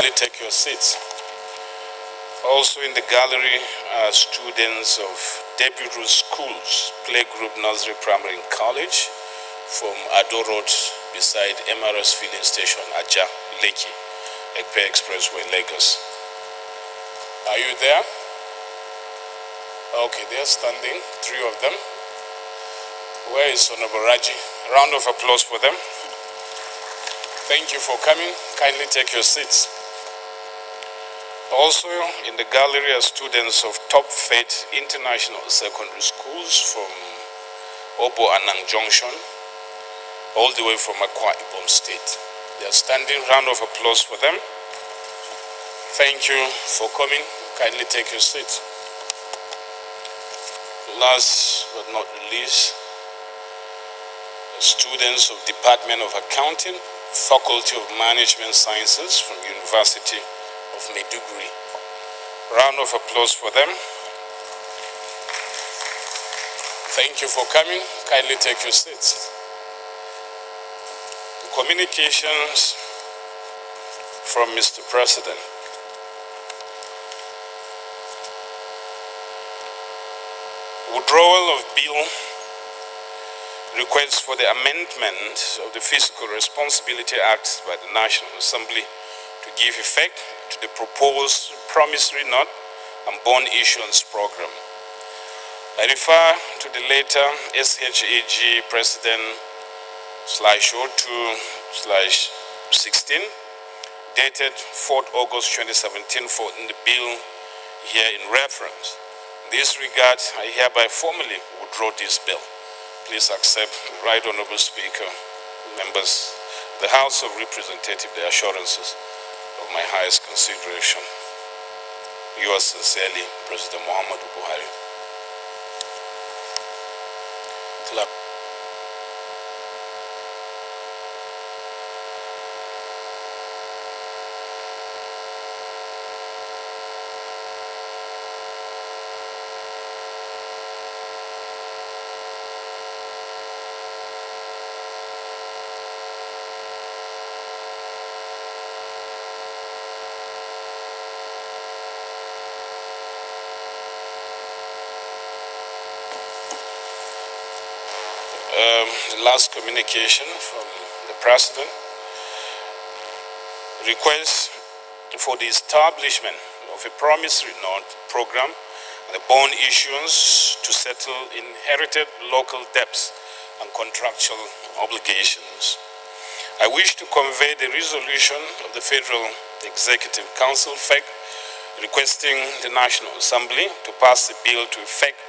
Kindly take your seats. Also in the gallery are students of Debut Schools, Playgroup Nursery Primary and College from Ado Road beside MRS filling station, Aja, Lekki, Ekpe Expressway, Lagos. Are you there? Okay, they're standing, 3 of them. Where is Honorable Raji? Round of applause for them. Thank you for coming. Kindly take your seats. Also in the gallery are students of Top Faith International Secondary Schools from Obo Anang Junction, all the way from Akwa Ibom State. They are standing. Round of applause for them. Thank you for coming. Kindly take your seats. Last but not least, the students of Department of Accounting, Faculty of Management Sciences from University of Maiduguri. Round of applause for them. Thank you for coming. Kindly take your seats. Communications from Mr. President. Withdrawal of bill requests for the amendment of the Fiscal Responsibility Act by the National Assembly to give effect to the proposed promissory note and bond issuance program. I refer to the letter SHAG President/02/16 dated 4th August 2017 for the bill here in reference. In this regard, I hereby formally withdraw this bill. Please accept, Right Honorable Speaker, members of the House of Representatives, the assurances of my highest consideration. Yours sincerely, President Muhammadu Buhari. Clap. The last communication from the President requests for the establishment of a promissory note program and a bond issuance to settle inherited local debts and contractual obligations. I wish to convey the resolution of the Federal Executive Council, FEC, requesting the National Assembly to pass a bill to effect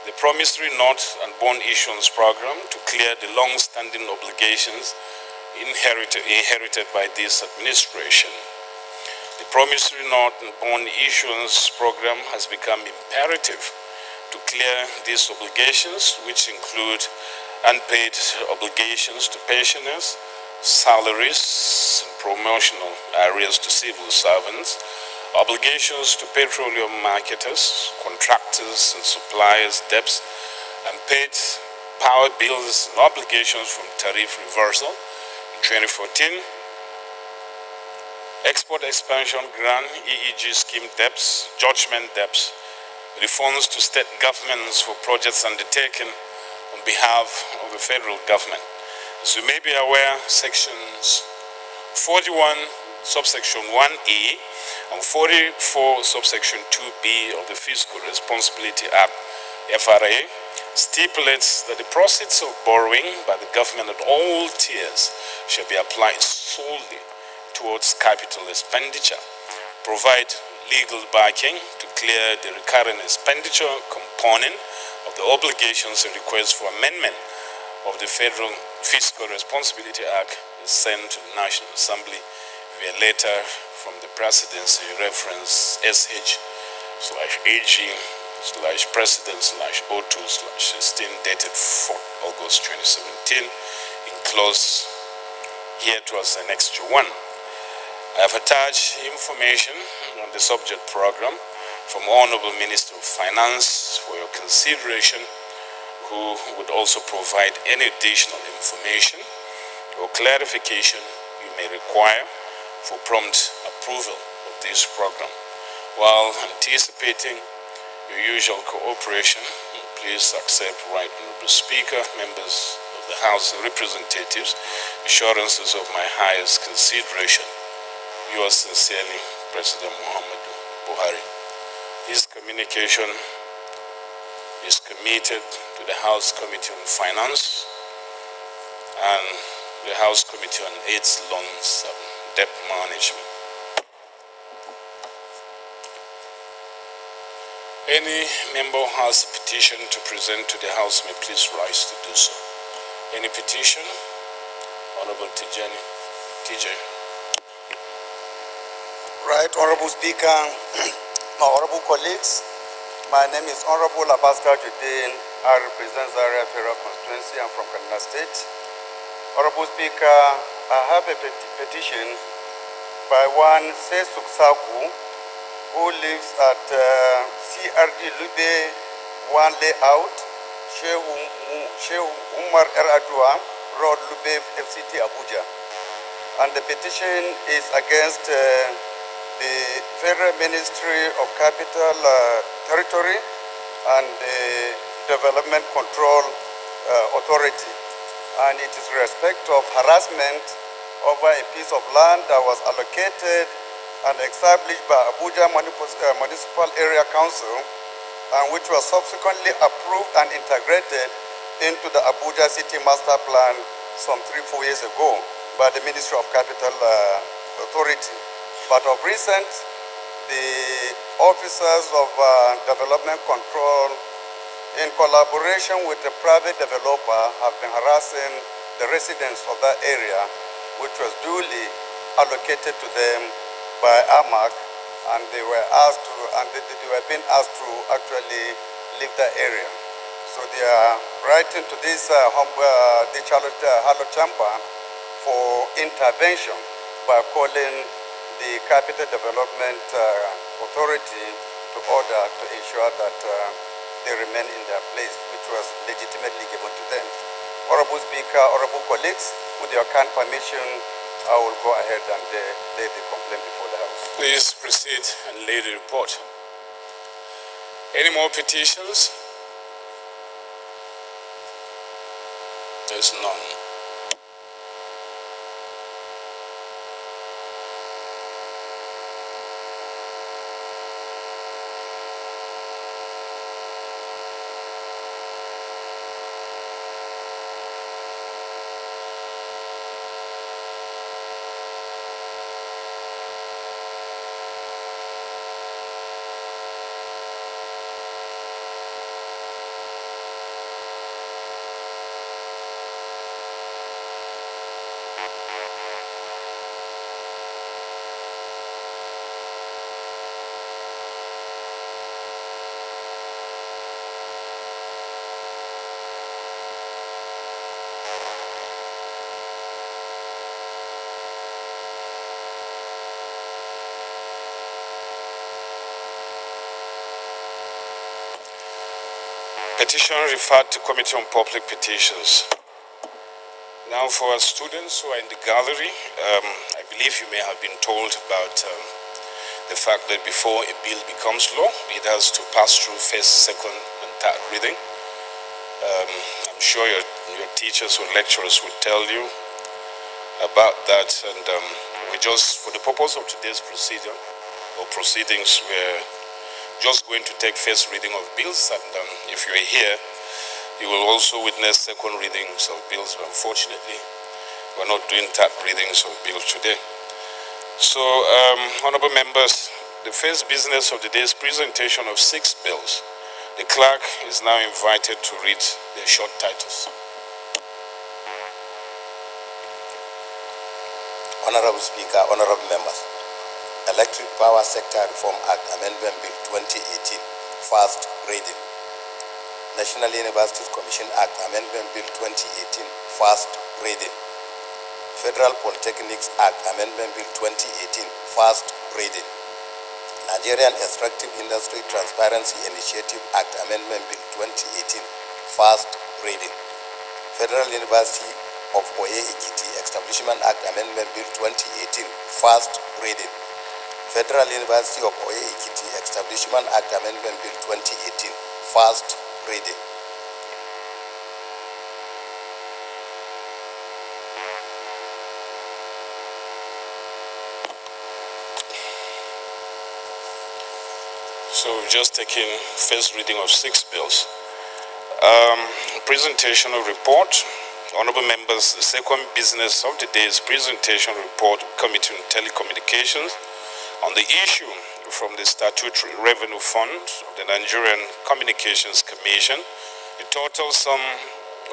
the promissory note and bond issuance program to clear the long-standing obligations inherited by this administration. The promissory note and bond issuance program has become imperative to clear these obligations, which include unpaid obligations to pensioners, salaries and promotional arrears to civil servants, obligations to petroleum marketers, contractors and suppliers, debts, unpaid power bills and obligations from tariff reversal in 2014, export expansion grant, EEG scheme debts, judgment debts, refunds to state governments for projects undertaken on behalf of the federal government. As you may be aware, sections 41 subsection 1A and 44 subsection 2B of the Fiscal Responsibility Act, FRA, stipulates that the proceeds of borrowing by the government at all tiers shall be applied solely towards capital expenditure, provide legal backing to clear the recurrent expenditure component of the obligations and requests for amendment of the Federal Fiscal Responsibility Act is sent to the National Assembly via letter from the Presidency reference SH/AG/President/02/16 dated 4th August 2017 enclosed here towards Annexure 1. I have attached information on the subject program from Honorable Minister of Finance for your consideration, who would also provide any additional information or clarification you may require for prompt approval of this program. While anticipating your usual cooperation, please accept, Right Honorable Speaker, members of the House of Representatives, assurances of my highest consideration. Yours sincerely, President Muhammadu Buhari. This communication is committed to the House Committee on Finance and the House Committee on AIDS, Loans, and Debt Management. Any member who has a petition to present to the House may please rise to do so. Any petition? Honorable Tijani. TJ. Right, Honorable Speaker, my honorable colleagues, my name is Honorable Abbas Tajuddin. I represent Zaria Federal Constituency. I'm from Kaduna State. Honorable Speaker, I have a petition by one Sesuk Saku, who lives at CRD Lube 1 layout, Sheikh Umar Eradua Road, Lube, FCT, Abuja. And the petition is against the Federal Ministry of Capital Territory and the Development Control Authority. And it is in respect of harassment over a piece of land that was allocated and established by Abuja Municipal Area Council, and which was subsequently approved and integrated into the Abuja City Master Plan some 3-4 years ago by the Ministry of Capital Authority. But of recent, the officers of development control, in collaboration with the private developer, have been harassing the residents of that area, which was duly allocated to them by AMAC, and they were asked to, they were being asked to actually leave that area. So they are writing to this Halo Chamber for intervention by calling the Capital Development Authority to order to ensure that they remain in their place, which was legitimately given to them. Honorable Speaker, honorable colleagues, with your kind permission, I will go ahead and lay the complaint before the House. Please proceed and lay the report. Any more petitions? There's none. Petition referred to Committee on Public Petitions. Now for our students who are in the gallery, I believe you may have been told about the fact that before a bill becomes law, it has to pass through first, second, and third reading. I'm sure your teachers or lecturers will tell you about that, and we just, for the purpose of today's procedure or proceedings, we're just going to take first reading of bills, and if you're here, you will also witness second readings of bills, but unfortunately, we're not doing third readings of bills today. So, honorable members, the first business of the day is presentation of 6 bills. The clerk is now invited to read their short titles. Honorable Speaker, honorable members, Electric Power Sector Reform Act Amendment Bill 2018, first reading. National Universities Commission Act Amendment Bill 2018, first reading. Federal Polytechnics Act Amendment Bill 2018, first reading. Nigerian Extractive Industry Transparency Initiative Act Amendment Bill 2018, first reading. Federal University of Oye Ekiti Establishment Act Amendment Bill 2018, first reading. Federal University of Oye Ekiti Establishment Act Amendment Bill 2018, first reading. So we've just taken first reading of 6 bills. Presentation of report. Honorable members, the second business of the day is presentation report Committee on Telecommunications on the issue from the Statutory Revenue Fund of the Nigerian Communications Commission, a total sum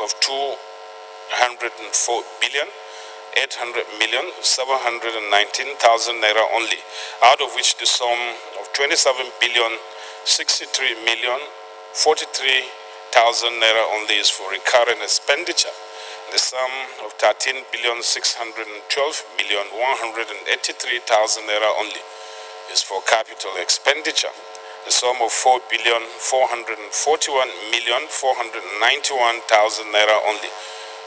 of 204 billion 800,719,000 naira only, out of which the sum of 27,063,043,000 naira only is for recurrent expenditure. The sum of 13,612,183,000 naira only is for capital expenditure. The sum of 4,441,491,000 naira only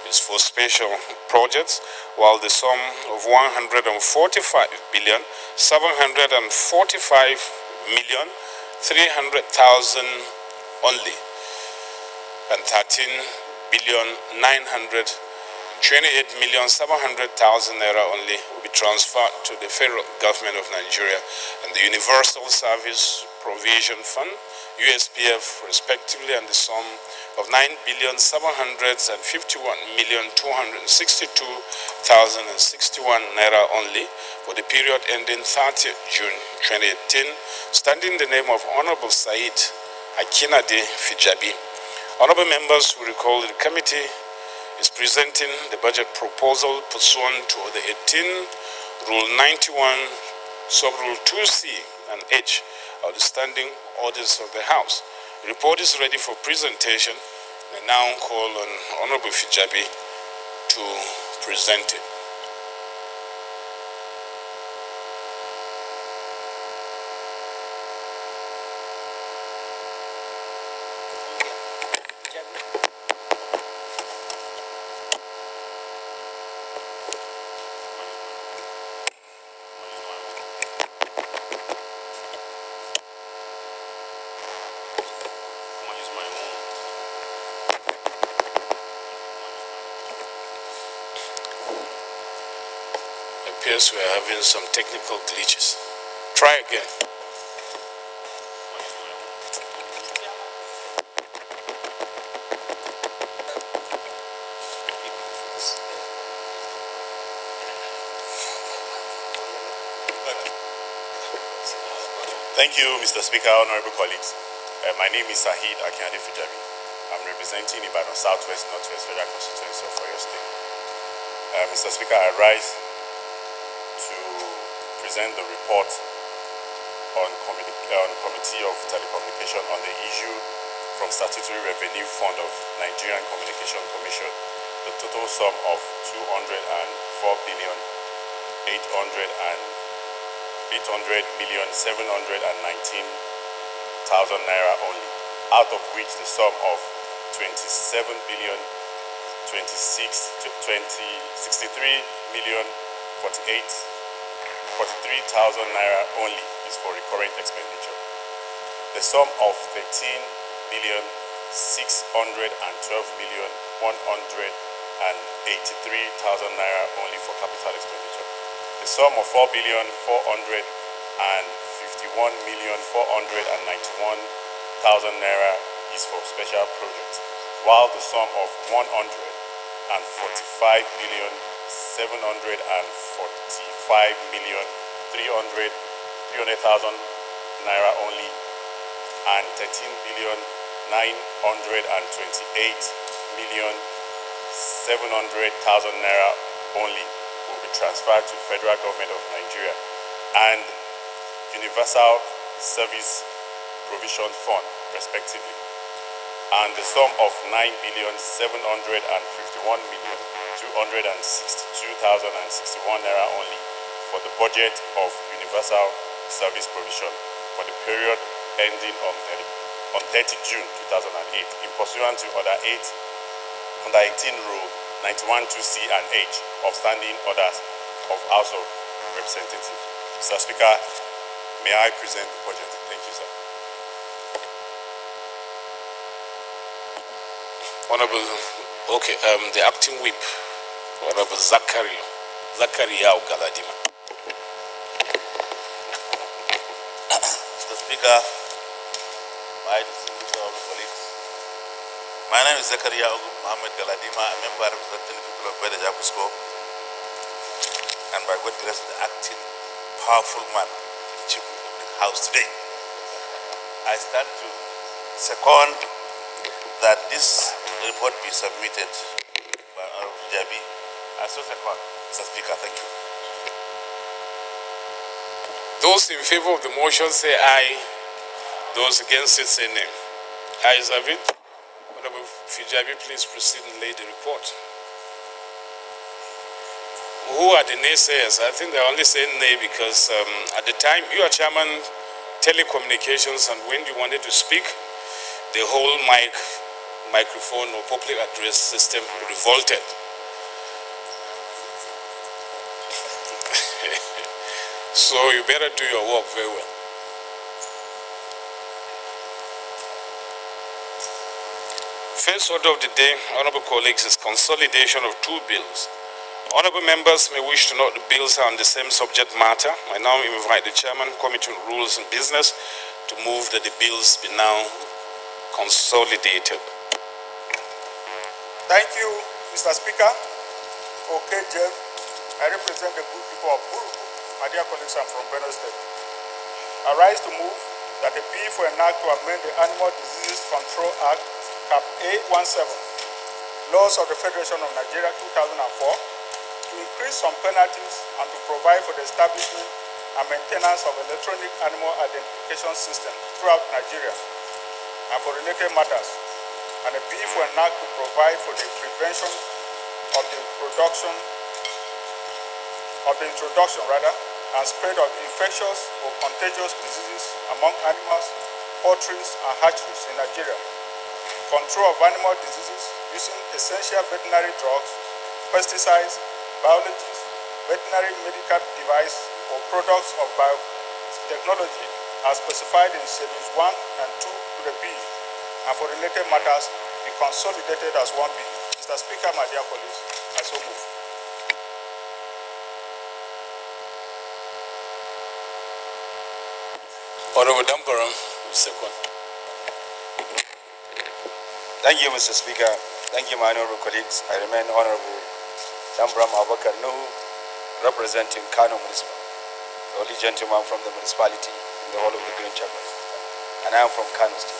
is for special projects, while the sum of 145,745,300,000 only and 13,928,700,000 naira only will be transferred to the federal government of Nigeria and the Universal Service Provision Fund, USPF, respectively, and the sum of 9,751,262,061 naira only for the period ending 30 June 2018, standing in the name of Honorable Said Akinade Fijabi. Honorable members will recall that the committee is presenting the budget proposal pursuant to the 18 Rule 91, Sub-Rule 2C and H of the Standing Orders of the House. The report is ready for presentation. I now call on Honorable Fijabi to present it. Appears we are having some technical glitches. Try again. Thank you, Mr. Speaker, honorable colleagues. My name is Sahid Akinade Fijabi. I'm representing Ibadan Southwest Northwest Federal Constituency of Oyo State. Mr. Speaker, I rise to present the report on Committee of Telecommunication on the issue from Statutory Revenue Fund of Nigerian Communication Commission, the total sum of 800,719,000 naira only, out of which the sum of 63,043,000 naira only is for recurrent expenditure. The sum of 13,612,183,000 naira only for capital expenditure. The sum of 4,451,491,000 naira is for special projects, while the sum of 145,745,300,000 naira only and 13,928,700,000 naira only will be transferred to Federal Government of Nigeria and Universal Service Provision Fund, respectively, and the sum of 9,751,262,061 naira only for the budget of Universal Service Provision for the period ending on 30 June 2008 in pursuant to Order 18 Rule 91 2C and H of standing orders of House of Representatives. Mr. Speaker, may I present the budget? Thank you, sir. Honorable, okay, the acting whip, Honorable Zakaria Galadima. Mr. Speaker, my distinguished colleagues, my name is Zakaria Mohammed Galadima, a member representing the people of Beda Jakusko, and by God grace, the acting powerful man, Chief of the House today. I stand to second that this report be submitted by Honorable Jabi. I so second, Mr. Speaker, thank you. Those in favor of the motion say aye. Those against it say nay. Ayes have it. Honorable Fijabi, please proceed and lay the report. Who are the naysayers? I think they're only saying nay because at the time you are chairman telecommunications, and when you wanted to speak, the whole microphone or public address system revolted. So you better do your work very well. First order of the day, honorable colleagues, is consolidation of two bills. Honorable members may wish to note the bills are on the same subject matter. I now invite the chairman, Committee on Rules and Business, to move that the bills be now consolidated. Thank you, Mr. Speaker. Okay, Jeff, I represent the good people of Buruku. My dear colleagues, I'm from Benue State. I rise to move that the bill for an act to amend the Animal Diseases Control Act, Cap A17, Laws of the Federation of Nigeria 2004, to increase some penalties and to provide for the establishment and maintenance of electronic animal identification system throughout Nigeria and for related matters, and a bill for an act to provide for the prevention of the introduction and spread of infectious or contagious diseases among animals, poultry and hatcheries in Nigeria, control of animal diseases using essential veterinary drugs, pesticides, biologics, veterinary medical device or products of biotechnology as specified in Schedules 1 and 2 to the bill, and for related matters be consolidated as one bill. Mr. Speaker, my dear colleagues, I so move. Honorable Damparam, second. Thank you, Mr. Speaker. Thank you, my honorable colleagues. I remain Honorable Damparam Abubakar Nuhu, representing Kano Municipal, the only gentleman from the municipality in the whole of the Green Chambers. And I am from Kano State.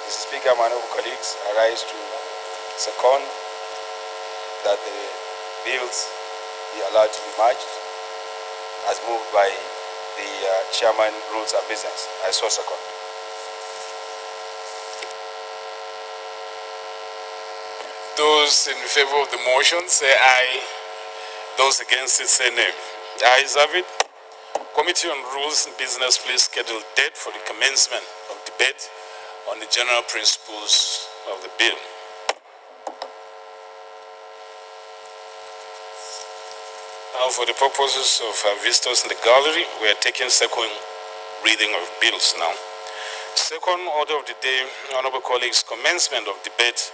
Mr. Speaker, my honorable colleagues, I rise to second that the bills be allowed to be merged as moved by the Chairman, Rules and Business. I so second. Those in favor of the motion say aye. Those against it say nay. The ayes have it. Committee on Rules and Business, please schedule date for the commencement of debate on the general principles of the bill. Now, for the purposes of our visitors in the gallery, we are taking second reading of bills now. Second order of the day, honorable colleagues, commencement of debate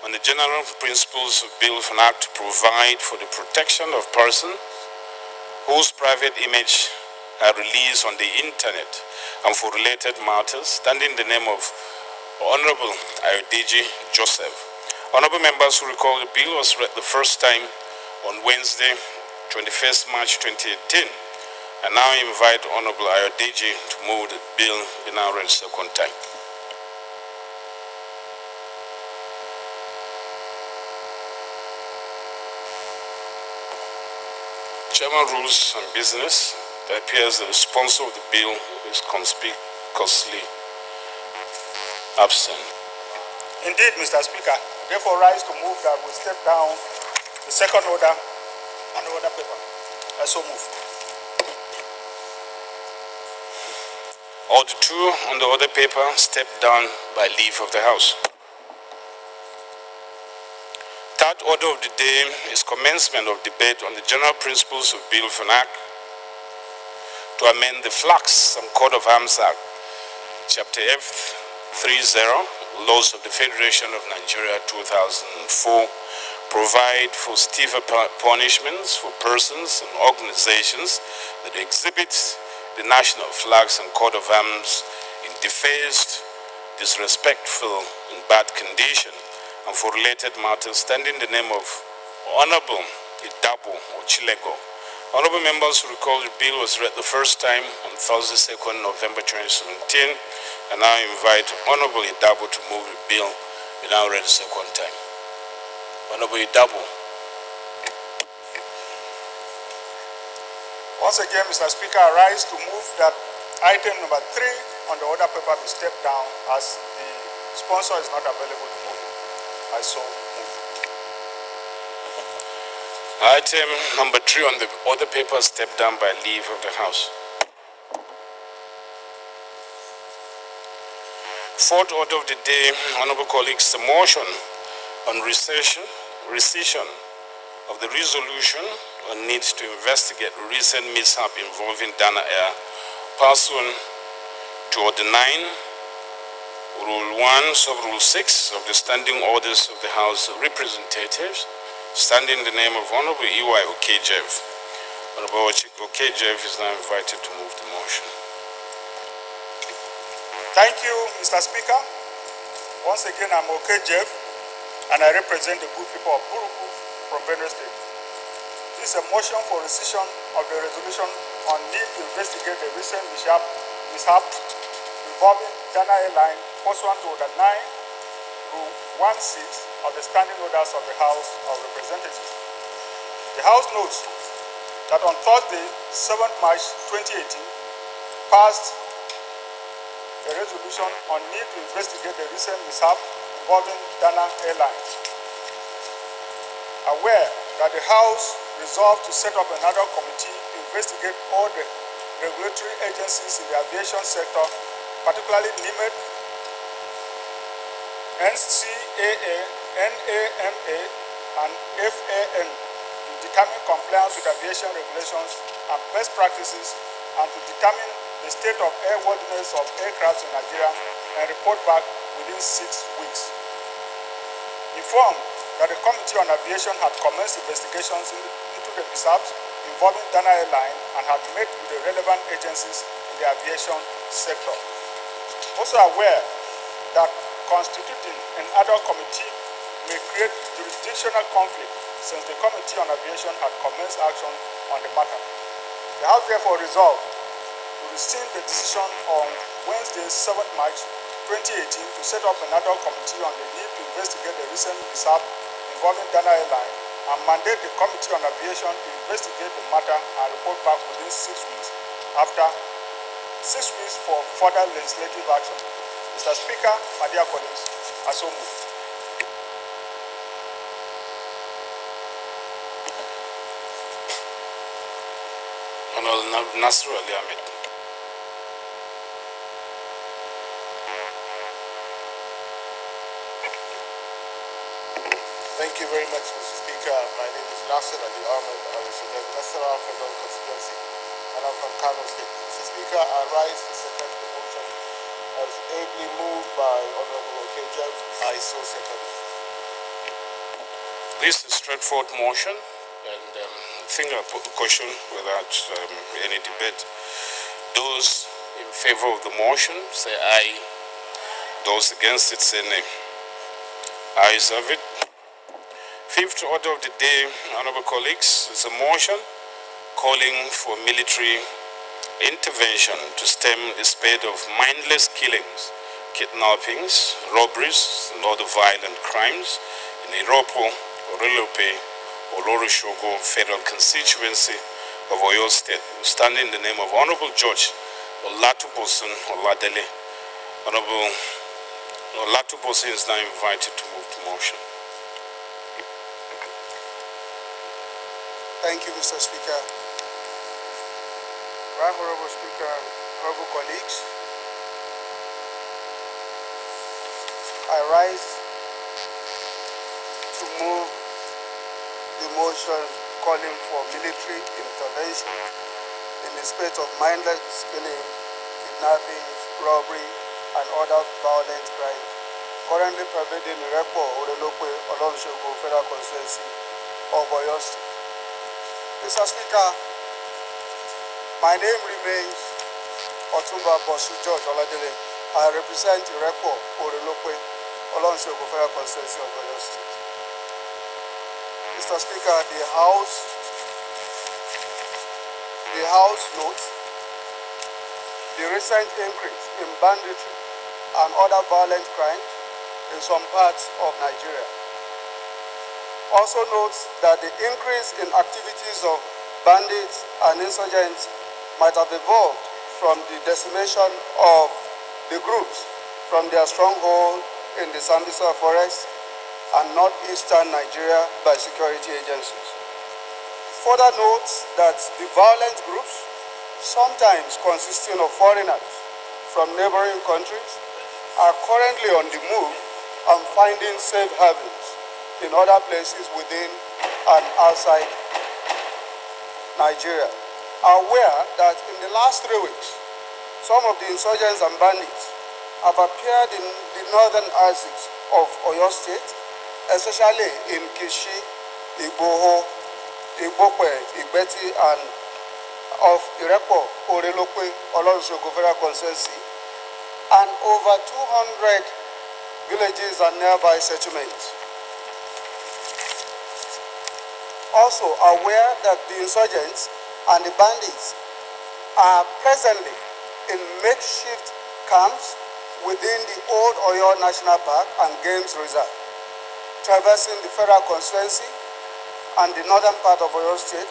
on the general principles of bill of an act to provide for the protection of persons whose private image are released on the internet and for related matters, standing in the name of Honorable Ayodeji Joseph. Honorable members who recall the bill was read the first time on Wednesday, 21st March 2018. I now invite Honorable Ayodeji to move the bill be now read second time. Chairman, Rules and Business, it appears that the sponsor of the bill is conspicuously absent. Indeed, Mr. Speaker, therefore rise to move that we step down the second order on the order paper. I so move. All the two on the order paper step down by leave of the House. Third Third order of the day is commencement of debate on the general principles of Bill FNAC to amend the Flags and Code of Arms Act, Chapter F 30, Laws of the Federation of Nigeria 2004, provide for stiffer punishments for persons and organizations that exhibit the national flags and coat of arms in defaced, disrespectful, and bad condition, and for related matters, standing in the name of Honorable Idabo or Chilego. Honorable members who recall the bill was read the first time on Thursday, 2nd November 2017, and now invite Honorable Idabo to move the bill. We now read the second time. Honorable Idabo. Once again, Mr. Speaker, I rise to move that item number 3 on the order paper be stepped down as the sponsor is not available to move it. I so move. Item number 3 on the order paper stepped down by leave of the House. Fourth order of the day, honorable colleagues, the motion on rescission of the resolution on need to investigate recent mishap involving Dana Air, pursuant to Order 9, Rule 1, Sub-Rule 6 of the Standing Orders of the House of Representatives, standing in the name of Honorable E.Y. Okejev. Honorable Okejev is now invited to move the motion. Thank you, Mr. Speaker. Once again, I'm Okejev, and I represent the good people of Buruku from Benue State. This is a motion for rescission of the resolution on need to investigate the recent mishap involving Dana Airline pursuant to Order 9, Rule 16 of the Standing Orders of the House of Representatives. The House notes that on Thursday, 7th March 2018, passed a resolution on need to investigate the recent mishap involving Dana Airlines. Aware that the House resolved to set up another committee to investigate all the regulatory agencies in the aviation sector, particularly NIMED, NCAA, NAMA, and FAN, to determine compliance with aviation regulations and best practices, and to determine the state of airworthiness of aircraft in Nigeria and report back within 6 weeks. Informed that the Committee on Aviation had commenced investigations into the mishaps involving Dana Airline and had met with the relevant agencies in the aviation sector. Also aware that constituting an ad hoc committee may create jurisdictional conflict since the Committee on Aviation had commenced action on the matter. The House therefore resolved to rescind the decision on Wednesday, 7th March 2018 to set up another committee on the need to investigate the recent mishap involving Dana Airline and mandate the Committee on Aviation to investigate the matter and report back within 6 weeks after 6 weeks for further legislative action. Mr. Speaker, my dear colleagues, I so move. Honorable Nasru Ali Ahmed. Thank you very much, Mr. Speaker. My name is Nasir Ali Ahmed. I represent Nasarawa Federal Constituency, and I'm from Kano State. Mr. Speaker, I rise to second the motion as ably moved by Honorable Okejev. I so second it. This is a straightforward motion, and I think I'll put the question without any debate. Those in favor of the motion say aye. Those against it say nay. Ayes have it. Fifth order of the day, honorable colleagues, is a motion calling for military intervention to stem the spate of mindless killings, kidnappings, robberies, and other violent crimes in Iropo, Orilope, Olorishogo Federal Constituency of Oyo State, standing in the name of Honorable George Olatubosun Oladele. Honorable Olatubosun is now invited to move the motion. Thank you, Mr. Speaker. Right Honorable Speaker, honorable colleagues, I rise to move motion calling for military intervention in the spate of mindless killing, kidnapping, robbery, and other violent crimes currently pervading Irepo, Orelope, Olonsogo Federal Constituency of Oyo State. Mr. Speaker, my name remains Otumba Bosu George Oladele. I represent Irepo, Orelope, Olonsogo Federal Constituency of Oyo State. Mr. Speaker, the House notes the recent increase in banditry and other violent crimes in some parts of Nigeria. Also notes that the increase in activities of bandits and insurgents might have evolved from the decimation of the groups from their stronghold in the Sambisa forest and northeastern Nigeria by security agencies. Further notes that the violent groups, sometimes consisting of foreigners from neighboring countries, are currently on the move and finding safe havens in other places within and outside Nigeria. Aware that in the last 3 weeks, some of the insurgents and bandits have appeared in the northern axis of Oyo State, especially in Kishi, Igboho, Igbokwe, Igbeti, and of Irepo, Orelope, Olonsogo Federal Constituency, and over 200 villages and nearby settlements. Also aware that the insurgents and the bandits are presently in makeshift camps within the Old Oyo National Park and Games Reserve, traversing the federal constituency and the northern part of Oyo State,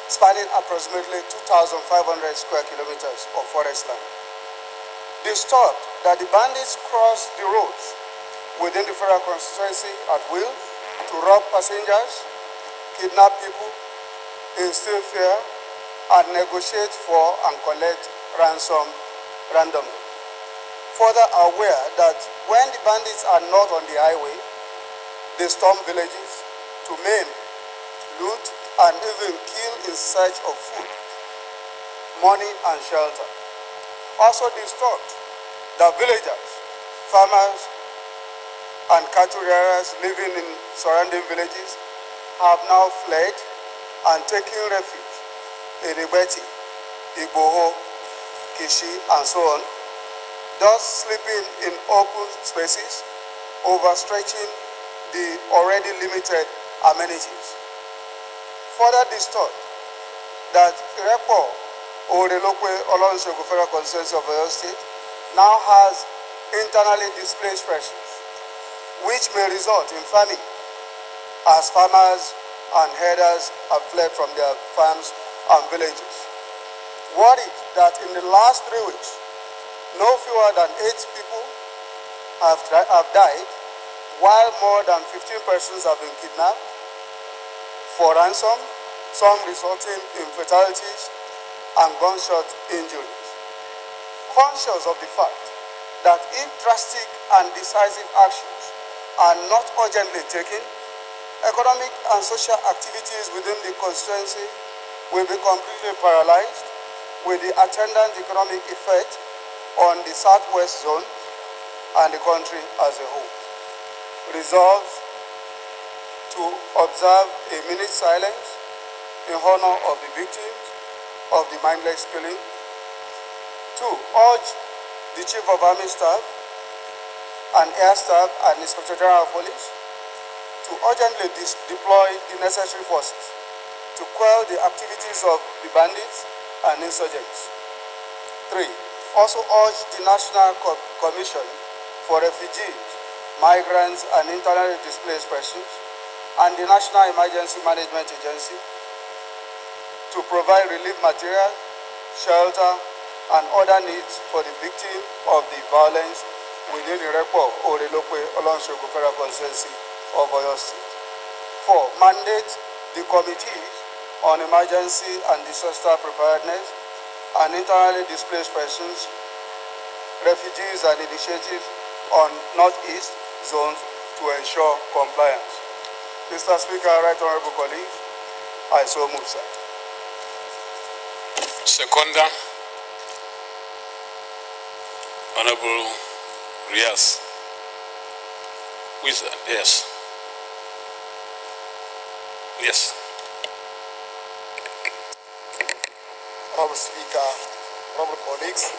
spanning approximately 2,500 square kilometers of forest land. Disturbed that the bandits cross the roads within the federal constituency at will to rob passengers, kidnap people, instill fear, and negotiate for and collect ransom randomly. Further aware that when the bandits are not on the highway, they storm villages to maim, loot, and even kill in search of food, money, and shelter. Also disturbed that villagers, farmers, and cattle rearers living in surrounding villages have now fled and taken refuge in Igbeti, Igboho, Kishi, and so on, thus sleeping in open spaces, overstretching the already limited amenities. Further disturbed that Irepo, Orelope, Olonsogo Federal Constituency of Oyo State now has internally displaced persons, which may result in famine as farmers and herders have fled from their farms and villages. Worried that in the last 3 weeks, no fewer than 8 people have died, while more than 15 persons have been kidnapped for ransom, some resulting in fatalities and gunshot injuries. Conscious of the fact that if drastic and decisive actions are not urgently taken, economic and social activities within the constituency will be completely paralyzed, with the attendant economic effect on the southwest zone and the country as a whole. Resolved to observe a minute silence in honor of the victims of the mindless killing. 2. Urge the Chief of Army Staff and Air Staff and Inspector General of Police to urgently deploy the necessary forces to quell the activities of the bandits and insurgents. 3. Also urge the National Commission for Refugees, Migrants, and Internally Displaced Persons and the National Emergency Management Agency to provide relief material, shelter, and other needs for the victim of the violence within the Irepo, Orelope, Olonsogo Federal Constituency of Oyo State. 4. Mandate the committees on emergency and disaster preparedness and internally displaced persons, refugees, and initiatives on Northeast zones to ensure compliance. Mr. Speaker, right honorable colleague, I so move, sir. Seconder, Honorable Rias. Yes. Yes. Honorable Speaker, honorable colleagues,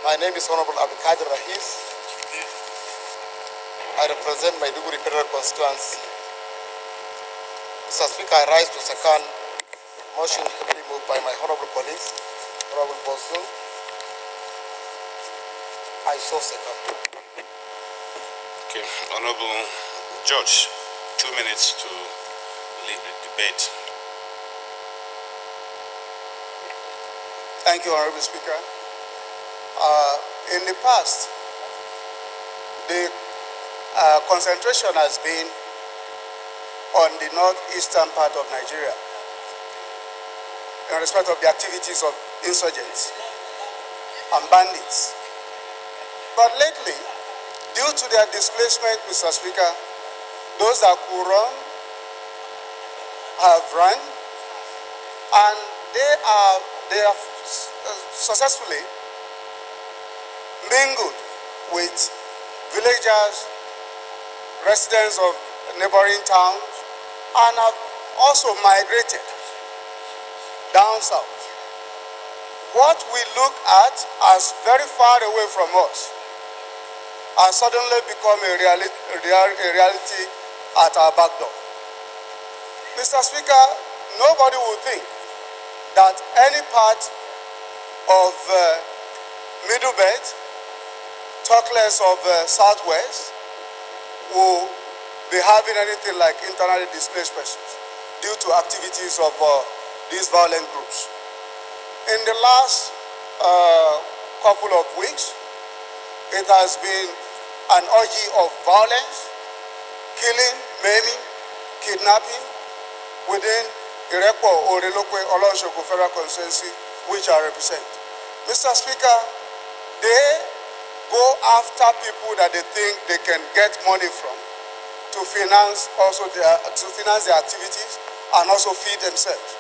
my name is Honorable Abdulkadir Rahif. I represent Maiduguri Federal Constituency. Mr. Speaker, I rise to second motion heavily moved by my honorable colleagues, Honorable Bosun. I so second. Okay, Honorable Judge, 2 minutes to lead the debate. Thank you, Honorable Speaker. In the past, the concentration has been on the northeastern part of Nigeria in respect of the activities of insurgents and bandits. But lately, due to their displacement, Mr. Speaker, those that could run have run, and they have successfully mingled with villagers, residents of neighboring towns, and have also migrated down south. What we look at as very far away from us has suddenly become a reality at our back door. Mr. Speaker, nobody would think that any part of Middle Belt, talk less of Southwest, will be having anything like internally displaced persons due to activities of these violent groups. In the last couple of weeks, it has been an orgy of violence, killing, maiming, kidnapping within Irepo or Relokwe Olonshoko Federal Constituency, which I represent. Mr. Speaker, they go after people that they think they can get money from to finance their activities and also feed themselves.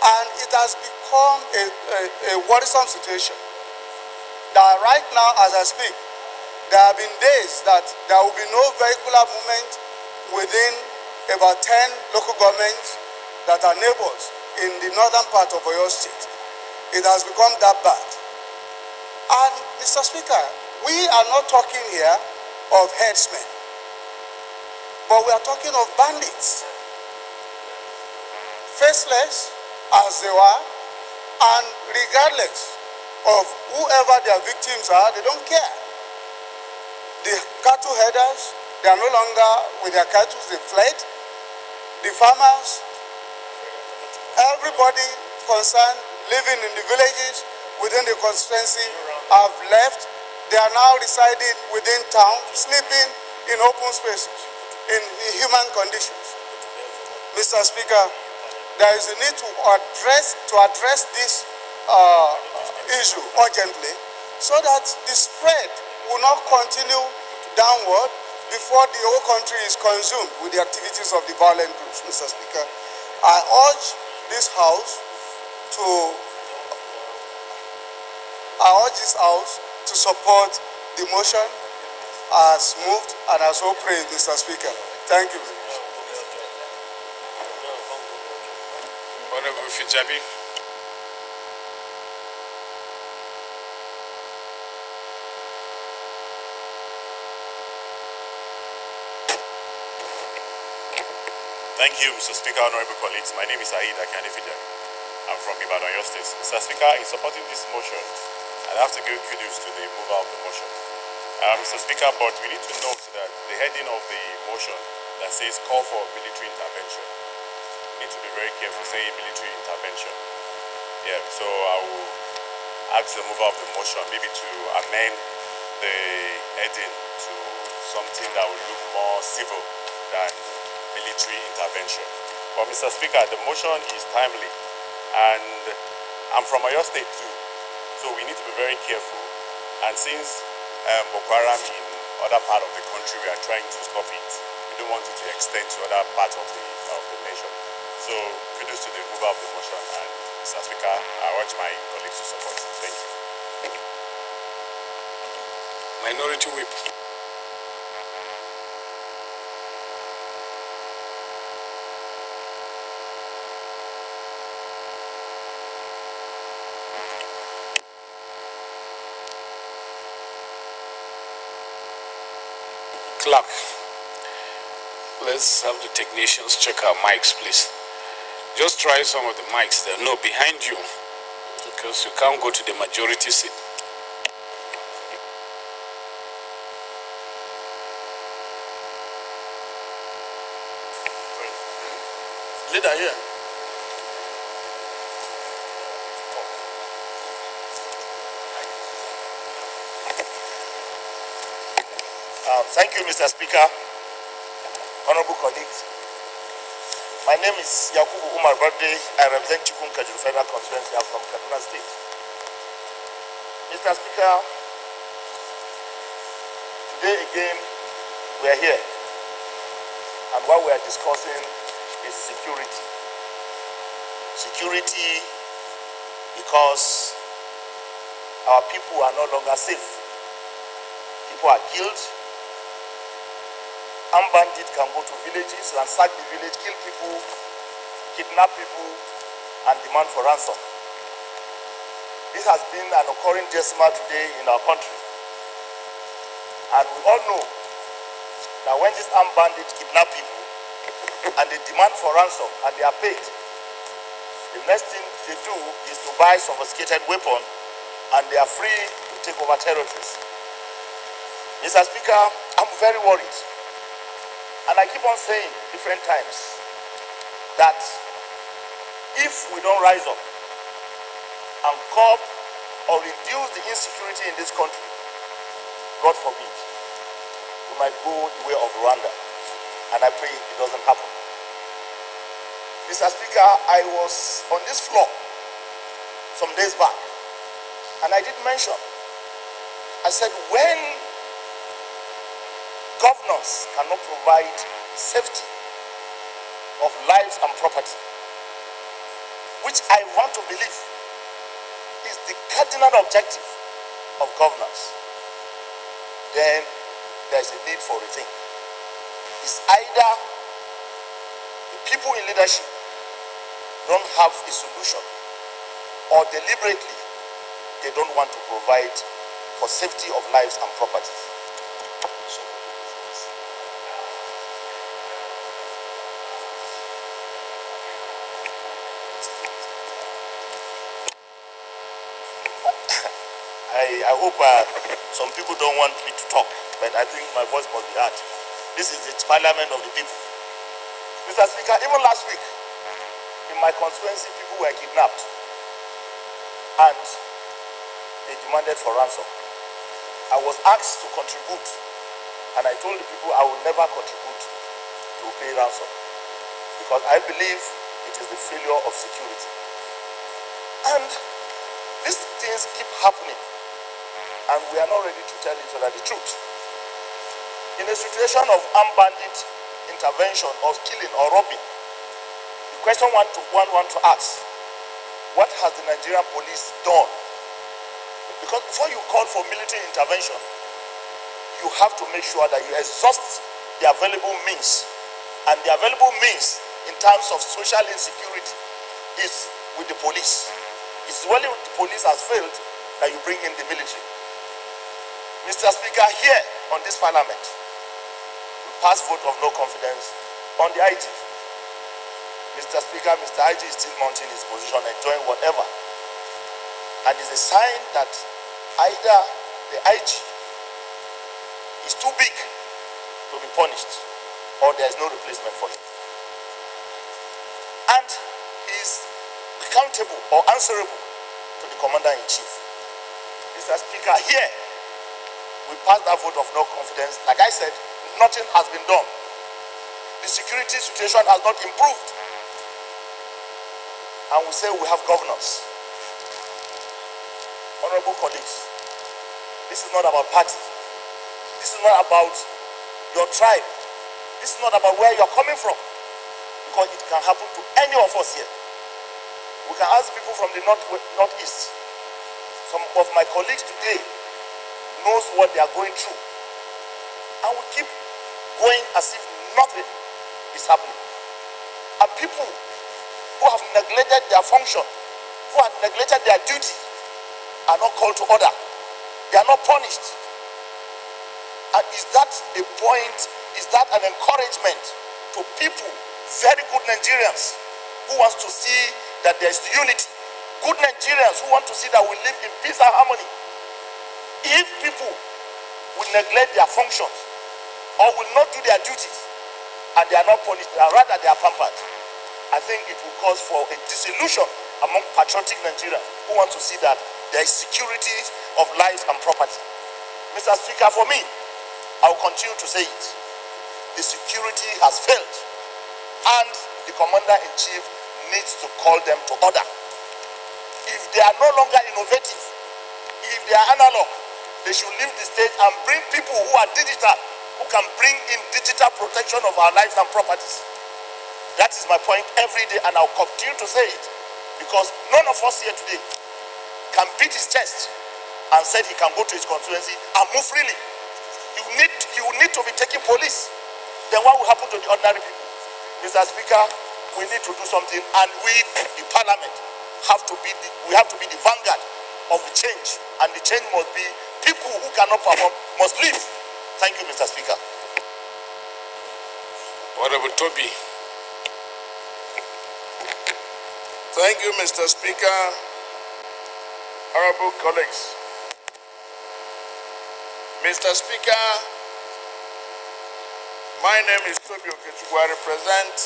And it has become a worrisome situation that right now, as I speak, there have been days that there will be no vehicular movement within about 10 local governments that are neighbors in the northern part of Oyo State. It has become that bad. And Mr. Speaker, we are not talking here of headsmen, but we are talking of bandits. Faceless as they were, and regardless of whoever their victims are, they don't care. The cattle headers, they are no longer with their cattle, they fled. The farmers, everybody concerned living in the villages within the constituency have left. They are now residing within town, sleeping in open spaces, in human conditions. Mr. Speaker, there is a need to address this issue urgently so that the spread will not continue downward before the whole country is consumed with the activities of the violent groups, Mr. Speaker. I urge this House to support the motion as moved and as so praised, Mr. Speaker. Thank you very much. Honorable Fijabi. Thank you, Mr. Speaker, honorable colleagues. My name is Saeed Akande Fijabi. I'm from Ibadan, Oyo State. Mr. Speaker, in supporting this motion, I have to give kudos to the mover of the motion. Mr. Speaker, but we need to note that the heading of the motion that says call for military intervention, we need to be very careful saying military intervention. Yeah, so I will ask the mover of the motion maybe to amend the heading to something that will look more civil than military intervention. But Mr. Speaker, the motion is timely, and I'm from Oyo State too, so we need to be very careful. And since Boko Haram in other part of the country, we are trying to stop it. We wouldn't want it to extend to other parts of the nation. So kudos to the mover of the motion, and Mr. Speaker, I urge my colleagues to support. Thank you. Minority Whip. Clerk, let's have the technicians check our mics, please. Just try some of the mics there. No, behind you, because you can't go to the majority seat. Leader here. Thank you, Mr. Speaker. Honorable colleagues. My name is Yakubu Umar Bade. I represent Chikun Kajuru Federal Constituency. I'm from Kaduna State. Mr. Speaker, today again we are here, and what we are discussing is security. Security because our people are no longer safe. People are killed. Armed bandits can go to villages, ransack the village, kill people, kidnap people, and demand for ransom. This has been an occurring decimal today in our country. And we all know that when these armed bandits kidnap people and they demand for ransom and they are paid, the next thing they do is to buy sophisticated weapon and they are free to take over territories. Mr. Speaker, I'm very worried. And I keep on saying different times that if we don't rise up and curb or reduce the insecurity in this country, God forbid, we might go the way of Rwanda. And I pray it doesn't happen. Mr. Speaker, I was on this floor some days back, and I did mention, I said, when governors cannot provide safety of lives and property, which I want to believe is the cardinal objective of governance, then there is a need for rethink. It's either the people in leadership don't have a solution, or deliberately they don't want to provide for safety of lives and properties. I hope some people don't want me to talk, but I think my voice must be heard. This is the parliament of the people. Mr. Speaker, even last week, in my constituency, people were kidnapped and they demanded for ransom. I was asked to contribute, and I told the people I will never contribute to pay ransom because I believe it is the failure of security. And these things keep happening, and we are not ready to tell each other the truth. In a situation of armed bandit intervention or killing or robbing, the question one want to ask, what has the Nigerian police done? Because before you call for military intervention, you have to make sure that you exhaust the available means. And the available means in terms of social insecurity is with the police. It's when the police has failed that you bring in the military. Mr. Speaker, here on this parliament, we passed vote of no confidence on the IG. Mr. Speaker, Mr. IG is still mounting his position, enjoying whatever. And it's a sign that either the IG is too big to be punished, or there is no replacement for him. And he is accountable or answerable to the commander-in-chief. Mr. Speaker, here we passed that vote of no confidence. Like I said, nothing has been done. The security situation has not improved. And we say we have governors. Honorable colleagues, this is not about party. This is not about your tribe. This is not about where you're coming from, because it can happen to any of us here. We can ask people from the northeast. Some of my colleagues today knows what they are going through. And we keep going as if nothing is happening. And people who have neglected their function, who have neglected their duty, are not called to order. They are not punished. And is that a point, is that an encouragement to people, very good Nigerians, who wants to see that there is unity? Good Nigerians who want to see that we live in peace and harmony. If people will neglect their functions or will not do their duties and they are not punished, and rather they are pampered, I think it will cause for a disillusion among patriotic Nigerians who want to see that there is security of lives and property. Mr. Speaker, for me, I will continue to say it. The security has failed, and the Commander-in-Chief needs to call them to order. If they are no longer innovative, if they are analog, they should leave the stage and bring people who are digital, who can bring in digital protection of our lives and properties. That is my point every day, and I'll continue to say it, because none of us here today can beat his chest and said he can go to his constituency and move freely. You need to be taking police. Then what will happen to the ordinary people? Mr. Speaker, we need to do something, and we, the Parliament, have to be the vanguard of the change, and the change must be people who cannot perform must leave. Thank you, Mr. Speaker. Honorable Toby. Thank you, Mr. Speaker. Honorable colleagues. Mr. Speaker, my name is Toby Okechukwu. I represent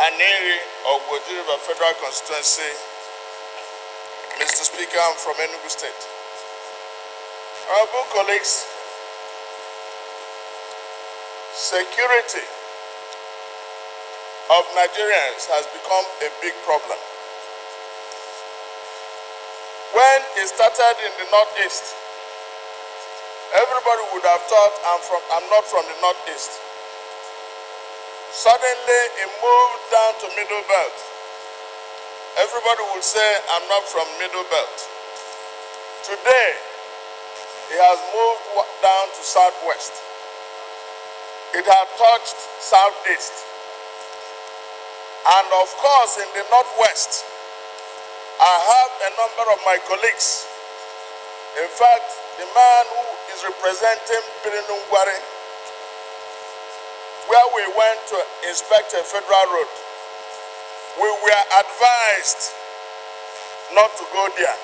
an area of Woji River Federal Constituency. Mr. Speaker, I'm from Enugu State. Honorable colleagues, security of Nigerians has become a big problem. When it started in the Northeast, everybody would have thought I'm not from the Northeast. Suddenly it moved down to Middle Belt. Everybody would say I'm not from Middle Belt. Today, it has moved down to Southwest. It had touched Southeast. And of course, in the Northwest, I have a number of my colleagues. In fact, the man who is representing Pirinungwari, where we went to inspect a federal road, we were advised not to go there.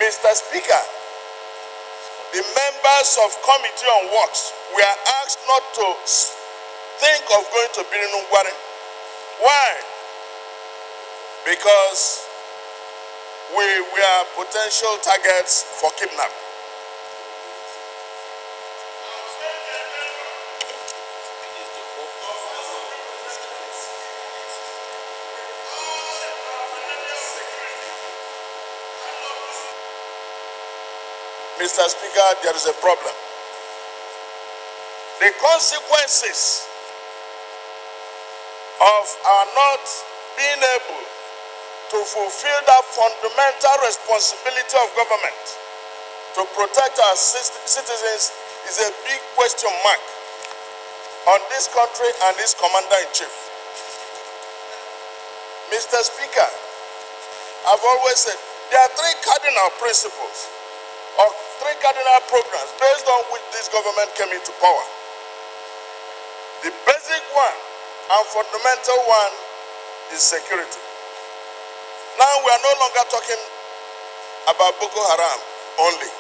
Mr. Speaker, the members of Committee on Works were asked not to think of going to Pirinungwari. Why? Because we were potential targets for kidnapping. Mr. Speaker, there is a problem. The consequences of our not being able to fulfill that fundamental responsibility of government to protect our citizens is a big question mark on this country and its commander-in-chief. Mr. Speaker, I've always said there are three cardinal principles or three cardinal programs based on which this government came into power. The basic one and fundamental one is security. Now we are no longer talking about Boko Haram only.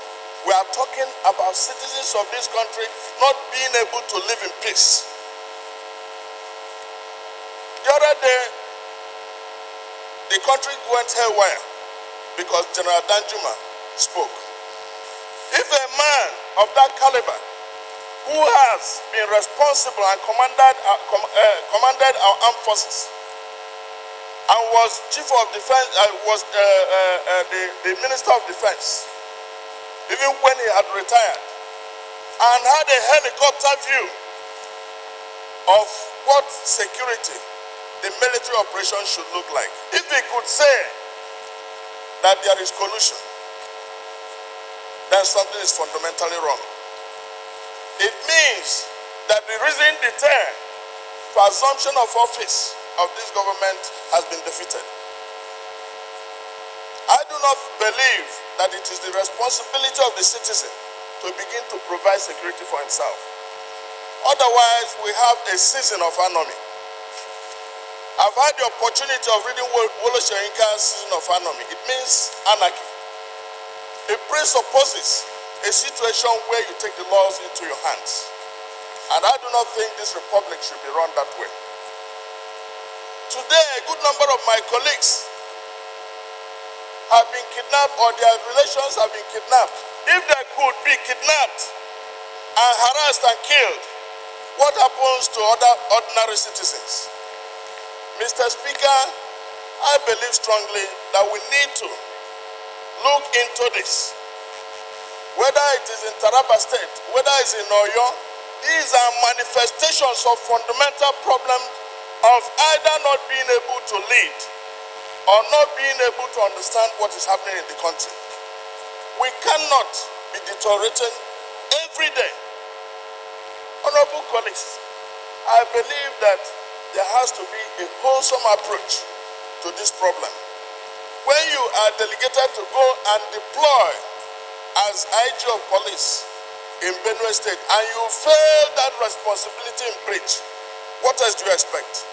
We are talking about citizens of this country not being able to live in peace. The other day, the country went haywire because General Danjuma spoke. If a man of that caliber, who has been responsible and commanded our armed forces, and was chief of defense, was the minister of defense, even when he had retired, and had a helicopter view of what security, the military operation should look like. If we could say that there is collusion, then something is fundamentally wrong. It means that the reason the term for assumption of office of this government has been defeated. I do not believe that it is the responsibility of the citizen to begin to provide security for himself. Otherwise, we have a season of anomy. I've had the opportunity of reading Wole Soyinka's Season of Anomy. It means anarchy. It presupposes a situation where you take the laws into your hands. And I do not think this republic should be run that way. Today, a good number of my colleagues have been kidnapped, or their relations have been kidnapped. If they could be kidnapped and harassed and killed, what happens to other ordinary citizens? Mr. Speaker, I believe strongly that we need to look into this. Whether it is in Taraba State, whether it's in Oyo, these are manifestations of fundamental problems of either not being able to lead or not being able to understand what is happening in the country. We cannot be deteriorating every day. Honorable colleagues, I believe that there has to be a wholesome approach to this problem. When you are delegated to go and deploy as IG of police in Benue State and you fail that responsibility in breach, what else do you expect?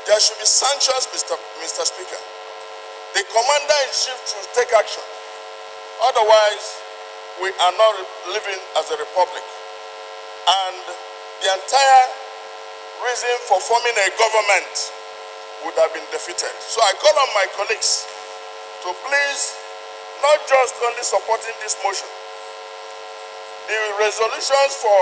There should be sanctions, Mr. Speaker. The commander-in-chief should take action. Otherwise, we are not living as a republic. And the entire reason for forming a government would have been defeated. So I call on my colleagues to please not just only supporting this motion. The resolutions for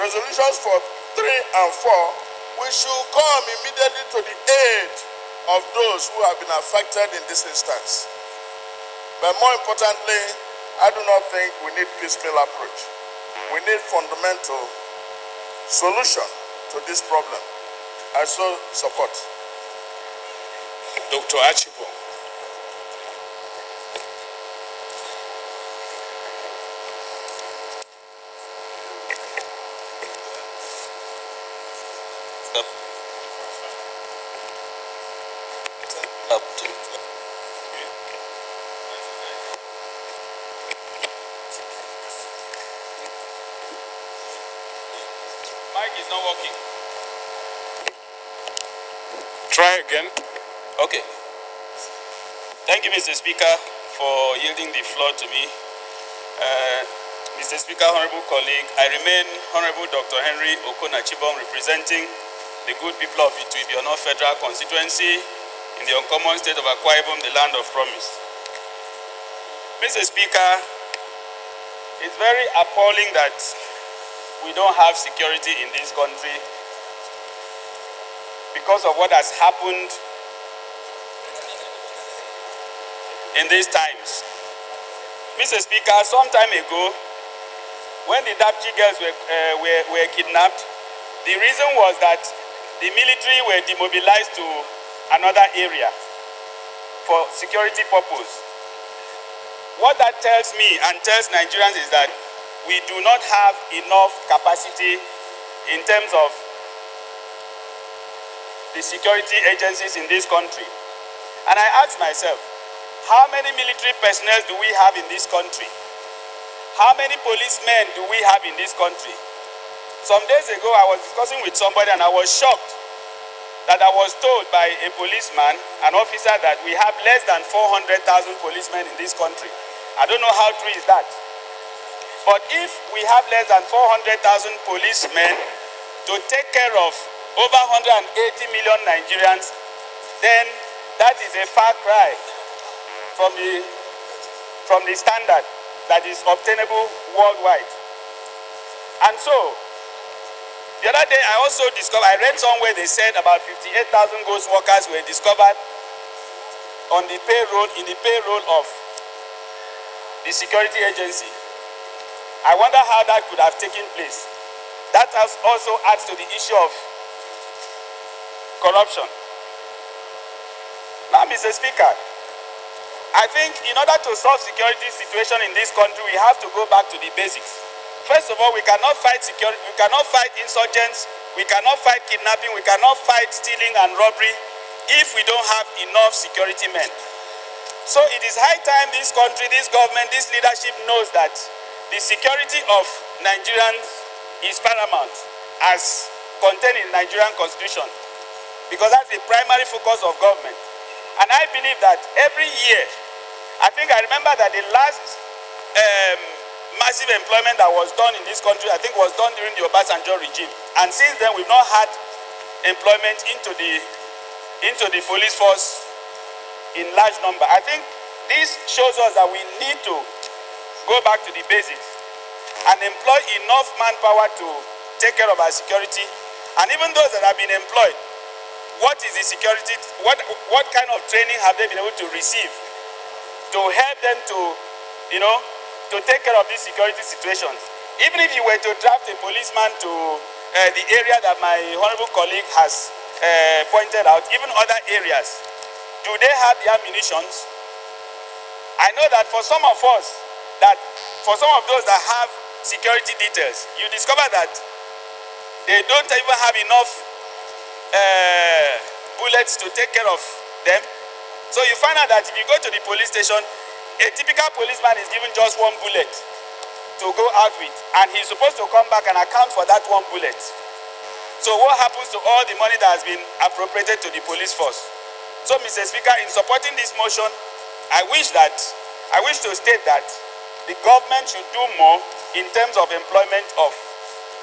resolutions for 3 and 4, we should come immediately to the aid of those who have been affected in this instance. But more importantly, I do not think we need piecemeal approach. We need fundamental solution to this problem. I so support. Dr. Achipo. Mic is not working. Try again. Okay. Thank you, Mr. Speaker, for yielding the floor to me. Mr. Speaker, honorable colleague, I remain Honorable Dr. Henry Okonachibong, representing the good people of Itu-Ibiono Federal Constituency in the uncommon state of Akwa Ibom, the land of promise. Mr. Speaker, it's very appalling that we don't have security in this country because of what has happened in these times. Mr. Speaker, some time ago, when the Dapchi girls were kidnapped, the reason was that the military were demobilized to another area for security purpose. What that tells me and tells Nigerians is that we do not have enough capacity in terms of the security agencies in this country. And I ask myself, how many military personnel do we have in this country? How many policemen do we have in this country? Some days ago, I was discussing with somebody and I was shocked that I was told by a policeman, an officer, that we have less than 400,000 policemen in this country. I don't know how true is that. But if we have less than 400,000 policemen to take care of over 180 million Nigerians, then that is a far cry from the standard that is obtainable worldwide. And so, the other day I read somewhere they said about 58,000 ghost workers were discovered on the payroll, in the payroll of the security agency. I wonder how that could have taken place. That also adds to the issue of corruption. Now, Mr. Speaker, I think in order to solve security situation in this country, we have to go back to the basics. First of all, we cannot fight security, we cannot fight insurgents, we cannot fight kidnapping, we cannot fight stealing and robbery if we don't have enough security men. So it is high time this country, this government, this leadership knows that the security of Nigerians is paramount as contained in the Nigerian Constitution, because that's the primary focus of government. And I believe that every year, I think I remember that the last massive employment that was done in this country, I think was done during the Obasanjo regime. And since then, we've not had employment into the police force in large number. I think this shows us that we need to go back to the basics and employ enough manpower to take care of our security. And even those that have been employed, what is the security, what kind of training have they been able to receive to help them to, to take care of these security situations? Even if you were to draft a policeman to the area that my honorable colleague has pointed out, even other areas, do they have the ammunitions? I know that for some of us, for some of those that have security details, you discover that they don't even have enough bullets to take care of them. So you find out that if you go to the police station, a typical policeman is given just one bullet to go out with, and he's supposed to come back and account for that one bullet. So what happens to all the money that has been appropriated to the police force? So, Mr. Speaker, in supporting this motion, I wish to state that the government should do more in terms of employment of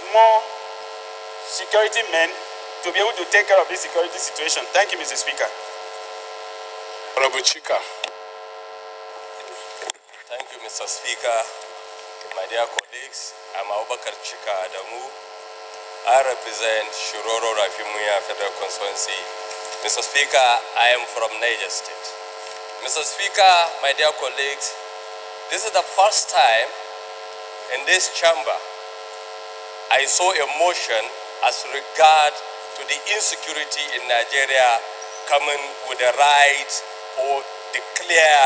more security men to be able to take care of this security situation. Thank you, Mr. Speaker. Honorable Chika. Thank you, Mr. Speaker. My dear colleagues, I'm Abubakar Chika Adamu. I represent Shiroro Rafimuya Federal Constituency. Mr. Speaker, I am from Niger State. Mr. Speaker, my dear colleagues, this is the first time in this chamber I saw a motion as regard to the insecurity in Nigeria coming with a right or the clear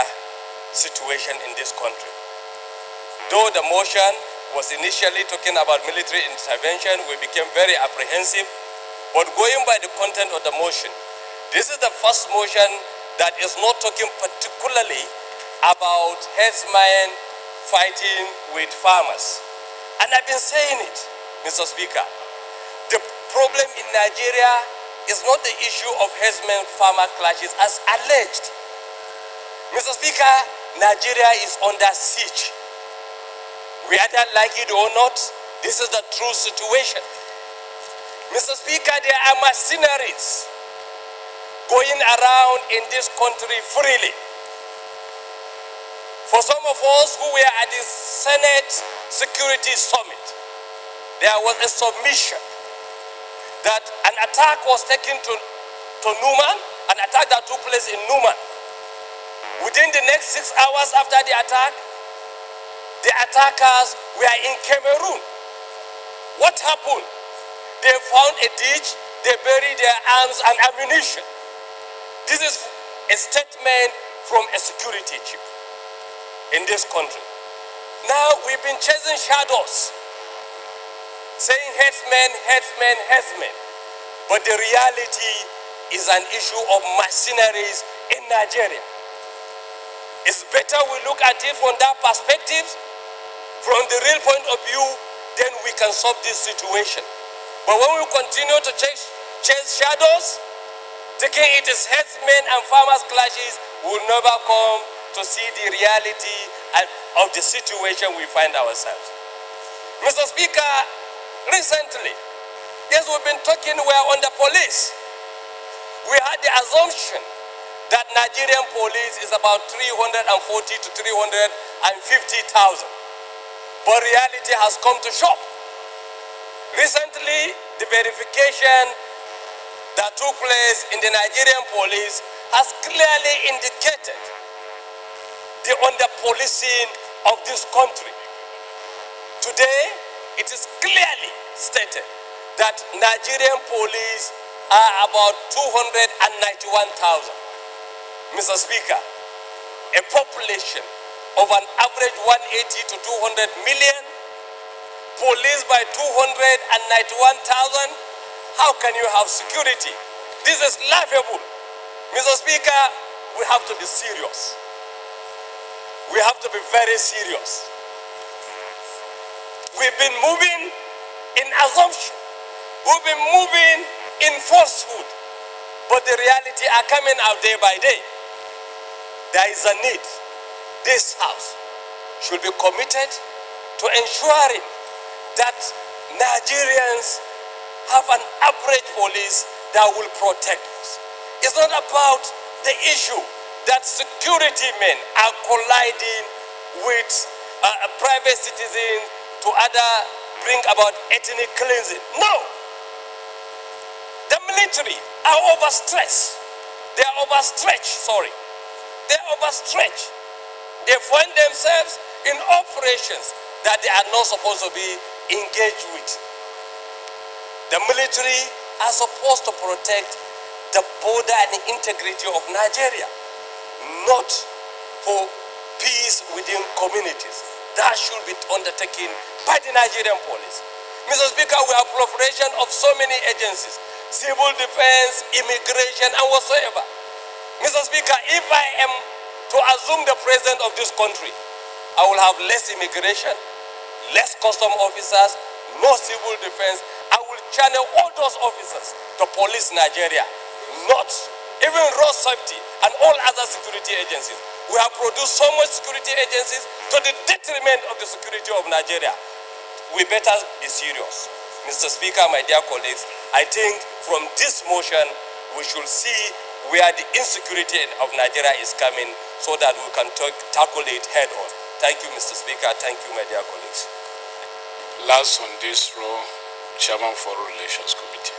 situation in this country. Though the motion was initially talking about military intervention, we became very apprehensive, but going by the content of the motion, this is the first motion that is not talking particularly about herdsmen fighting with farmers. And I've been saying it, Mr. Speaker. The problem in Nigeria is not the issue of herdsmen-farmer clashes as alleged. Mr. Speaker, Nigeria is under siege. Whether like it or not, this is the true situation. Mr. Speaker, there are mercenaries going around in this country freely. For some of us who were at the Senate Security Summit, there was a submission that an attack was taken to Numan, an attack that took place in Numan. Within the next 6 hours after the attack, the attackers were in Cameroon. What happened? They found a ditch, they buried their arms and ammunition. This is a statement from a security chief in this country. Now we've been chasing shadows, saying herdsmen, herdsmen, herdsmen. But the reality is an issue of mercenaries in Nigeria. It's better we look at it from that perspective, from the real point of view, then we can solve this situation. But when we continue to chase shadows, thinking it is herdsmen and farmers clashes, we will never come to see the reality of the situation we find ourselves. Mr. Speaker, recently, yes, we've been talking, we're on the police. We had the assumption that Nigerian police is about 340 to 350,000. But reality has come to shock. Recently, the verification that took place in the Nigerian police has clearly indicated the under-policing of this country. Today, it is clearly stated that Nigerian police are about 291,000. Mr. Speaker, a population of an average 180 to 200 million, police by 291,000, how can you have security? This is laughable. Mr. Speaker, we have to be serious. We have to be very serious. We've been moving in assumption. We've been moving in falsehood. But the reality are coming out day by day. There is a need. This House should be committed to ensuring that Nigerians have an average police that will protect us. It's not about the issue that security men are colliding with private citizens to bring about ethnic cleansing. No. The military are overstressed. They are overstretched, sorry. They are overstretched. They find themselves in operations that they are not supposed to be engaged with. The military are supposed to protect the border and the integrity of Nigeria, not for peace within communities. That should be undertaken by the Nigerian police. Mr. Speaker, we have proliferation of so many agencies, civil defense, immigration, and whatsoever. Mr. Speaker, if I am to assume the president of this country, I will have less immigration, less custom officers, no civil defense. I will channel all those officers to police Nigeria, not even road safety and all other security agencies. We have produced so much security agencies to the detriment of the security of Nigeria. We better be serious. Mr. Speaker, my dear colleagues, I think from this motion, we should see where the insecurity of Nigeria is coming so that we can tackle it head on. Thank you, Mr. Speaker. Thank you, my dear colleagues. Last on this row, Chairman for Relations Committee.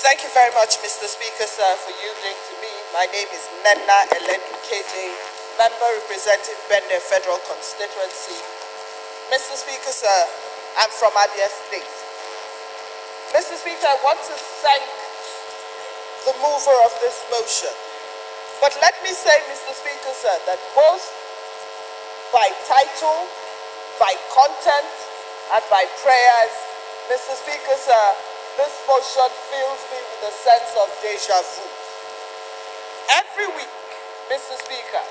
Thank you very much, Mr. Speaker, sir, for yielding to me. My name is Nenna Elenu KJ, member representing Bende Federal Constituency. Mr. Speaker, sir, I'm from Abia State. Mr. Speaker, I want to thank the mover of this motion. But let me say, Mr. Speaker, sir, that both by title, by content, and by prayers, Mr. Speaker, sir, this motion fills me with a sense of deja vu. Every week, Mr. Speaker,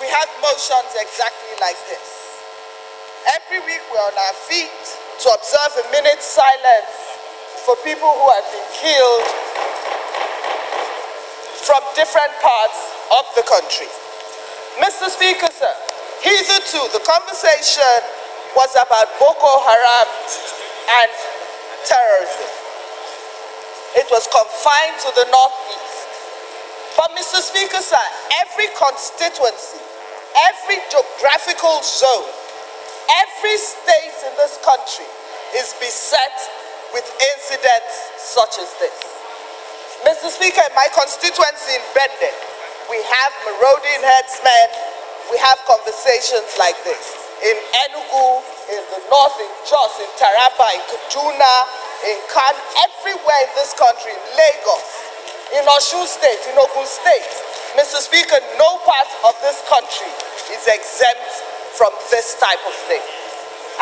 we have motions exactly like this. Every week we're on our feet to observe a minute's silence for people who have been killed from different parts of the country. Mr. Speaker, sir, hitherto the conversation was about Boko Haram and terrorism. It was confined to the northeast. But Mr. Speaker, sir, every constituency, every geographical zone, every state in this country is beset with incidents such as this. Mr. Speaker, in my constituency in Bende, we have marauding headsmen, we have conversations like this. In Enugu, in the north, in Jos, in Taraba, in Kaduna, in Kan, everywhere in this country, in Lagos, in Osun State, in Ogun State. Mr. Speaker, no part of this country is exempt from this type of thing.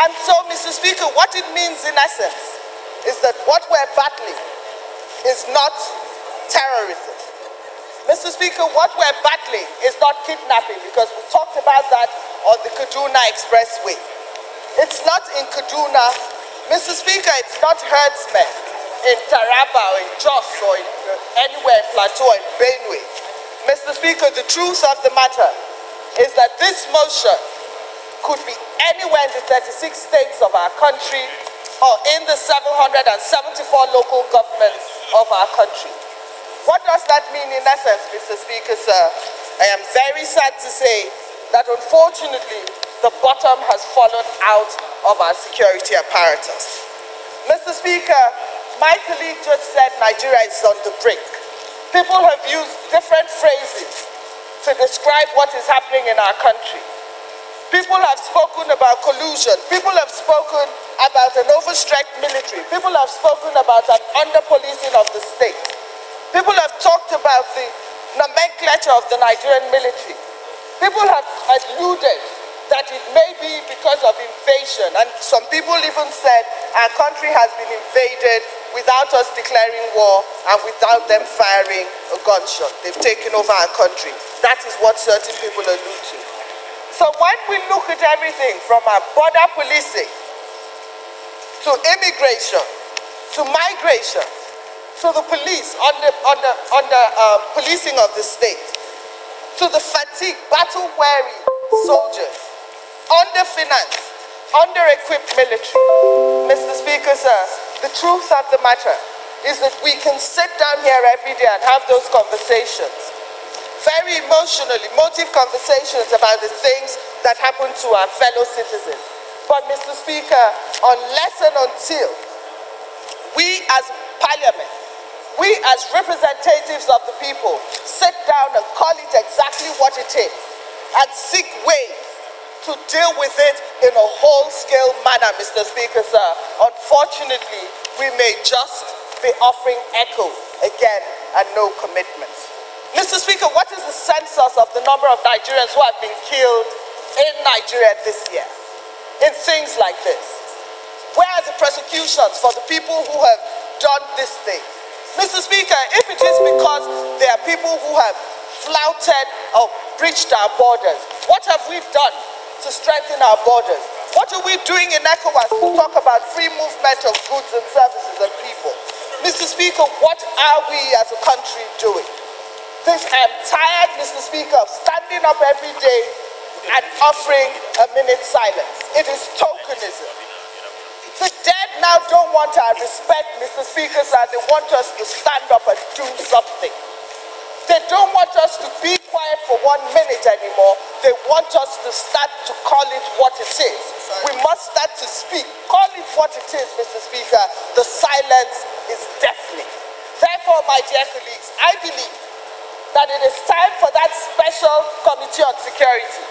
And so, Mr. Speaker, what it means in essence is that what we're battling is not terrorism. Mr. Speaker, what we're battling is not kidnapping, because we talked about that on the Kaduna Expressway. It's not in Kaduna. Mr. Speaker, it's not herdsmen in Taraba or in Jos or anywhere in Plateau or in Benue. Mr. Speaker, the truth of the matter is that this motion could be anywhere in the 36 states of our country or in the 774 local governments of our country. What does that mean in essence, Mr. Speaker, sir? I am very sad to say that unfortunately the bottom has fallen out of our security apparatus. Mr. Speaker, my colleague just said Nigeria is on the brink. People have used different phrases to describe what is happening in our country. People have spoken about collusion. People have spoken about an overstretched military. People have spoken about an under-policing of the state. People have talked about the nomenclature of the Nigerian military. People have alluded that it may be because of invasion, and some people even said our country has been invaded without us declaring war and without them firing a gunshot. They've taken over our country. That is what certain people allude to. So when we look at everything from our border policing to immigration to migration to the police under policing of the state, to the fatigue, battle-weary soldiers, under-financed, under-equipped military. Mr. Speaker, sir, the truth of the matter is that we can sit down here every day and have those conversations, very emotionally motive conversations about the things that happen to our fellow citizens. But, Mr. Speaker, unless and until we as Parliament, we as representatives of the people, sit down and call it exactly what it is and seek ways to deal with it in a whole-scale manner, Mr. Speaker, sir, unfortunately, we may just be offering echo again and no commitments. Mr. Speaker, what is the census of the number of Nigerians who have been killed in Nigeria this year in things like this? Where are the prosecutions for the people who have done this thing? Mr. Speaker, if it is because there are people who have flouted or breached our borders, what have we done to strengthen our borders? What are we doing in ECOWAS to talk about free movement of goods and services and people? Mr. Speaker, what are we as a country doing? I am tired, Mr. Speaker, of standing up every day and offering a minute's silence. It is tokenism. The dead now don't want our respect, Mr. Speaker, sir. They want us to stand up and do something. They don't want us to be quiet for 1 minute anymore. They want us to start to call it what it is. We must start to speak. Call it what it is, Mr. Speaker. The silence is deafening. Therefore, my dear colleagues, I believe that it is time for that special committee on security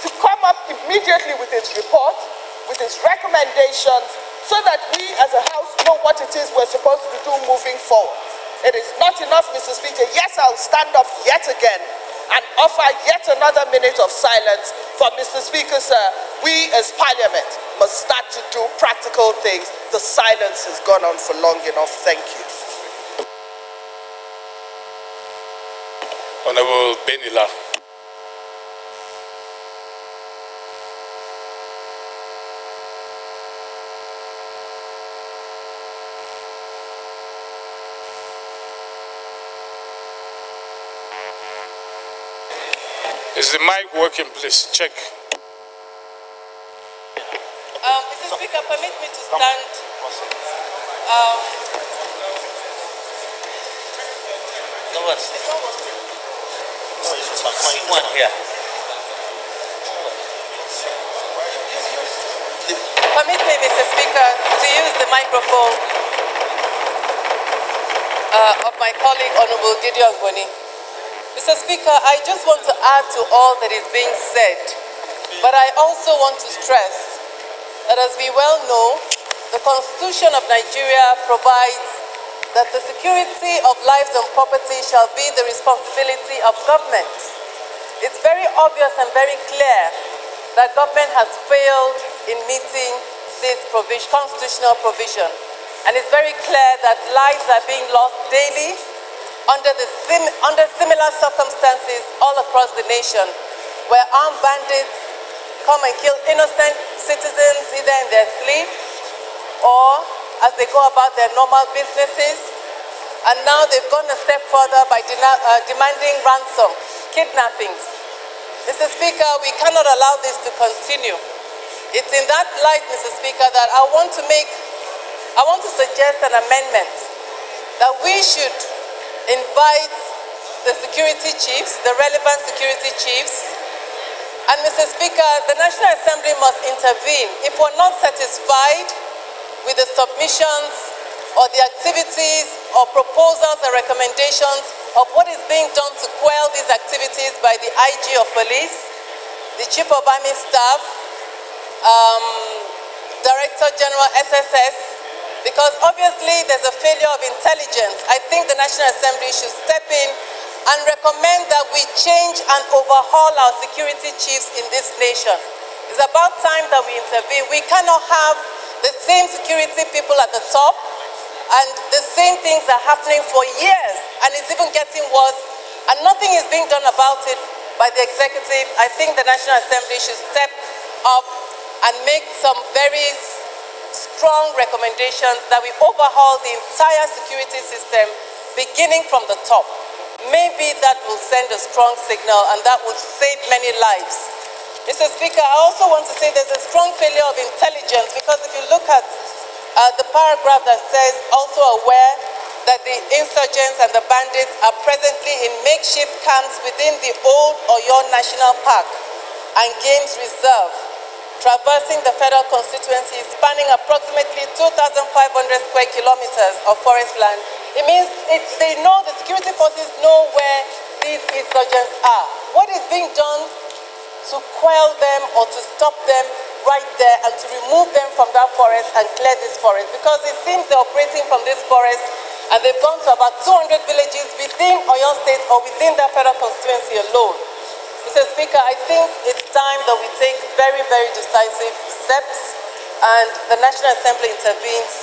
to come up immediately with its report, with its recommendations, so that we as a House know what it is we're supposed to do moving forward. It is not enough, Mr. Speaker. Yes, I'll stand up yet again and offer yet another minute of silence. But, Mr. Speaker, sir, we as Parliament must start to do practical things. The silence has gone on for long enough. Thank you. Honorable Benila. Is the mic working, please? Check. Mr. Speaker, permit me to stand. Permit me, Mr. Speaker, to use the microphone of my colleague, Honorable Gideon Gwoni. Mr. Speaker, I just want to add to all that is being said, but I also want to stress that, as we well know, the Constitution of Nigeria provides that the security of lives and property shall be the responsibility of government. It's very obvious and very clear that government has failed in meeting this constitutional provision. And it's very clear that lives are being lost daily under similar circumstances all across the nation, where armed bandits come and kill innocent citizens either in their sleep or as they go about their normal businesses. And now they've gone a step further by demanding ransom, kidnappings. Mr. Speaker, we cannot allow this to continue. It's in that light, Mr. Speaker, that I want to suggest an amendment that we should invite the security chiefs, the relevant security chiefs, and Mr. Speaker, the National Assembly must intervene if we're not satisfied with the submissions or the activities or proposals or recommendations of what is being done to quell these activities by the IG of Police, the Chief of Army Staff, Director General SSS, because obviously there's a failure of intelligence. I think the National Assembly should step in and recommend that we change and overhaul our security chiefs in this nation. It's about time that we intervene. We cannot have the same security people at the top and the same things are happening for years, and it's even getting worse, and nothing is being done about it by the executive. I think the National Assembly should step up and make some very strong recommendations that we overhaul the entire security system, beginning from the top. Maybe that will send a strong signal and that will save many lives. Mr. Speaker, I also want to say there's a strong failure of intelligence, because if you look at the paragraph that says, also aware that the insurgents and the bandits are presently in makeshift camps within the old Oyo National Park and Games Reserve, traversing the federal constituency, spanning approximately 2,500 square kilometers of forest land. It means they know, the security forces know where these insurgents are. What is being done to quell them or to stop them right there and to remove them from that forest and clear this forest? Because it seems they're operating from this forest and they've gone to about 200 villages within Oyo State or within that federal constituency alone. Mr. Speaker, I think it's time that we take very, very decisive steps and the National Assembly intervenes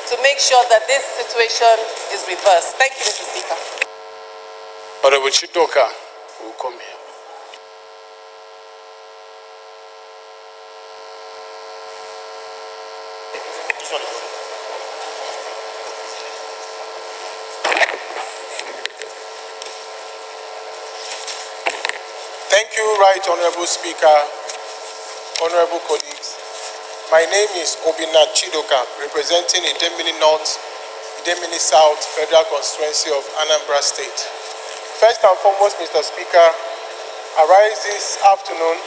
to make sure that this situation is reversed. Thank you, Mr. Speaker. Honorable Chidoka will come here. Thank you, Right Honorable Speaker, honorable colleagues. My name is Obina Chidoka, representing Idemili North, Idemili South Federal Constituency of Anambra State. First and foremost, Mr. Speaker, I rise this afternoon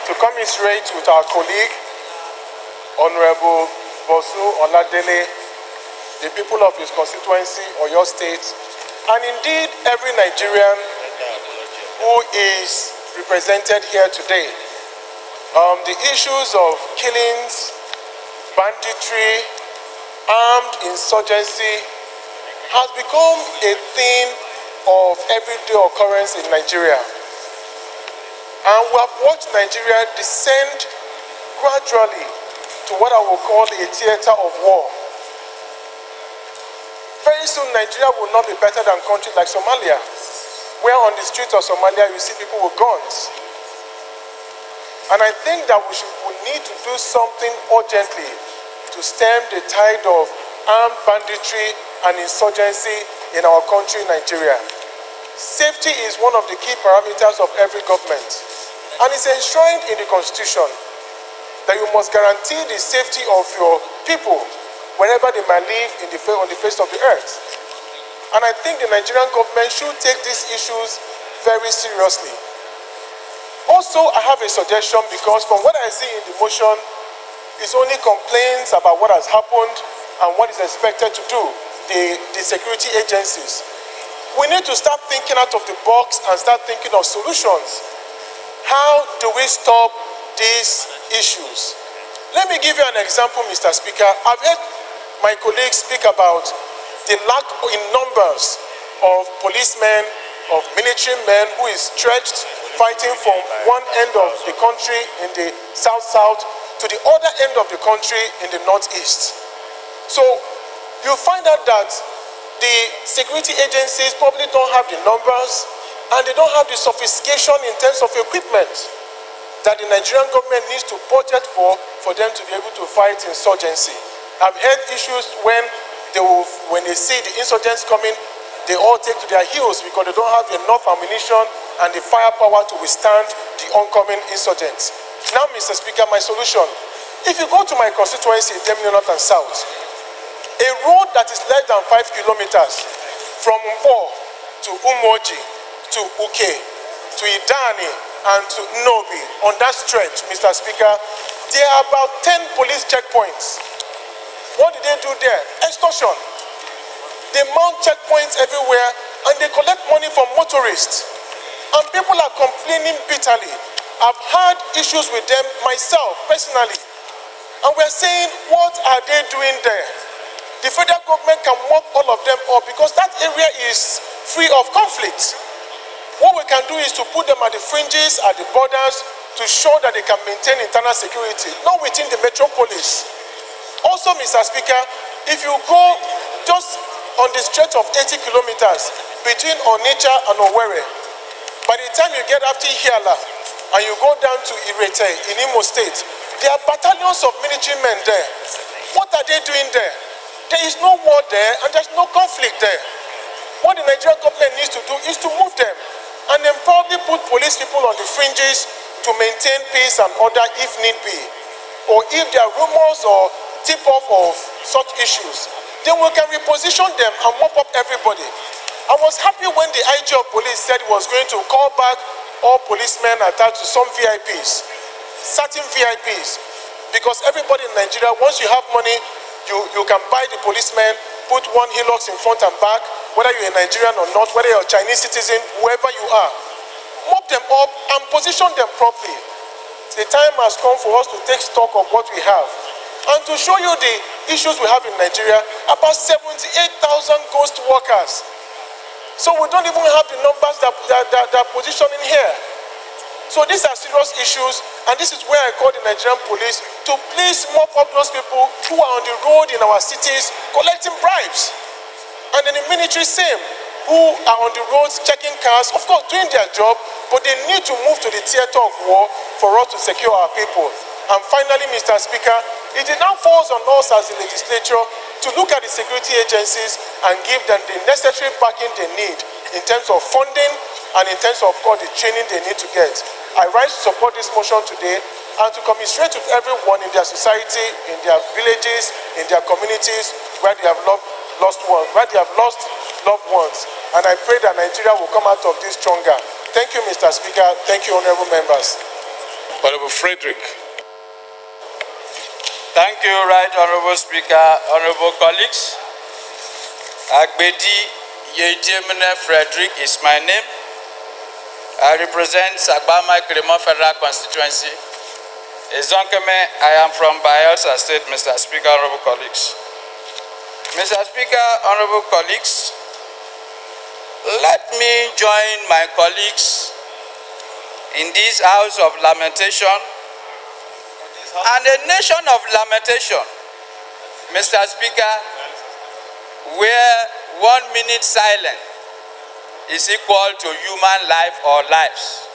to commiserate with our colleague, Honorable Bosu Oladele, the people of his constituency, Oyo State, and indeed every Nigerian who is represented here today. The issues of killings, banditry, armed insurgency has become a theme of everyday occurrence in Nigeria. And we have watched Nigeria descend gradually to what I will call a theater of war. Very soon, Nigeria will not be better than countries like Somalia, where on the streets of Somalia you see people with guns. And I think that we need to do something urgently to stem the tide of armed banditry and insurgency in our country, Nigeria. Safety is one of the key parameters of every government, and it's enshrined in the Constitution that you must guarantee the safety of your people wherever they might live on the face of the earth. And I think the Nigerian government should take these issues very seriously. Also, I have a suggestion, because from what I see in the motion, it's only complaints about what has happened and what is expected to do, the security agencies. We need to start thinking out of the box and start thinking of solutions. How do we stop these issues? Let me give you an example, Mr. Speaker. I've heard my colleagues speak about the lack in numbers of policemen, of military men who is stretched fighting from one end of the country in the south-south to the other end of the country in the northeast. So you find out that the security agencies probably don't have the numbers and they don't have the sophistication in terms of equipment that the Nigerian government needs to budget for them to be able to fight insurgency. I've heard issues when they see the insurgents coming, they all take to their heels because they don't have enough ammunition and the firepower to withstand the oncoming insurgents. Now, Mr. Speaker, my solution. If you go to my constituency, Idemili North and South, a road that is less than 5 kilometers from Mpo to Umoji to Uke to Idani and to Nobi, on that stretch, Mr. Speaker, there are about 10 police checkpoints. What did they do there? Extortion. They mount checkpoints everywhere and they collect money from motorists. And people are complaining bitterly I've had issues with them myself, personally. And we're saying, what are they doing there? The federal government can mop all of them up because that area is free of conflict. What we can do is to put them at the fringes, at the borders, to show that they can maintain internal security, not within the metropolis. Also, Mr. Speaker, if you go just on the stretch of 80 kilometers between Onitsha and Owerri, by the time you get after Hiala and you go down to Irete in Imo State, there are battalions of military men there. What are they doing there? There is no war there and there's no conflict there. What the Nigerian government needs to do is to move them and then probably put police people on the fringes to maintain peace and order if need be. Or if there are rumors or tip-off of such issues, then we can reposition them and mop up everybody. I was happy when the IG of police said he was going to call back all policemen attached to some VIPs, certain VIPs, because everybody in Nigeria, once you have money, you can buy the policemen, put one Hilux in front and back, whether you're a Nigerian or not, whether you're a Chinese citizen, whoever you are. Mop them up and position them properly. The time has come for us to take stock of what we have and to show you the issues we have in Nigeria, about 78,000 ghost workers. So we don't even have the numbers that are positioned in here. So these are serious issues, and this is where I call the Nigerian police to please mop up those people who are on the road in our cities collecting bribes. And then the military same, who are on the roads checking cars, of course doing their job, but they need to move to the theater of war for us to secure our people. And finally, Mr. Speaker, it now falls on us as the legislature to look at the security agencies and give them the necessary backing they need in terms of funding and in terms of course, the training they need to get. I rise to support this motion today and to commiserate with everyone in their society, in their villages, in their communities where they have lost loved ones. And I pray that Nigeria will come out of this stronger. Thank you, Mr. Speaker. Thank you, honorable members. Honorable Frederick. Thank you, Right Honorable Speaker, honorable colleagues. Agbedi Yejemene Frederick is my name. I represent Sagbama Kremon Federal Constituency. Ezonkeme, I am from Bayelsa State, Mr. Speaker, honorable colleagues. Mr. Speaker, honorable colleagues, let me join my colleagues in this house of lamentation and a nation of lamentation, Mr. Speaker, where 1 minute silence is equal to human life or lives.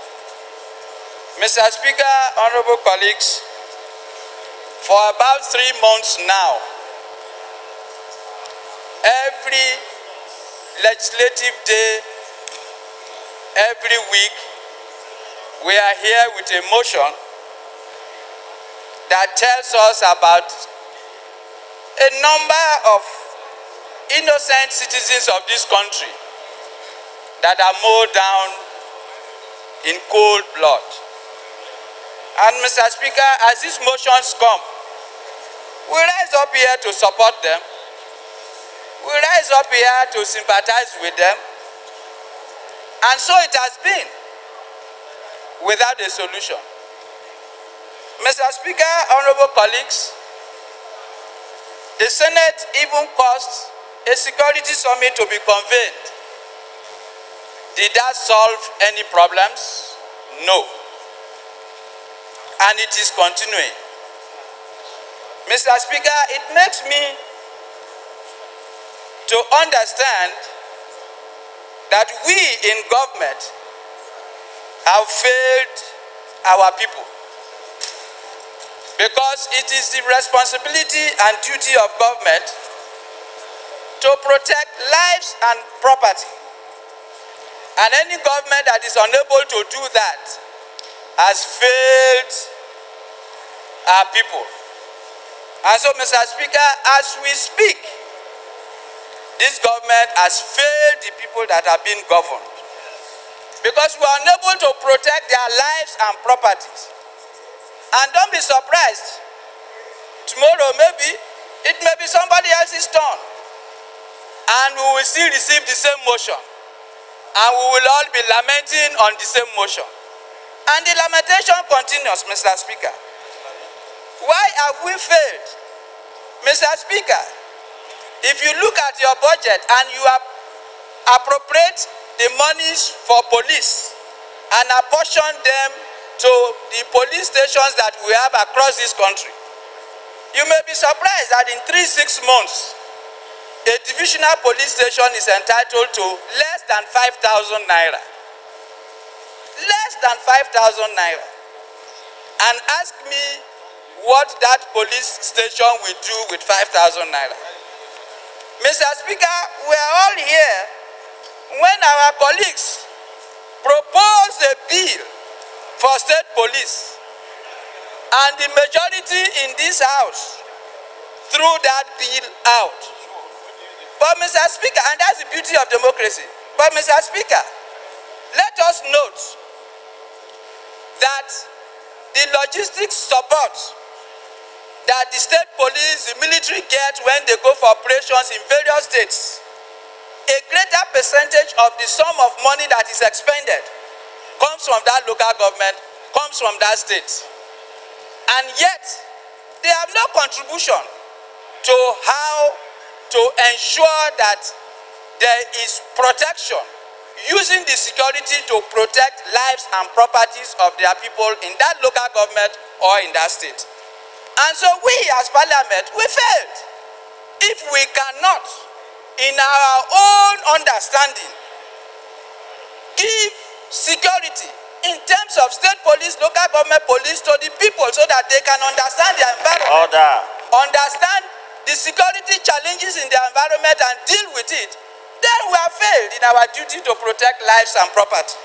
Mr. Speaker, honorable colleagues, for about 3 months now, every legislative day, every week, we are here with a motion that tells us about a number of innocent citizens of this country that are mowed down in cold blood. And Mr. Speaker, as these motions come, we rise up here to support them. We rise up here to sympathize with them. And so it has been without a solution. Mr. Speaker, honorable colleagues, the Senate even caused a security summit to be convened. Did that solve any problems? No. And it is continuing. Mr. Speaker, it makes me to understand that we in government have failed our people, because it is the responsibility and duty of government to protect lives and property. And any government that is unable to do that has failed our people. And so, Mr. Speaker, as we speak, this government has failed the people that are being governed, because we are unable to protect their lives and properties. And don't be surprised, tomorrow maybe, it may be somebody else's turn, and we will still receive the same motion, and we will all be lamenting on the same motion. And the lamentation continues, Mr. Speaker. Why have we failed? Mr. Speaker, if you look at your budget and you appropriate the monies for police and apportion them to the police stations that we have across this country, you may be surprised that in 3-6 months, a divisional police station is entitled to less than 5,000 naira. Less than 5,000 naira. And ask me what that police station will do with 5,000 naira. Mr. Speaker, we are all here when our colleagues propose a bill for state police, and the majority in this house threw that bill out. But Mr. Speaker, and that's the beauty of democracy, but Mr. Speaker, let us note that the logistics support that the state police, the military get when they go for operations in various states, a greater percentage of the sum of money that is expended comes from that local government, comes from that state. And yet, they have no contribution to how to ensure that there is protection, using the security to protect lives and properties of their people in that local government or in that state. And so we as parliament, we failed. If we cannot, in our own understanding, give security in terms of state police, local government police to the people so that they can understand their environment, understand the security challenges in their environment and deal with it, then we have failed in our duty to protect lives and property.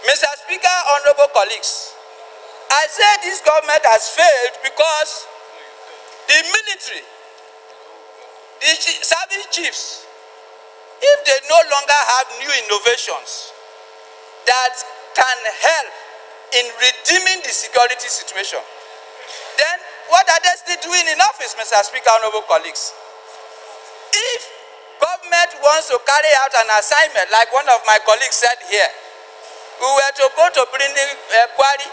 Mr. Speaker, honorable colleagues, I say this government has failed because the military, the service chiefs, if they no longer have new innovations that can help in redeeming the security situation, then what are they still doing in office, Mr. Speaker, honorable colleagues? If government wants to carry out an assignment, like one of my colleagues said here, we were to go to Plenary quarry,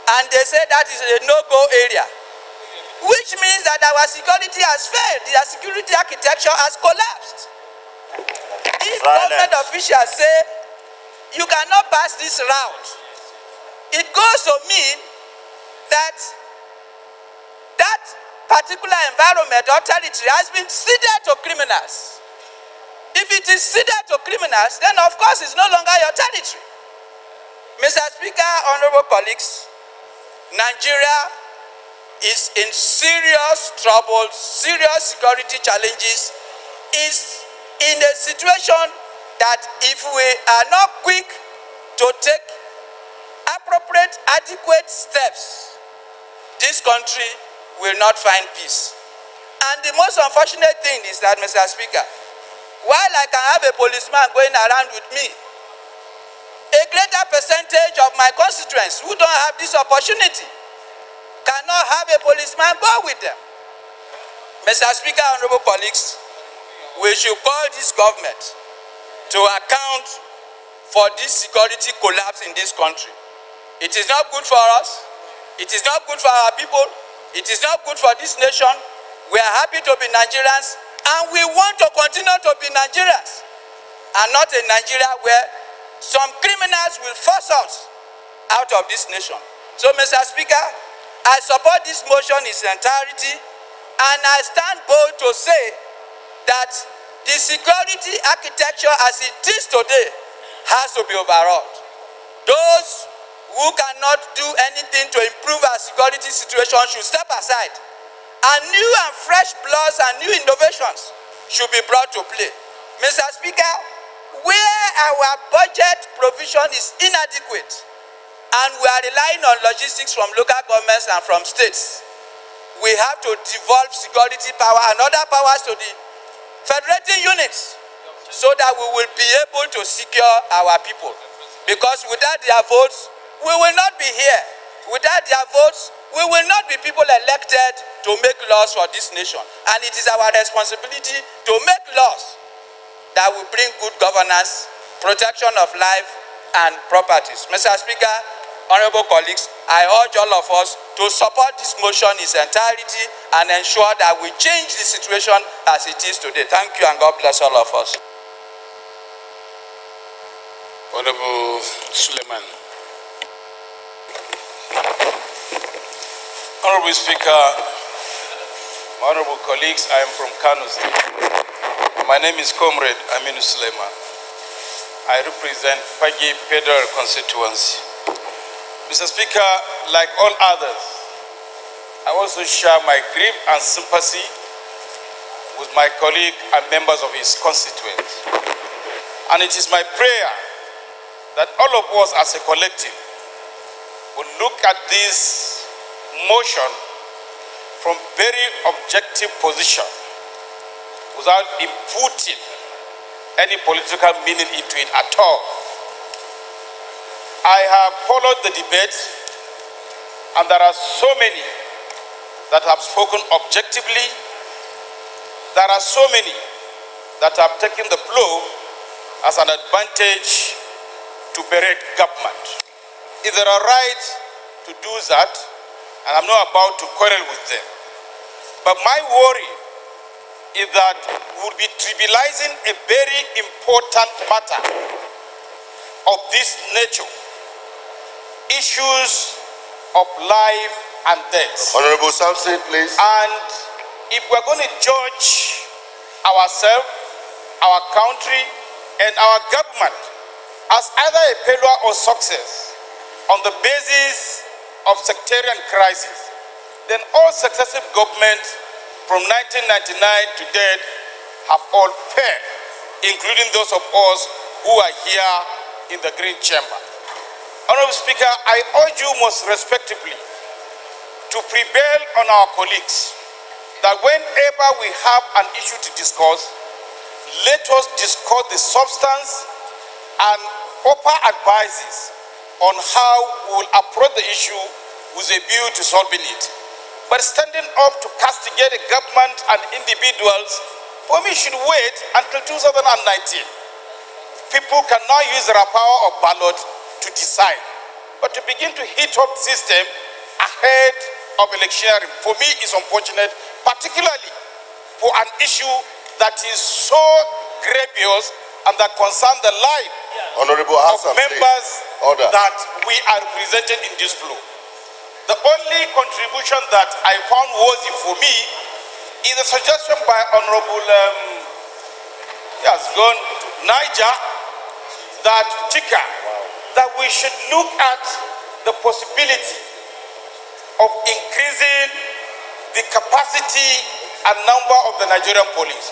and they said that is a no-go area, which means that our security has failed. Their security architecture has collapsed. If government officials say you cannot pass this route, it goes to mean that that particular environment or territory has been ceded to criminals. If it is ceded to criminals, then of course it's no longer your territory. Mr. Speaker, honorable colleagues, Nigeria is in serious trouble, serious security challenges, is in a situation that if we are not quick to take appropriate, adequate steps, this country will not find peace. And the most unfortunate thing is that, Mr. Speaker, while I can have a policeman going around with me, a greater percentage of my constituents who don't have this opportunity cannot have a policeman go with them. Mr. Speaker, honorable colleagues, we should call this government to account for this security collapse in this country. It is not good for us. It is not good for our people. It is not good for this nation. We are happy to be Nigerians, and we want to continue to be Nigerians, and not a Nigeria where some criminals will force us out of this nation. So, Mr. Speaker, I support this motion in its entirety, and I stand bold to say that the security architecture as it is today has to be overhauled. Those who cannot do anything to improve our security situation should step aside, and new and fresh bloods and new innovations should be brought to play. Mr. Speaker, where our budget provision is inadequate and we are relying on logistics from local governments and from states, we have to devolve security power and other powers to the federating units so that we will be able to secure our people. Because without their votes, we will not be here. Without their votes, we will not be people elected to make laws for this nation. And it is our responsibility to make laws that will bring good governance, protection of life and properties. Mr. Speaker, honorable colleagues, I urge all of us to support this motion in its entirety and ensure that we change the situation as it is today. Thank you, and God bless all of us. Honorable Suleiman. Honorable Speaker, my honorable colleagues, I am from Kano State. My name is Comrade Aminu Suleiman. I represent Pagi Federal Constituency. Mr. Speaker, like all others, I also share my grief and sympathy with my colleague and members of his constituency. And it is my prayer that all of us as a collective will look at this motion from very objective position without inputting any political meaning into it at all. I have followed the debate, and there are so many that have spoken objectively. There are so many that have taken the blow as an advantage to berate government. If they are right to do that, and I'm not about to quarrel with them, but my worry is that we'll be trivializing a very important matter of this nature, issues of life and death. Honorable Samson, please. And if we're going to judge ourselves, our country, and our government as either a failure or success on the basis of sectarian crisis, then all successive governments from 1999 to date have all failed, including those of us who are here in the Green Chamber. Honorable Speaker, I urge you most respectfully to prevail on our colleagues that whenever we have an issue to discuss, let us discuss the substance and offer advices on how we will approach the issue with a view to solving it. But standing up to castigate a government and individuals, for me, should wait until 2019. People can now use their power of ballot to decide. But to begin to heat up the system ahead of electioneering, for me, is unfortunate, particularly for an issue that is so grievous and that concerns the life Honorable Hassan, of members that we are represented in this floor. The only contribution that I found worthy for me is a suggestion by Honorable Niger, that Chika, that we should look at the possibility of increasing the capacity and number of the Nigerian police.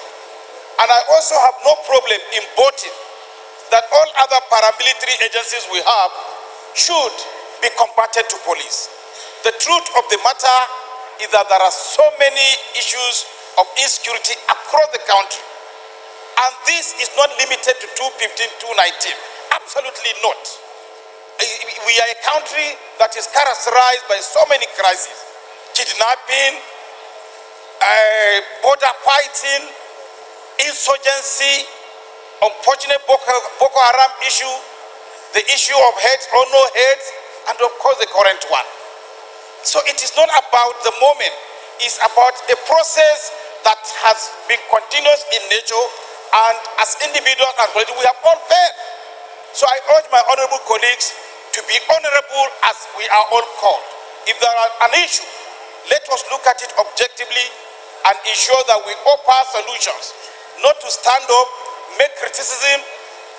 And I also have no problem in voting that all other paramilitary agencies we have should be converted to police. The truth of the matter is that there are so many issues of insecurity across the country. And this is not limited to 2015, 2019. Absolutely not. We are a country that is characterized by so many crises. Kidnapping, border fighting, insurgency, unfortunate Boko Haram issue, the issue of heads or no heads, and of course the current one. So it is not about the moment, it's about a process that has been continuous in nature, and as individuals and collective, we have all failed. So I urge my honorable colleagues to be honorable as we are all called. If there are an issue, let us look at it objectively and ensure that we offer solutions, not to stand up, make criticism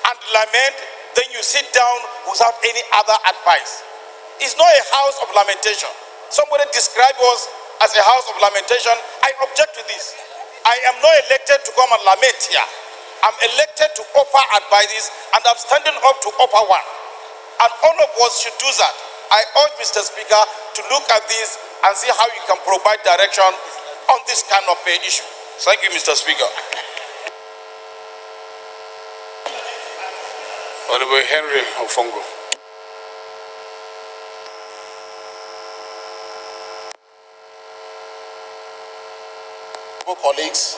and lament, then you sit down without any other advice. It's not a house of lamentation. Somebody described us as a house of lamentation. I object to this. I am not elected to come and lament here. I'm elected to offer advices, and I'm standing up to offer one. And all of us should do that. I urge Mr. Speaker to look at this and see how you can provide direction on this kind of issue. Thank you, Mr. Speaker. Honorable Henry Ofongo. Colleagues,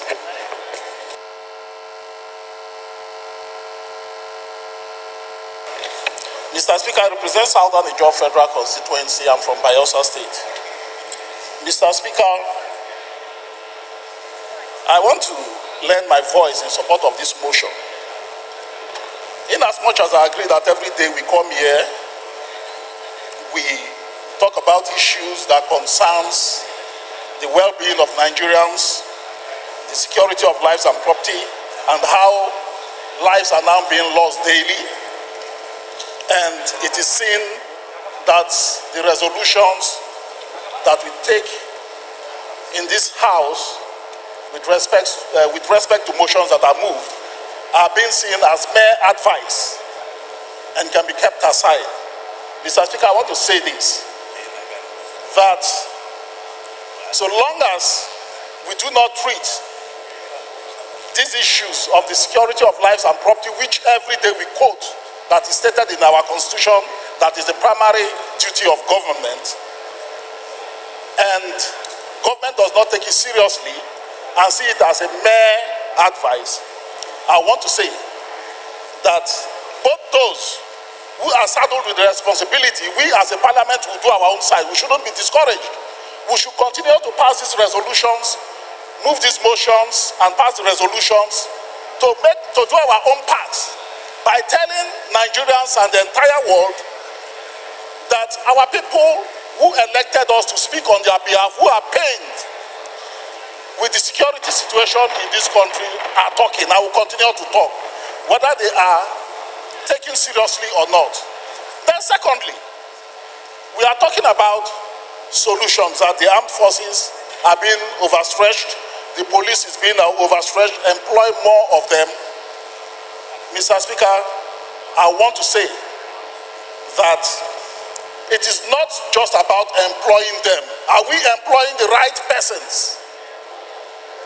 Mr. Speaker, I represent Southern Ijaw Federal Constituency. I'm from Bayelsa State. Mr. Speaker, I want to lend my voice in support of this motion. In as much as I agree that every day we come here, we talk about issues that concerns the well-being of Nigerians, the security of lives and property, and how lives are now being lost daily. And it is seen that the resolutions that we take in this House with respect to motions that are moved are being seen as mere advice and can be kept aside. Mr. Speaker, I want to say this, that so long as we do not treat these issues of the security of lives and property, which every day we quote, that is stated in our constitution, that is the primary duty of government, and government does not take it seriously and see it as a mere advice, I want to say that both those who are saddled with the responsibility, we as a parliament will do our own side. We shouldn't be discouraged. We should continue to pass these resolutions, move these motions, and pass the resolutions to do our own part by telling Nigerians and the entire world that our people who elected us to speak on their behalf, who are pained with the security situation in this country, are talking. I will continue to talk, whether they are taken seriously or not. Then secondly, we are talking about solutions that the armed forces are being overstretched, the police is being overstretched, employ more of them. Mr. Speaker, I want to say that it is not just about employing them. Are we employing the right persons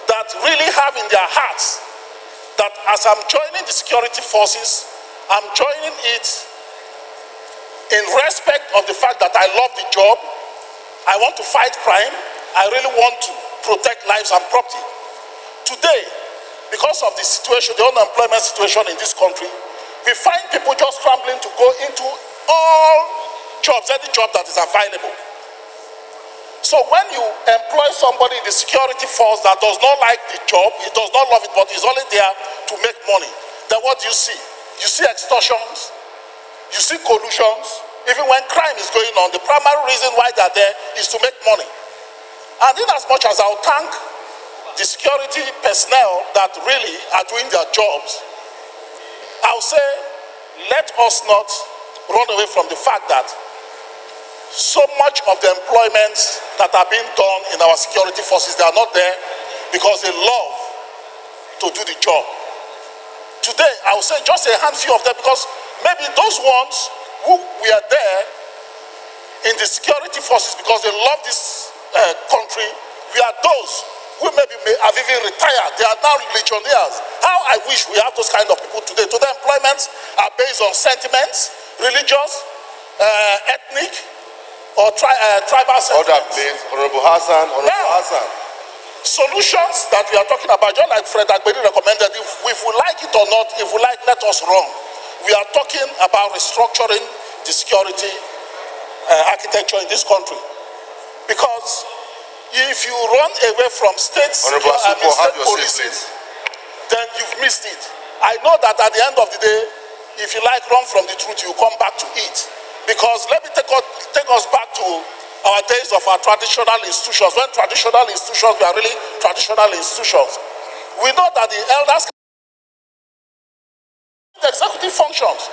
that really have in their hearts that as I'm joining the security forces, I'm joining it in respect of the fact that I love the job, I want to fight crime, I really want to protect lives and property. Today, because of the situation, the unemployment situation in this country, we find people just scrambling to go into all jobs, any job that is available. So when you employ somebody in the security force that does not like the job, he does not love it, but is only there to make money, then what do you see? You see extortions, you see collusions. Even when crime is going on, the primary reason why they are there is to make money. And in as much as I'll thank the security personnel that really are doing their jobs, I'll say, let us not run away from the fact that so much of the employments that are being done in our security forces, they are not there because they love to do the job. Today, I will say just a handful of them, because maybe those ones who were there in the security forces because they love this country, we are those who maybe may have even retired. They are now legionnaires. How I wish we have those kind of people today. Today, employments are based on sentiments, religious, ethnic, or tribal sentiments. Order, please. Honorable Hassan. Hassan. Solutions that we are talking about, just like Fred Agbedi recommended, if we like it or not, if we like, let us run. We are talking about restructuring the security architecture in this country. Because if you run away from state policing, then you've missed it. I know that at the end of the day, if you like run from the truth, you come back to it. Because let me take us back to our days of our traditional institutions. When traditional institutions were really traditional institutions, we know that the elders, the executive functions,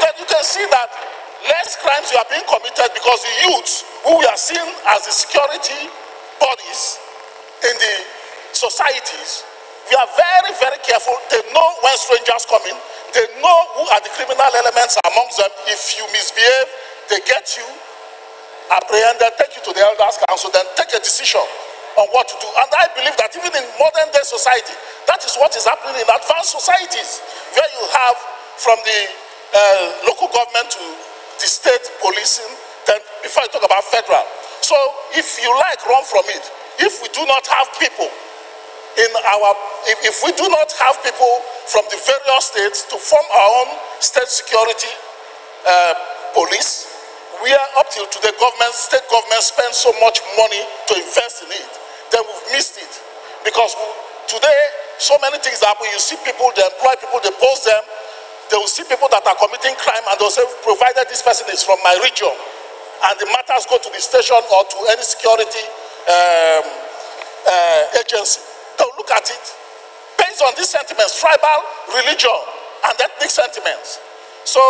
then you can see that less crimes were being committed because the youths who we are seen as the security bodies in the societies, we are very, very careful. They know when strangers come in. They know who are the criminal elements amongst them. If you misbehave, they get you apprehended, take you to the elders council, then take a decision on what to do. And I believe that even in modern day society, that is what is happening in advanced societies, where you have from the local government to the state policing, then before you talk about federal. So if you like, run from it. If we do not have people in our, if we do not have people from the various states to form our own state security police, where up till today government, state government spends so much money to invest in it, then we've missed it. Because today, so many things happen. You see people, they employ people, they post them, they will see people that are committing crime and they'll say, provided this person is from my region, and the matters go to the station or to any security agency, they'll look at it based on these sentiments, tribal, religion, and ethnic sentiments. So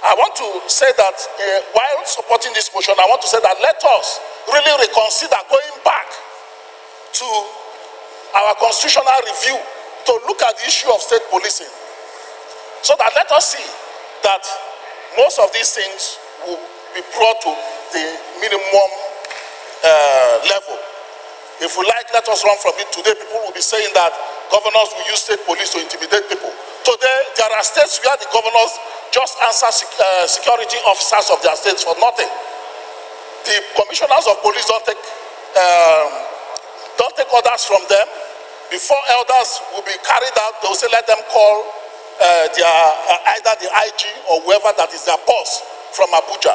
I want to say that while supporting this motion, I want to say that let us really reconsider going back to our constitutional review to look at the issue of state policing, so that let us see that most of these things will be brought to the minimum level. If we like, let us run from it. Today, people will be saying that governors will use state police to intimidate people. Today, there are states where the governors just answer security officers of their states for nothing. The commissioners of police don't take orders from them. Before elders will be carried out, they will say, let them call either the IG or whoever that is their boss from Abuja.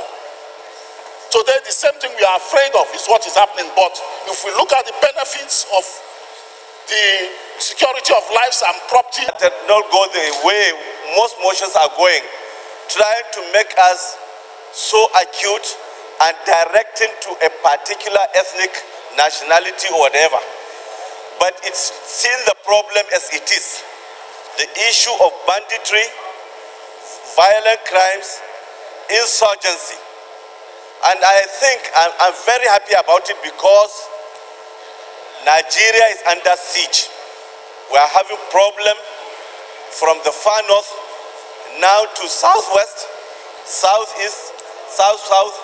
Today, the same thing we are afraid of is what is happening. But if we look at the benefits of the security of lives and property, that not go the way most motions are going, trying to make us so acute and directing to a particular ethnic nationality or whatever. But it's seen the problem as it is. The issue of banditry, violent crimes, insurgency. And I think I'm very happy about it because Nigeria is under siege. We are having problem from the far north now to southwest, southeast, south-south,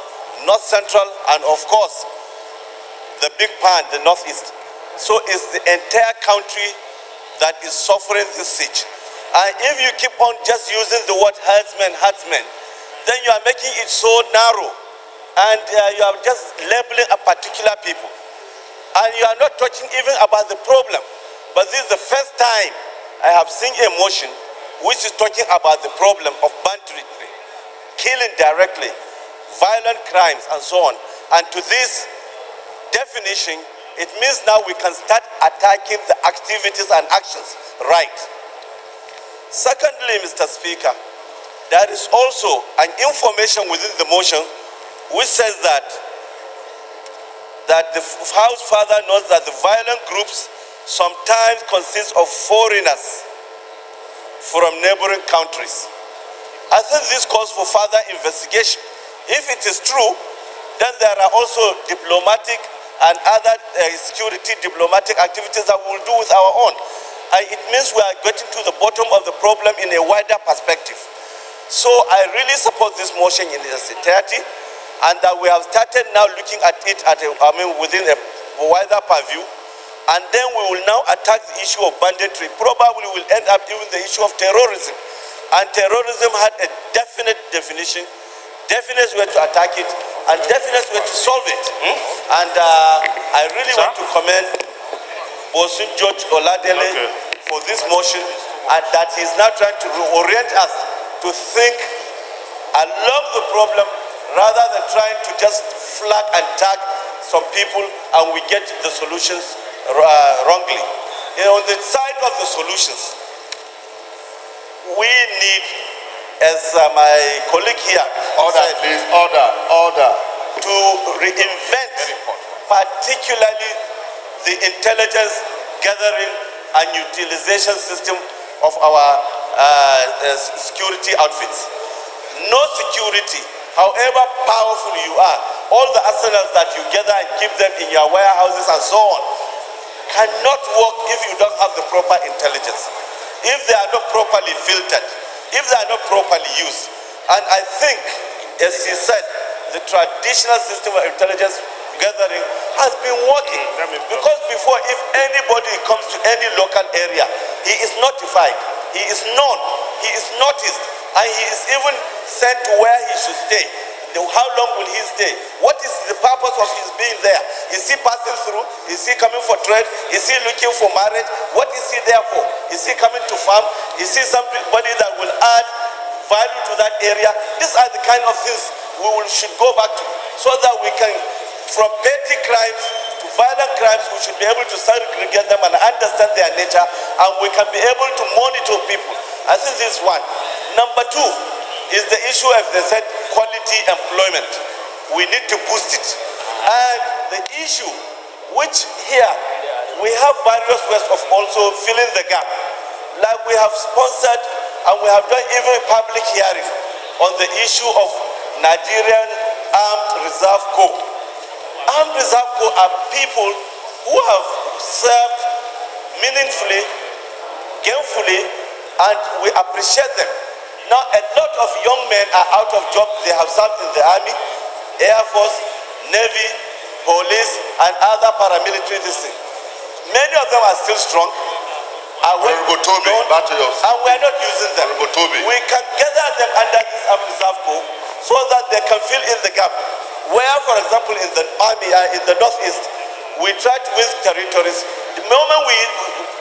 north central, and of course, the big part, the northeast. So it's the entire country that is suffering this siege. And if you keep on just using the word herdsmen, then you are making it so narrow. And you are just labeling a particular people. And you are not talking even about the problem. But this is the first time I have seen a motion which is talking about the problem of banditry, killing directly, violent crimes, and so on. And to this definition, it means now we can start attacking the activities and actions, right? Secondly, Mr. Speaker, there is also an information within the motion which says that the House Father knows that the violent groups sometimes consist of foreigners from neighboring countries. I think this calls for further investigation. If it is true, then there are also diplomatic and other security diplomatic activities that we will do with our own. And it means we are getting to the bottom of the problem in a wider perspective. So I really support this motion in its entirety, and that we have started now looking at it within a wider purview, and then we will now attack the issue of banditry. Probably will end up even the issue of terrorism. And terrorism had a definite definition, definite way to attack it, and definite way to solve it. And I really want to commend Bosun George Oladele for this motion, and that he's now trying to orient us to think along the problem rather than trying to just flag and tag some people and we get the solutions wrongly. On the side of the solutions, we need, as my colleague here said, to reinvent particularly the intelligence gathering and utilization system of our security outfits. No security, however powerful you are, all the arsenals that you gather and keep them in your warehouses and so on, cannot work if you don't have the proper intelligence, if they are not properly filtered, if they are not properly used. And I think, as he said, the traditional system of intelligence gathering has been working. Because before, if anybody comes to any local area, he is notified, he is known, he is noticed, and he is even sent to where he should stay. How long will he stay? What is the purpose of his being there? Is he passing through? Is he coming for trade? Is he looking for marriage? What is he there for? Is he coming to farm? Is he somebody that will add value to that area. These are the kind of things should go back to, so that we can, from petty crimes to violent crimes, we should be able to segregate them and understand their nature, and we can be able to monitor people. I think this is one. Number two is the issue of the said quality employment. We need to boost it. And the issue, which here, we have various ways of also filling the gap. Like we have sponsored and we have done even public hearing on the issue of Nigerian Armed Reserve Corps. Armed Reserve Corps are people who have served meaningfully, gainfully, and we appreciate them. Now, a lot of young men are out of job. They have served in the Army, Air Force, Navy, police, and other paramilitary districts. Many of them are still strong. And we are not using them. We can gather them under this Armed Reserve Corps so that they can fill in the gap. Where, for example, in the Army, in the Northeast, we try to win territories. The moment we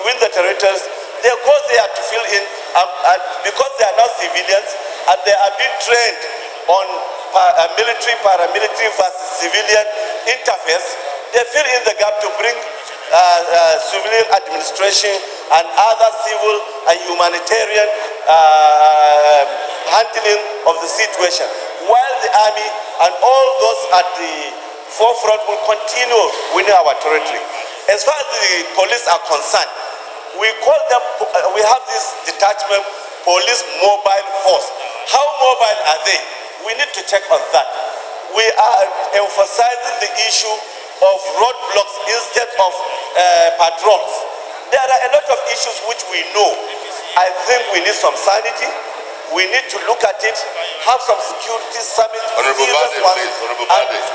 win the territories, they go there to fill in, and because they are not civilians and they are being trained on military, paramilitary versus civilian interface, they fill in the gap to bring civilian administration and other civil and humanitarian handling of the situation, while the army and all those at the forefront will continue winning our territory. As far as the police are concerned, we call them, we have this detachment, police mobile force. How mobile are they? We need to check on that. We are emphasizing the issue of roadblocks instead of patrols. There are a lot of issues which we know. I think we need some sanity. We need to look at it, have some security summit, and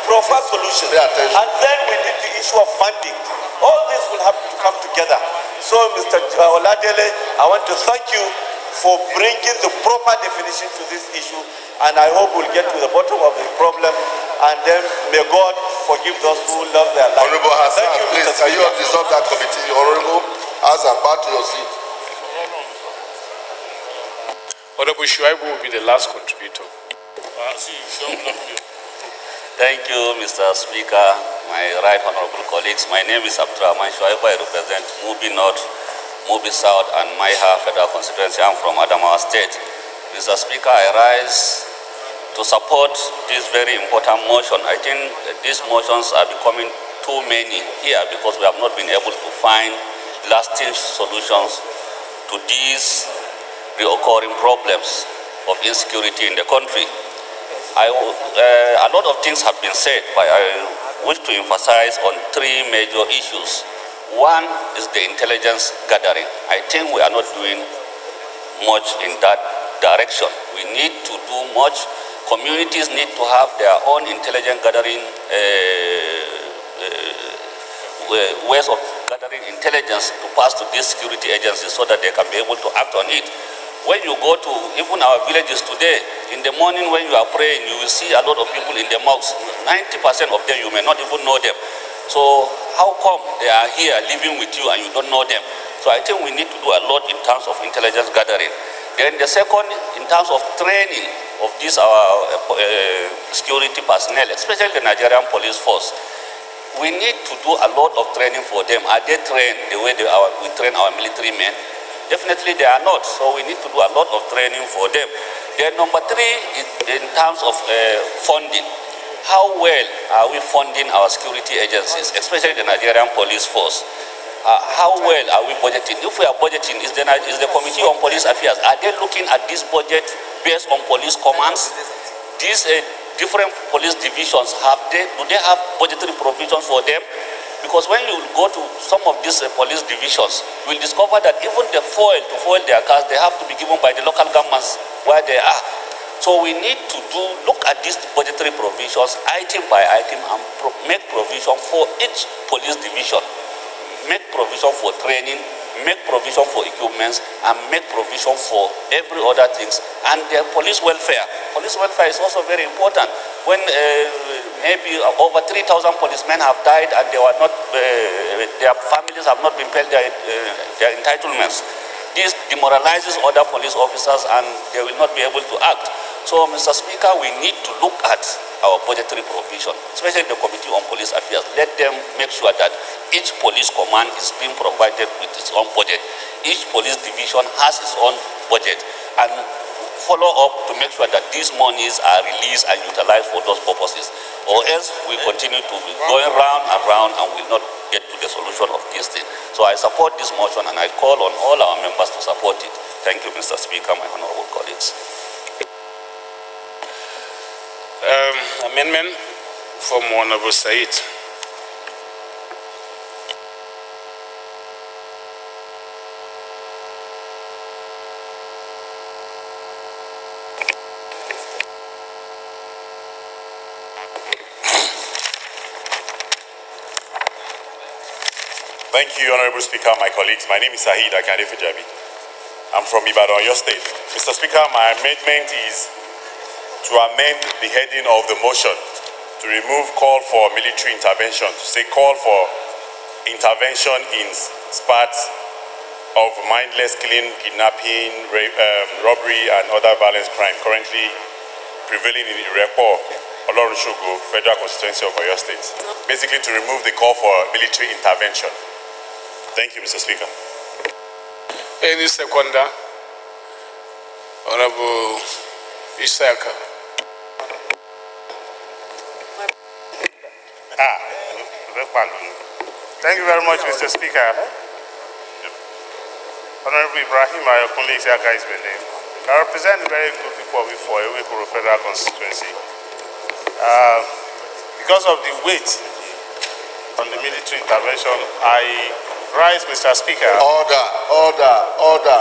provide solutions. And then we need the issue of funding. All this will have to come together. So, Mr. Oladele, I want to thank you for bringing the proper definition to this issue, and I hope we'll get to the bottom of the problem, and then may God forgive those who love their life. Honorable Hassan, thank you, please, can you dissolve that committee? Honorable Hassan, back to your seat. Honorable Shuaibu will be the last contributor. Thank you, Mr. Speaker, my right honorable colleagues. My name is Abdurrahman Shuaibu. I represent Mubi North, Mubi South, and Maiha Federal Constituency. I'm from Adamawa State. Mr. Speaker, I rise to support this very important motion. I think these motions are becoming too many here because we have not been able to find lasting solutions to these reoccurring problems of insecurity in the country. A lot of things have been said, but I wish to emphasize on three major issues. One is the intelligence gathering. I think we are not doing much in that direction. We need to do much. Communities need to have their own intelligence gathering ways of gathering intelligence to pass to these security agencies so that they can be able to act on it. When you go to even our villages today, in the morning when you are praying, you will see a lot of people in the mosques. 90% of them, you may not even know them. So how come they are here living with you and you don't know them? So I think we need to do a lot in terms of intelligence gathering. Then the second, in terms of training of these our security personnel, especially the Nigerian police force. We need to do a lot of training for them. Are they trained the way we train our military men? Definitely they are not. So we need to do a lot of training for them. Then number three is in terms of funding. How well are we funding our security agencies, especially the Nigerian police force? How well are we budgeting? If we are budgeting, is the Committee on Police Affairs, are they looking at this budget based on police commands? These different police divisions, do they have budgetary provisions for them? Because when you go to some of these police divisions, you will discover that even the fuel to fuel their cars, they have to be given by the local governments where they are. So we need to look at these budgetary provisions item by item and make provision for each police division. Make provision for training, make provision for equipments, and make provision for every other things. And their police welfare. Police welfare is also very important. When maybe over 3,000 policemen have died and they were not, their families have not been paid their entitlements. This demoralizes other police officers and they will not be able to act. So, Mr. Speaker, we need to look at our budgetary provision, especially the Committee on Police Affairs. Let them make sure that each police command is being provided with its own budget. Each police division has its own budget, and follow up to make sure that these monies are released and utilized for those purposes. Or else we continue to be going round and round and will not get to the solution of this thing. So I support this motion and I call on all our members to support it. Thank you, Mr. Speaker, my honorable colleagues. Amendment from Honorable Said. Thank you, Honorable Speaker, my colleagues. My name is Sahid Akande Fijabi. I'm from Ibadan, your state. Mr. Speaker, my amendment is to amend the heading of the motion to remove call for military intervention, to say call for intervention in spats of mindless killing, kidnapping, rape, robbery, and other violent crime currently prevailing in Irepo, Olorun-Shogo, Federal Constituency of Oyo State. Basically to remove the call for military intervention. Thank you, Mr. Speaker. Any seconder? Honorable Isaka. Thank you very much, Mr. Speaker. Honorable Ibrahim Ayokunle Isaka is my name. I represent the very good people before Ewekoro Federal Constituency. Because of the weight on the military intervention, I rise, Mr. Speaker. Order.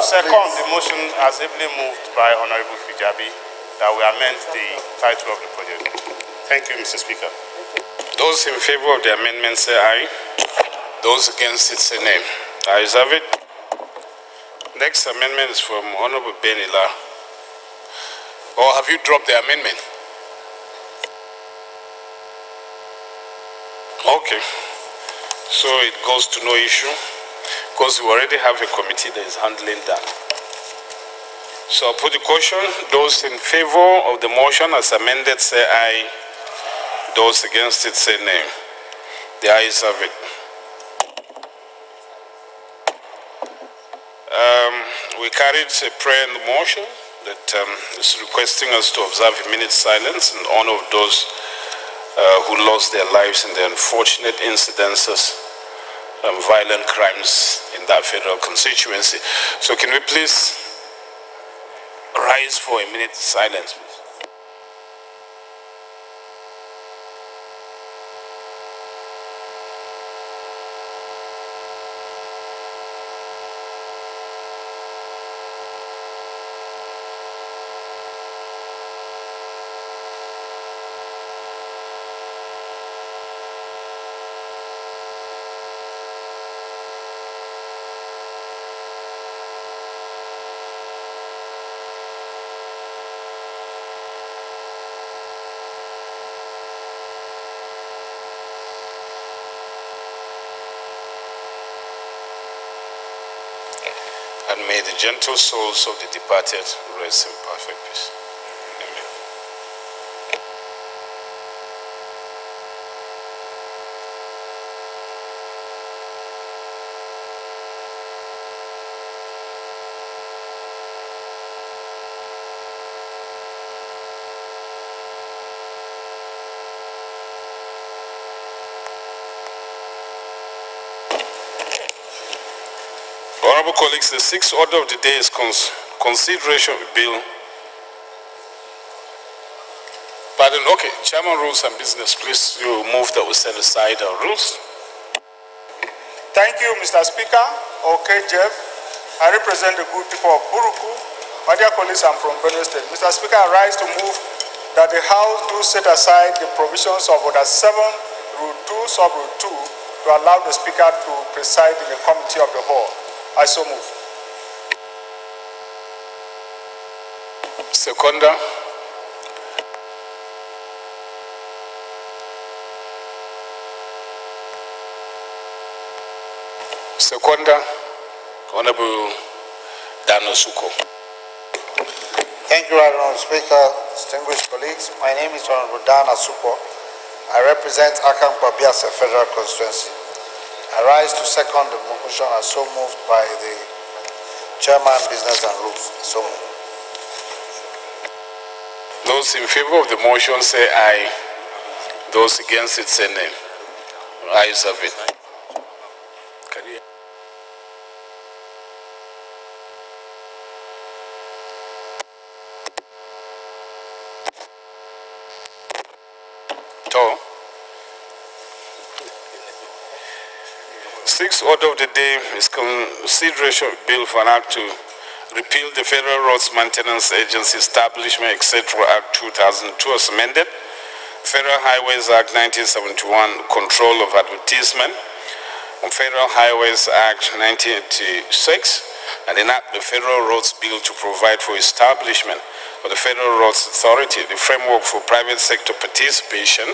Second, the motion as ably moved by Honorable Fijabi that we amend the title of the project. Thank you, Mr. Speaker. Those in favor of the amendment say aye. Those against it say nay. Ayes have it. Next amendment is from Honorable Benila. Or have you dropped the amendment? Okay. So it goes to no issue because we already have a committee that is handling that. So I'll put the question. Those in favor of the motion as amended say aye. Those against it say nay. The ayes have it. We carried a prayer in the motion that is requesting us to observe a minute's silence in honor of those who lost their lives in the unfortunate incidences and violent crimes in that federal constituency. So can we please rise for a minute's silence, please? And may the gentle souls of the departed rest in perfect peace. Amen. Honorable colleagues, the sixth order of the day is consideration of bill. Pardon, okay, Chairman, Rules and Business, please, you move that we set aside our rules. Thank you, Mr. Speaker. Okay, Jeff. I represent the good people of Buruku. My dear colleagues, I'm from Benue State. Mr. Speaker, I rise to move that the House do set aside the provisions of Order 7, Rule 2, Sub-Rule 2, to allow the Speaker to preside in the Committee of the Whole. I so move. Seconder. Seconder. Honorable Dan Osuko. Thank you, Honorable Speaker, distinguished colleagues. My name is Honorable Dan Asupo. I represent Akam Kwabiase Federal Constituency. I rise to second the motion as so moved by the Chairman, Business and Rules. So moved. Those in favor of the motion say aye. Those against it say nay. Ayes have it. Sixth order of the day is consideration of bill for an act to repeal the Federal Roads Maintenance Agency Establishment, etc. Act 2002 as amended, Federal Highways Act 1971, Control of Advertisement, on Federal Highways Act 1986, and enact the Federal Roads Bill to provide for establishment of the Federal Roads Authority, the framework for private sector participation,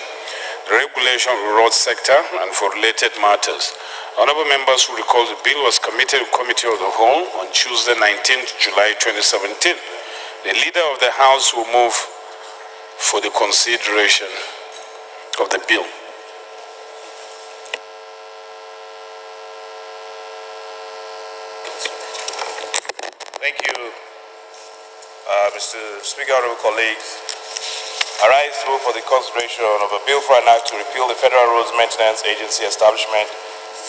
the regulation of the road sector, and for related matters. Honorable members who recall the bill was committed to Committee of the Whole on Tuesday, 19th July 2017. The Leader of the House will move for the consideration of the bill. Thank you, Mr. Speaker, honorable colleagues. I rise to move for the consideration of a bill for an act to repeal the Federal Roads Maintenance Agency Establishment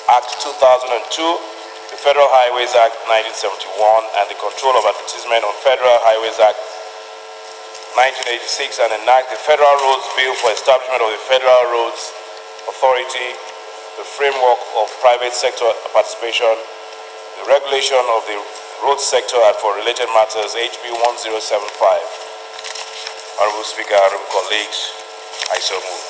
Act 2002, the Federal Highways Act 1971, and the Control of Advertisement on Federal Highways Act 1986, and enact the Federal Roads Bill for establishment of the Federal Roads Authority, the framework of private sector participation, the regulation of the road sector, and for related matters, HB 1075. Honorable Speaker, honorable colleagues, I so move.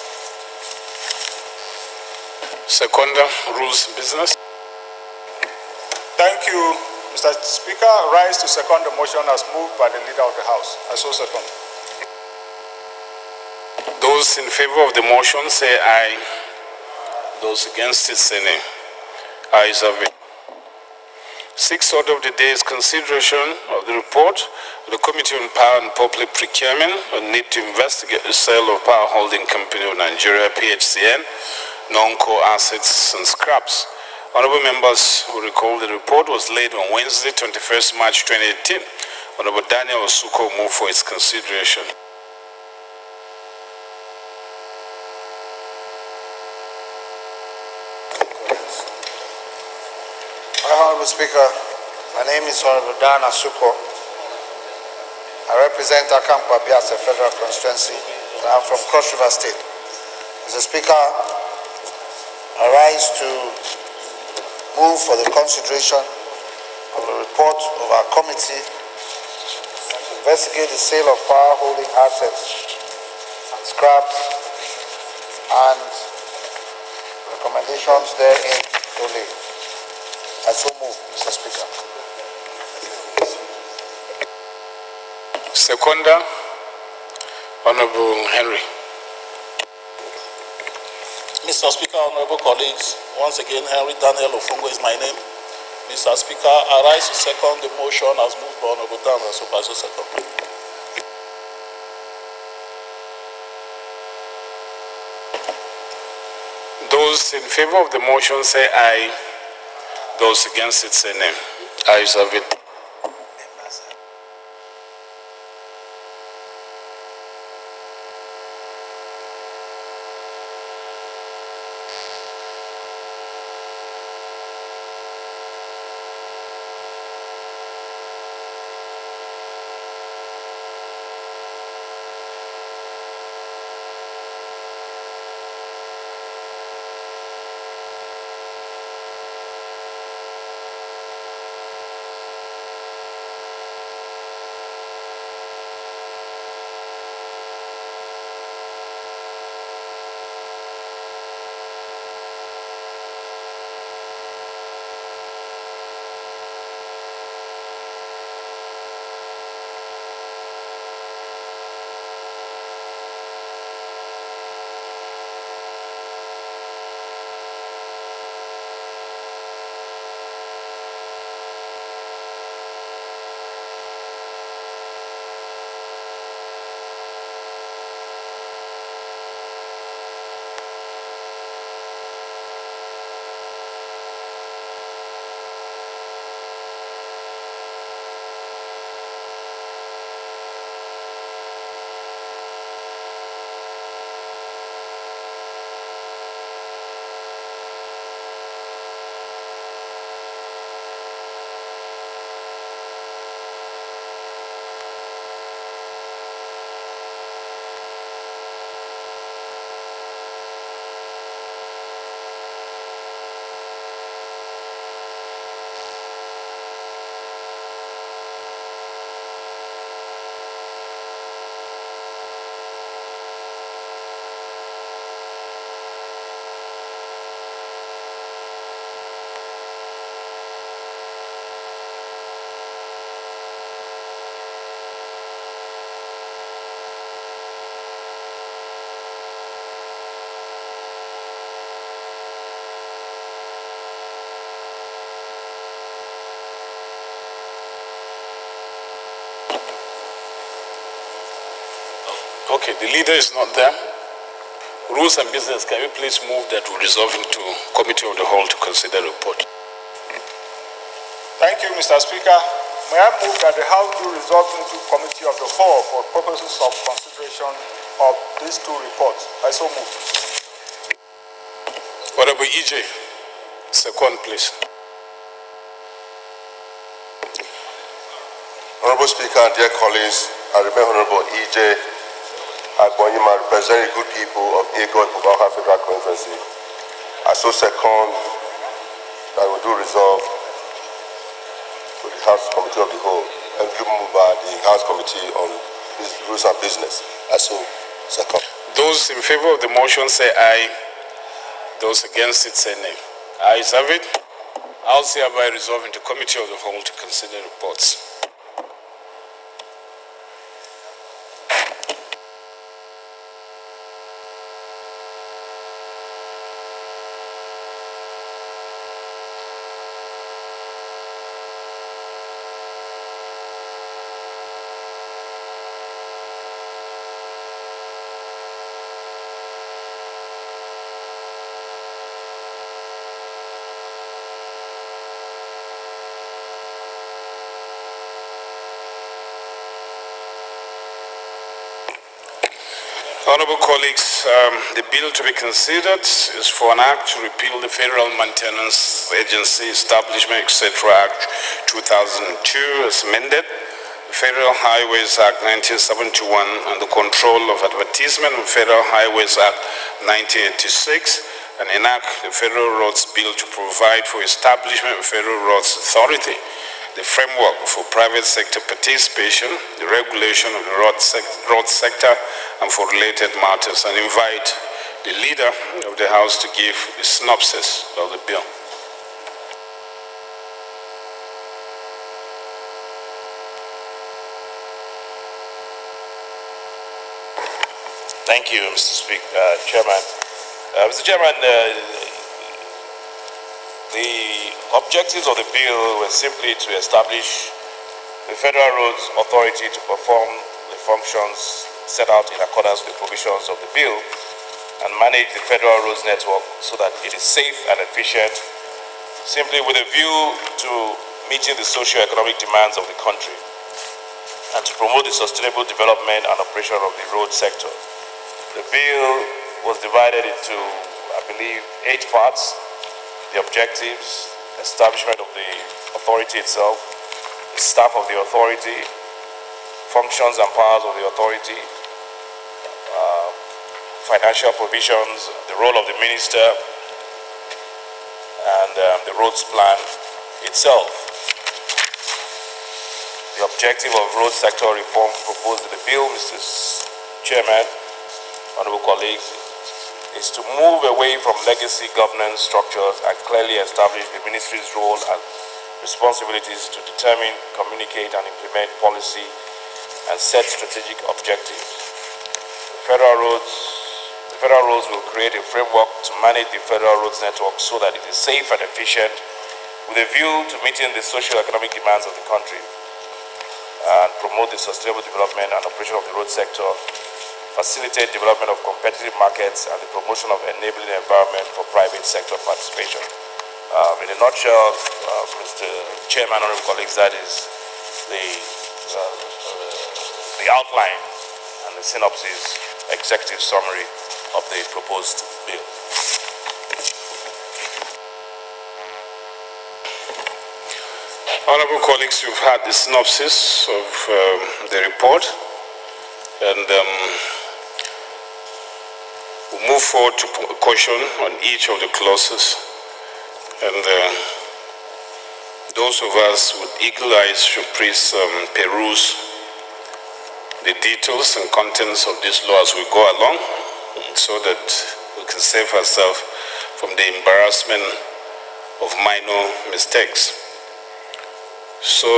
Seconder, Rules Business. Thank you, Mr. Speaker. I rise to second the motion as moved by the Leader of the House. I so second. Those in favor of the motion say aye. Those against it say nay. Ayes have it. Sixth order of the day is consideration of the report of the Committee on Power and Public Procurement on need to investigate the sale of Power Holding Company of Nigeria, PHCN, non-core assets and scraps. Honorable members who recall the report was laid on Wednesday, 21st March 2018. Honorable Daniel Osuko moved for its consideration. Honorable Speaker, my name is Honorable Dan Asuko. I represent Akam Kwabiase Federal Constituency, and I'm from Cross River State. Mr. Speaker, I rise to move for the consideration of the report of our committee to investigate the sale of power holding assets and scraps and recommendations therein solely. I so move, Mr. Speaker. Seconder, Honorable Henry. Mr. Speaker, honorable colleagues, once again, Henry Daniel Ofungo is my name. Mr. Speaker, I rise to second the motion as moved by Honorable Daniel, so I so second. Those in favor of the motion say aye. Those against it say nay. Ayes have it. Okay, the leader is not there. Rules and business, can we please move that we resolve into committee of the whole to consider report? Thank you, Mr. Speaker. May I move that the House do resolve into committee of the whole for purposes of consideration of these two reports. I so move. Honorable EJ, second, please. Honorable Speaker, dear colleagues, I remain Honorable EJ Agbonyima, representing good people of Ego Bubaka Federal Constituency. I so second that we do resolve to the House Committee of the Whole and be moved by the House Committee on Rules and Business. I so second. Those in favor of the motion say aye. Those against it say nay. Ayes have it. I'll hereby resolve into committee of the whole to consider reports. Honorable colleagues, the bill to be considered is for an act to repeal the Federal Maintenance Agency Establishment, etc. Act 2002 as amended, the Federal Highways Act 1971, and the Control of Advertisement and Federal Highways Act 1986, and enact the Federal Roads Bill to provide for establishment of Federal Roads Authority, the framework for private sector participation, the regulation of the road sector, and for related matters, and invite the leader of the House to give the synopsis of the bill. Thank you, Mr. Chairman. Mr. Chairman, the objectives of the bill were simply to establish the Federal Roads Authority to perform the functions set out in accordance with the provisions of the bill and manage the Federal Roads Network so that it is safe and efficient, simply with a view to meeting the socio-economic demands of the country and to promote the sustainable development and operation of the road sector. The bill was divided into, I believe, 8 parts: the objectives, establishment of the authority itself, the staff of the authority, functions and powers of the authority, financial provisions, the role of the minister, and the roads plan itself. The objective of road sector reform proposed in the bill, Mr. Chairman, honorable colleagues, is to move away from legacy governance structures and clearly establish the ministry's role and responsibilities to determine, communicate, and implement policy and set strategic objectives. The Federal Roads will create a framework to manage the Federal Roads Network so that it is safe and efficient with a view to meeting the socio-economic demands of the country and promote the sustainable development and operation of the road sector, facilitate development of competitive markets and the promotion of enabling environment for private sector participation. In a nutshell, Mr. Chairman, honorable colleagues, that is the outline and the synopsis, executive summary of the proposed bill. Honorable colleagues, you've had the synopsis of the report, and we'll move forward to caution on each of the clauses. And those of us with eagle eyes should please peruse the details and contents of this law as we go along, so that we can save ourselves from the embarrassment of minor mistakes. So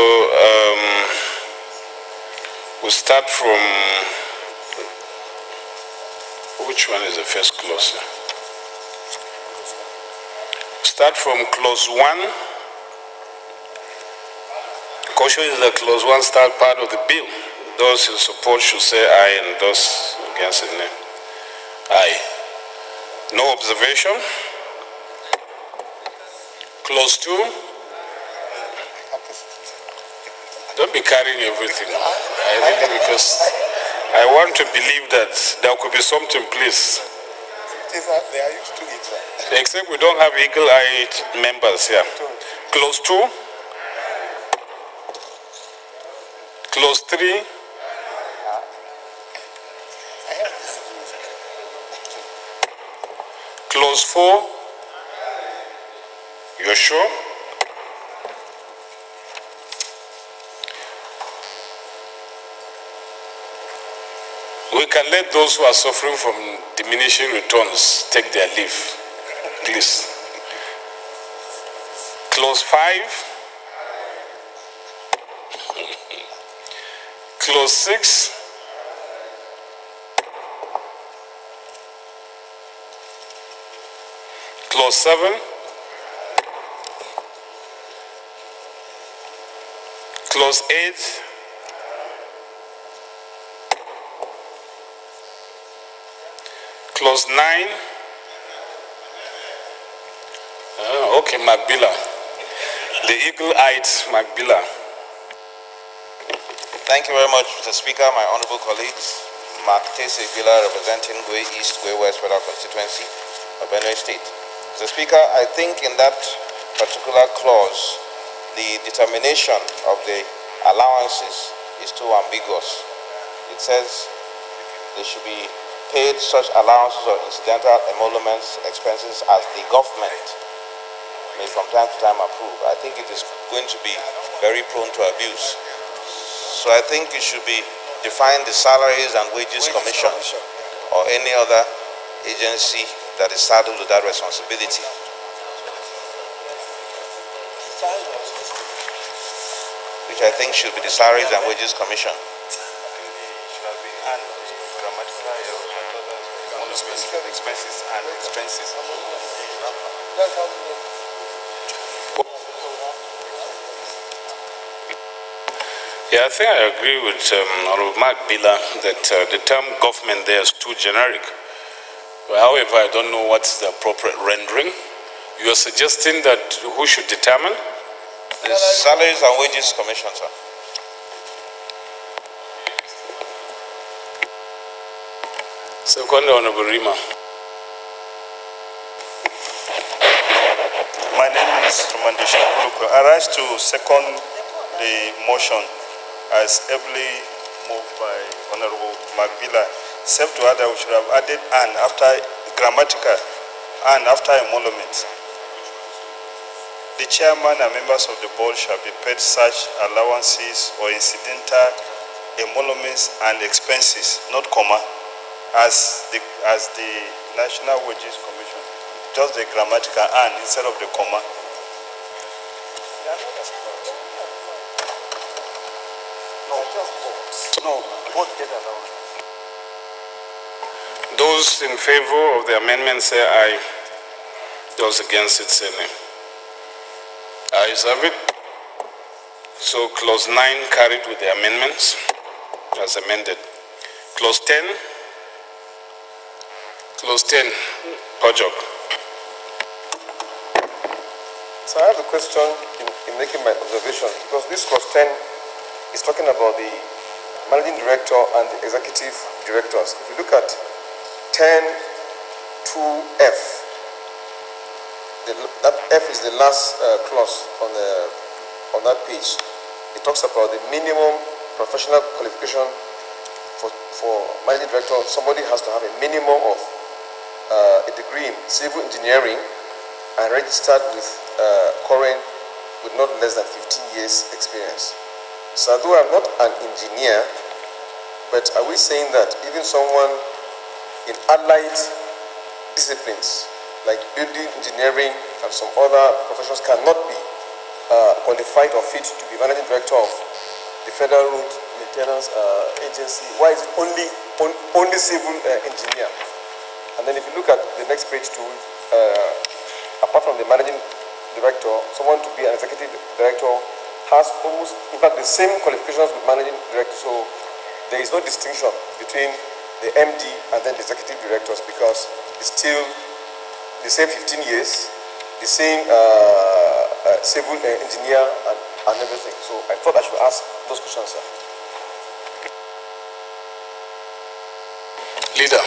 we'll start from, which one is the first clause? Start from clause 1. Caution is the clause 1 start part of the bill. Those in support should say aye, and those against it? Nay. Aye. No observation. Clause 2. Don't be carrying everything. Because I want to believe that there could be something, please. They are used to it. Except we don't have eagle-eyed members here. Clause 2. Clause 3. Clause 4. You're sure? We can let those who are suffering from diminishing returns take their leave, please. Clause 5. Clause 6. Clause 7. Clause 8. Clause 9. Okay, Magbila. The eagle-eyed Magbila. Thank you very much, Mr. Speaker, my honorable colleagues. Mark Tese Bila, representing Gwe East, Gwe West Federal Constituency of Benue State. Mr. Speaker, I think in that particular clause, the determination of the allowances is too ambiguous. It says they should be paid such allowances or incidental emoluments expenses as the government may from time to time approve. I think it is going to be very prone to abuse. So I think it should be defined the Salaries and Wages Commission or any other agency that is saddled with that responsibility. Which I think should be the Salaries and Wages Commission. Expenses and expenses. Yeah, I think I agree with Honorable Mark Bila that the term government there is too generic. However, I don't know what's the appropriate rendering. You are suggesting that who should determine? The Salaries and Wages Commission, sir. Second, Honorable Rima. My name is Tumandisha Uluku. I rise to second the motion as ably moved by Honorable Magbila, except to add that we should have added "and" after grammatical "and" after emolument. The chairman and members of the board shall be paid such allowances or incidental emoluments and expenses, not comma, as the National Wages Commission. Just the grammatical "and" instead of the comma. No, both get allowance. Those in favor of the amendment say aye. Those against it say nay. Ayes have it. So clause 9 carried with the amendments as amended. Clause 10. Clause 10. Pojok. So I have a question in making my observation, because this clause 10 is talking about the managing director and the executive directors. If you look at 10(2)(f), that F is the last clause on that page. It talks about the minimum professional qualification for managing director. Somebody has to have a minimum of a degree in civil engineering and registered with current with not less than 15 years experience. So although I'm not an engineer, but are we saying that even someone in allied disciplines like building engineering and some other professions cannot be qualified or fit to be managing director of the Federal Road Maintenance Agency? Why is it only civil engineer? And then if you look at the next page too, apart from the managing director, someone to be an executive director has almost, in fact, the same qualifications with managing director. So there is no distinction between the MD, and then the executive directors, because it's still the same 15 years, the same civil engineer and everything. So I thought I should ask those questions, sir. Leader.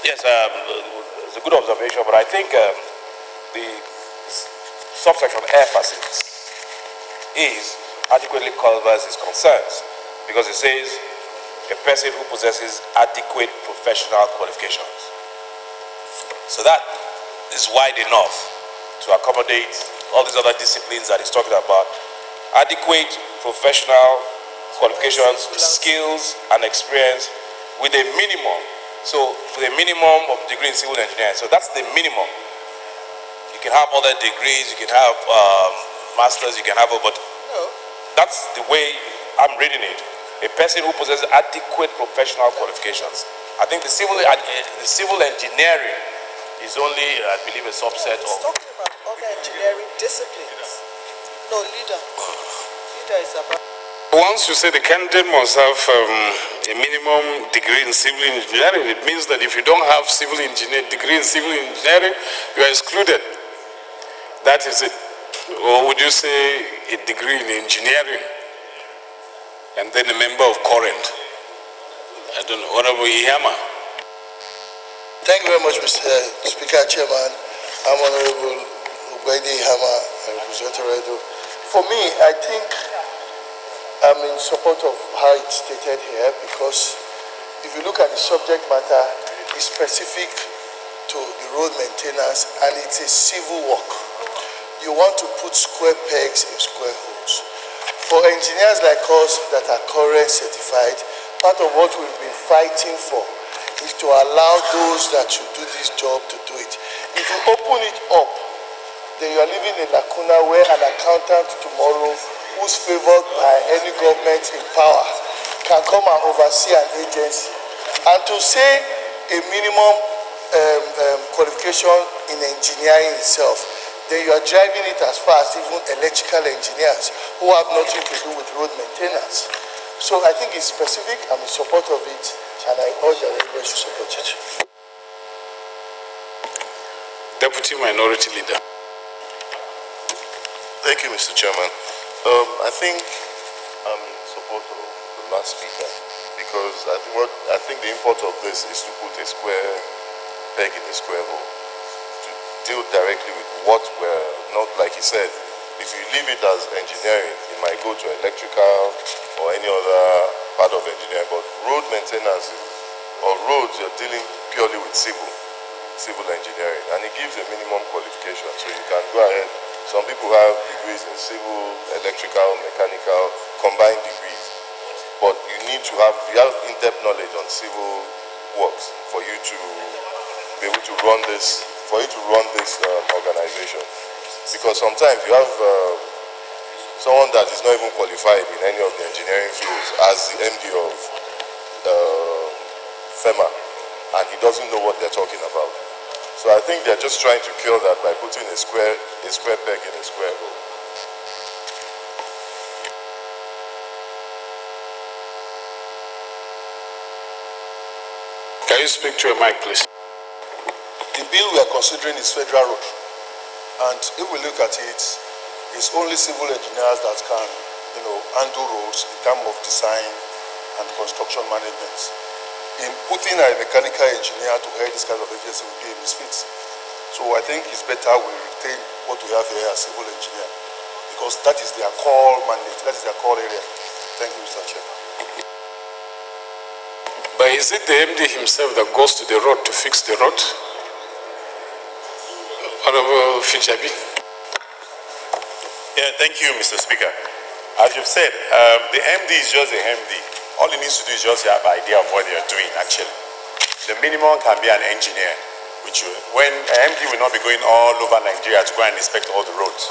Yes, it's a good observation, but I think the subsection F as it is adequately covers his concerns, because it says a person who possesses adequate professional qualifications. So that is wide enough to accommodate all these other disciplines that he's talking about. Adequate professional qualifications, skills, and experience with a minimum. So with a minimum of degree in civil engineering. So that's the minimum. You can have other degrees, you can have masters, you can have, but that's the way I'm reading it. A person who possesses adequate professional qualifications. I think the civil engineering is only, I believe, a subset of. He's talking about other engineering disciplines. No, leader. Leader is about. Once you say the candidate must have a minimum degree in civil engineering, it means that if you don't have degree in civil engineering, you are excluded. That is it. Or would you say a degree in engineering and then a member of current? I don't know. Honorable Ihama. Thank you very much, Mr. Speaker, Chairman. I'm Honorable Ubedi Ihama, I represent Redo. For me, I think I'm in support of how it's stated here, because if you look at the subject matter, it's specific to the road maintenance and it's a civil work. You want to put square pegs in square holes. For engineers like us that are current certified, part of what we've been fighting for is to allow those that should do this job to do it. If you open it up, then you are leaving a lacuna where an accountant tomorrow who's favored by any government in power can come and oversee an agency. And to say a minimum qualification in engineering itself, then you are driving it as far as even electrical engineers who have nothing to do with road maintenance. So I think it's specific, I'm in support of it, and I urge that everybody should support it. Deputy Minority Leader. Thank you, Mr. Chairman. I think I'm in support of the last speaker, because I think the import of this is to put a square peg in a square hole, to deal directly with what we're not, like he said. If you leave it as engineering, it might go to electrical or any other part of engineering, but road maintenance or roads, you're dealing purely with civil engineering, and it gives a minimum qualification, so you can go ahead. Some people have degrees in civil, electrical, mechanical, combined degrees, but you have in-depth knowledge on civil works for you to be able to run this, organization. Because sometimes you have someone that is not even qualified in any of the engineering fields as the MD of FEMA, and he doesn't know what they're talking about. So I think they're just trying to cure that by putting a square peg in a square hole. Can you speak to a mic, please? The bill we are considering is federal road, and if we look at it, it's only civil engineers that can, handle roads in terms of design and construction management. In putting a mechanical engineer to head this kind of agency would be a misfit. So I think it's better we retain what we have here as civil engineer, because that is their core mandate, that is their core area. Thank you, Mr. Chairman. But is it the MD himself that goes to the road to fix the road? Honorable Fijabi. Yeah, thank you, Mr. Speaker. As you've said, the MD is just a MD. All he needs to do is just have an idea of what they are doing, actually. The minimum can be an engineer, when an MD will not be going all over Nigeria to go and inspect all the roads.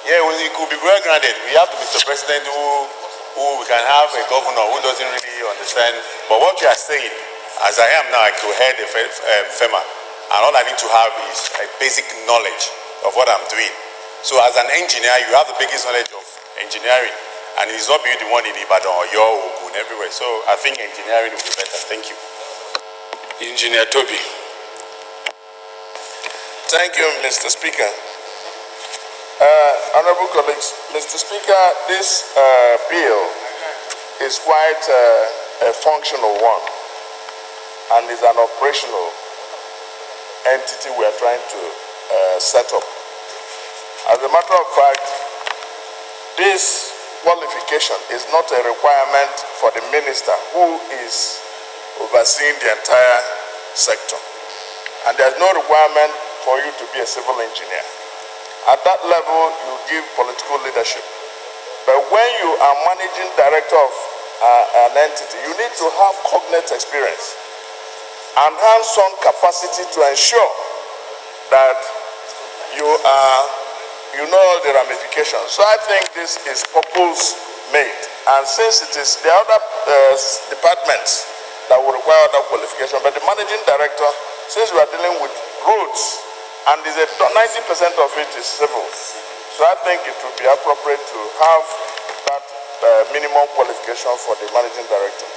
Yeah, well, it could be well granted. We have Mr. President who we can have a governor who doesn't really understand. But what you are saying, as I am now, I could head the FEMA, and all I need to have is a basic knowledge of what I'm doing. So as an engineer, you have the biggest knowledge of engineering. And it's not being the one in Ibadan or your Ogun everywhere. So I think engineering will be better. Thank you. Engineer Toby. Thank you, Mr. Speaker. Honorable colleagues, Mr. Speaker, this bill is quite a functional one and is an operational entity we are trying to set up. As a matter of fact, this qualification is not a requirement for the minister who is overseeing the entire sector. And there's no requirement for you to be a civil engineer. At that level, you give political leadership. But when you are managing director of an entity, you need to have cognate experience and hands-on capacity to ensure that you know all the ramifications. So I think this is purpose-made. And since it is the other departments that will require other qualification, but the managing director, since we are dealing with roads, and 90% of it is civil, so I think it would be appropriate to have that minimum qualification for the managing director.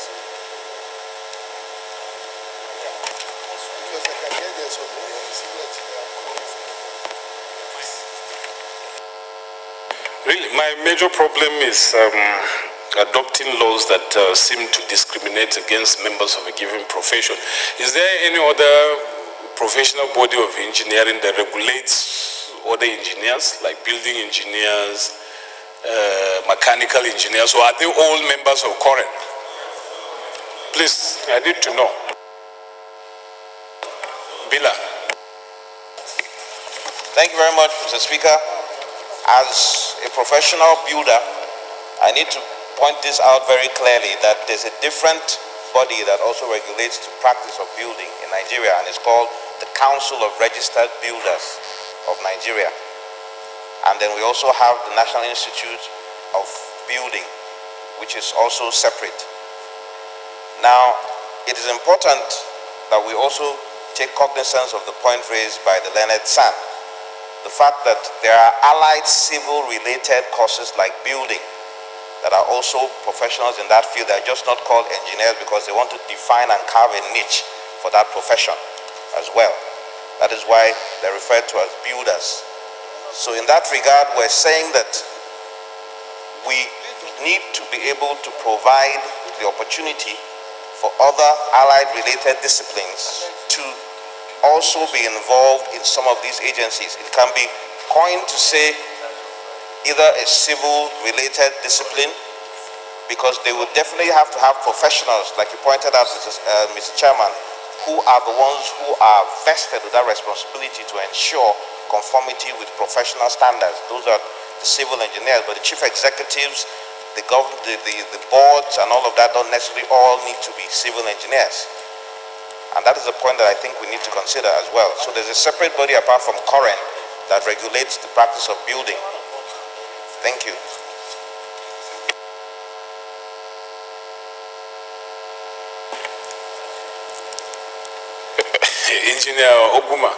Really, my major problem is adopting laws that seem to discriminate against members of a given profession. Is there any other professional body of engineering that regulates other engineers, like building engineers, mechanical engineers, or are they all members of COREN? Please, I need to know. Bila. Thank you very much, Mr. Speaker. As a professional builder, I need to point this out very clearly that there's a different body that also regulates the practice of building in Nigeria, and it's called the Council of Registered Builders of Nigeria. And then we also have the National Institute of Building, which is also separate. Now, it is important that we also take cognizance of the point raised by the learned San. The fact that there are allied civil-related courses like building that are also professionals in that field. They're just not called engineers because they want to define and carve a niche for that profession as well. That is why they're referred to as builders. So in that regard, we're saying that we need to be able to provide the opportunity for other allied-related disciplines to also be involved in some of these agencies. It can be coined to say either a civil-related discipline, because they will definitely have to have professionals, like you pointed out, Mr. Chairman, who are the ones who are vested with that responsibility to ensure conformity with professional standards. Those are the civil engineers, but the chief executives, the boards and all of that don't necessarily all need to be civil engineers. And that is a point that I think we need to consider as well. So there's a separate body apart from COREN that regulates the practice of building. Thank you. Engineer Oguma.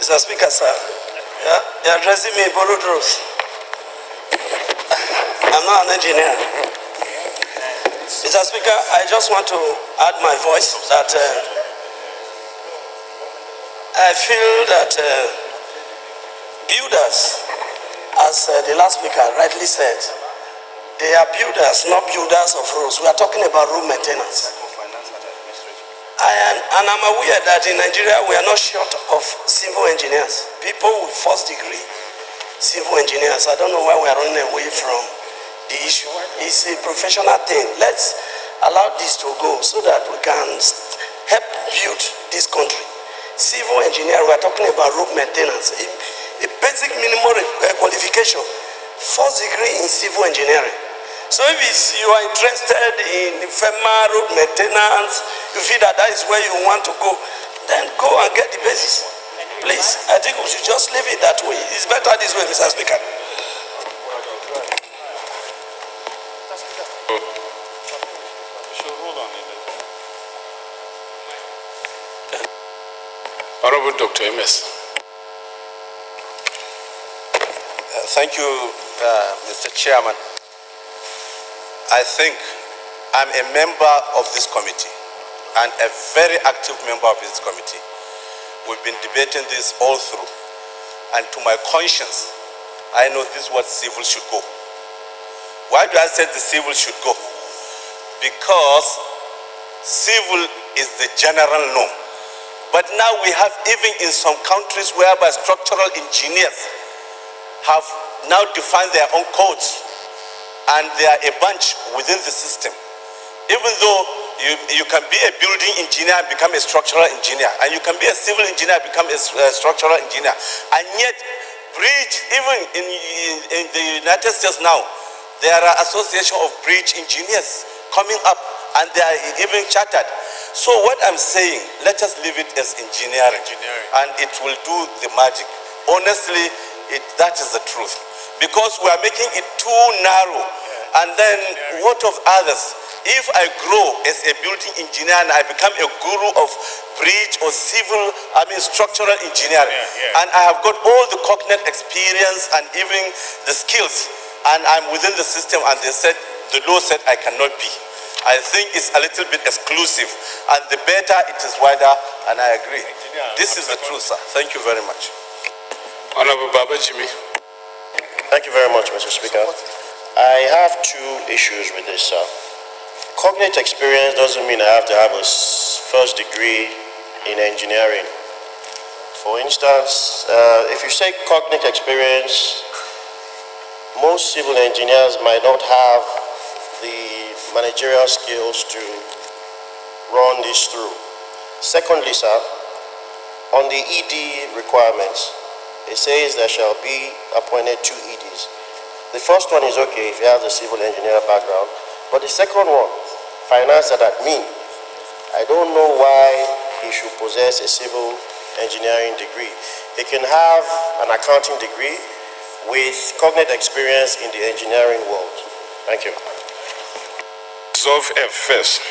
Mr. Speaker, sir, you're addressing me in borrowed rules. I'm not an engineer. Mr. Speaker, I just want to add my voice that I feel that builders, as the last speaker rightly said, they are builders, not builders of roads. We are talking about road maintenance. And I'm aware that in Nigeria we are not short of civil engineers, people with first degree civil engineers. I don't know why we are running away from the issue. It's a professional thing. Let's allow this to go so that we can help build this country. Civil engineer, we are talking about road maintenance. A basic minimum qualification, first degree in civil engineering. So if you are interested in FEMA road maintenance, you feel that that is where you want to go, then go and get the basis. Please, I think we should just leave it that way. It's better this way, Mr. Speaker. Honorable Dr. MS. Thank you, Mr. Chairman, I think I'm a member of this committee and a very active member of this committee. We've been debating this all through. And to my conscience, I know this is what civil should go. Why do I say the civil should go? Because civil is the general norm. But now we have, even in some countries whereby structural engineers have now defined their own codes, and they are a bunch within the system. Even though you can be a building engineer and become a structural engineer, and you can be a civil engineer and become a structural engineer, and yet bridge, even in the United States now, there are association of bridge engineers coming up, and they are even chartered. So what I'm saying, let us leave it as engineering. And it will do the magic. Honestly, that is the truth. Because we are making it too narrow. And then what of others? If I grow as a building engineer and I become a guru of bridge or civil, structural engineering, and I have got all the cognate experience and even the skills, and I'm within the system, and they said, the law said I cannot be. I think it's a little bit exclusive, and the better it is wider, and I agree. This is the truth, sir. Thank you very much. Honorable Baba Jimmy. Thank you very much, Mr. Speaker. I have two issues with this, sir. Cognate experience doesn't mean I have to have a first degree in engineering. For instance, if you say cognate experience, most civil engineers might not have the managerial skills to run this through. Secondly, sir, on the ED requirements, it says there shall be appointed 2 EDs. The first one is okay if you have the civil engineer background, but the second one, finance at admin, I don't know why he should possess a civil engineering degree. He can have an accounting degree with cognate experience in the engineering world. Thank you. Solve F first.